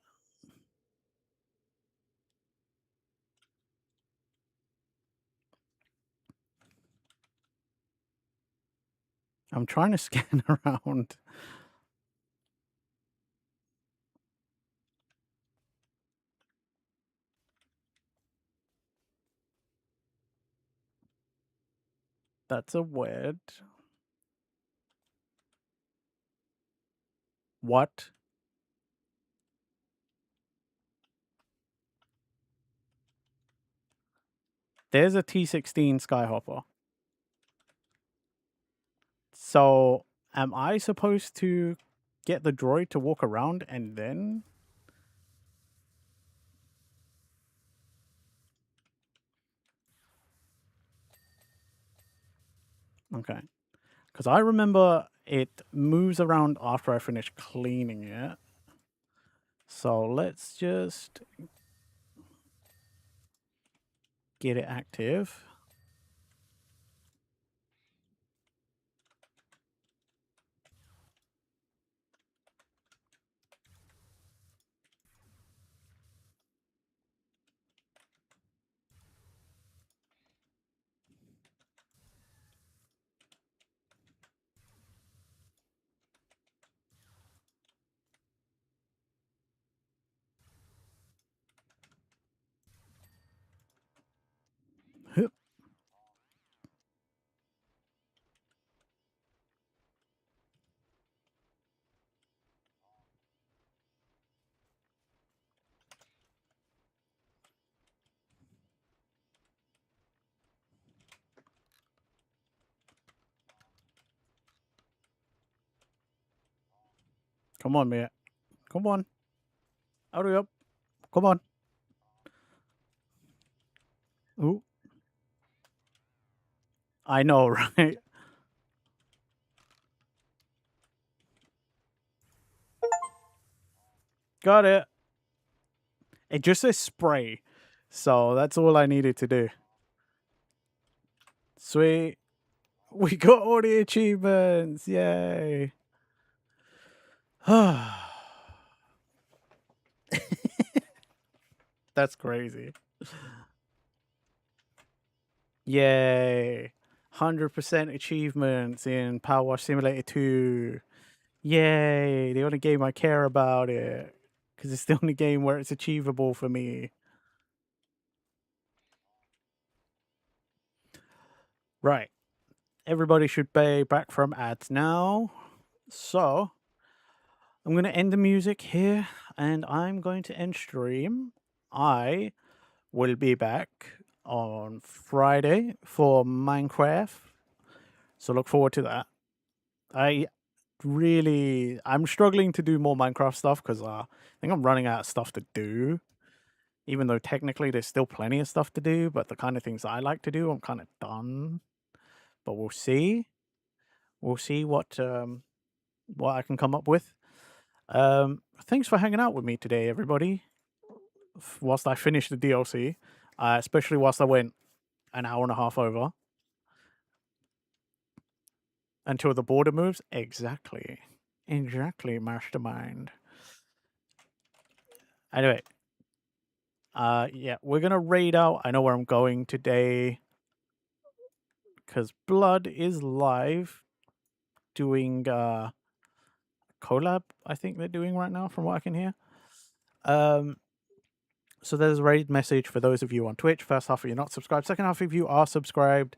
I'm trying to scan around. That's a weird. What? There's a T16 Skyhopper. So, am I supposed to get the droid to walk around and then? Okay. Because I remember it moves around after I finish cleaning it. So let's just get it active. Hup. Come on, mate. Come on. Hurry up. Come on. Ooh. I know, right? Got it. It just says spray. So that's all I needed to do. Sweet. We got all the achievements. Yay. That's crazy. Yay. 100% achievements in PowerWash Simulator 2. Yay. The only game I care about it. Because it's the only game where it's achievable for me. Right. Everybody should be back from ads now. So, I'm going to end the music here and I'm going to end stream. I will be back on Friday for Minecraft. So, look forward to that. I'm struggling to do more Minecraft stuff because I think I'm running out of stuff to do. Even though technically there's still plenty of stuff to do, but the kind of things I like to do, I'm kind of done. But we'll see. We'll see what I can come up with. Thanks for hanging out with me today, everybody. Whilst I finished the DLC, especially whilst I went an hour and a half over until the border moves. Exactly, mastermind. Anyway, yeah, we're gonna raid out. I know where I'm going today because Blood is live doing collab. I think they're doing right now, from what I can hear. So there's a raid message for those of you on Twitch. First half of you not subscribed. Second half of you are subscribed.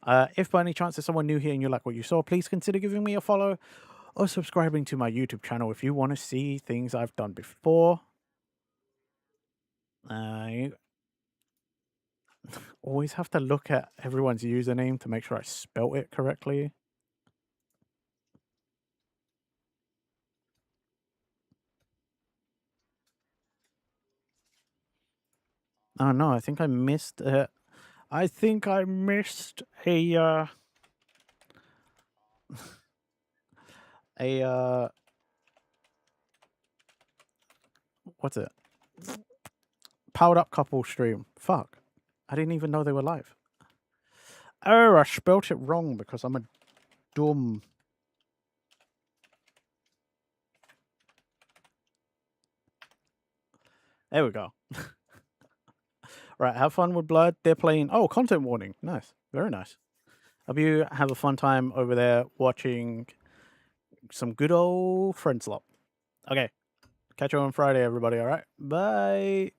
If by any chance there's someone new here and you like what you saw, please consider giving me a follow or subscribing to my YouTube channel if you want to see things I've done before. You always have to look at everyone's username to make sure I spelt it correctly. Oh no, I think I missed a what's it? Powered Up Couple stream. Fuck. I didn't even know they were live. Oh, I spelt it wrong because I'm a dumb. There we go. Right, have fun with Blood. They're playing... Oh, content warning. Nice. Very nice. Hope you have a fun time over there watching some good old Friend Slop. Okay. Catch you on Friday, everybody, all right? Bye.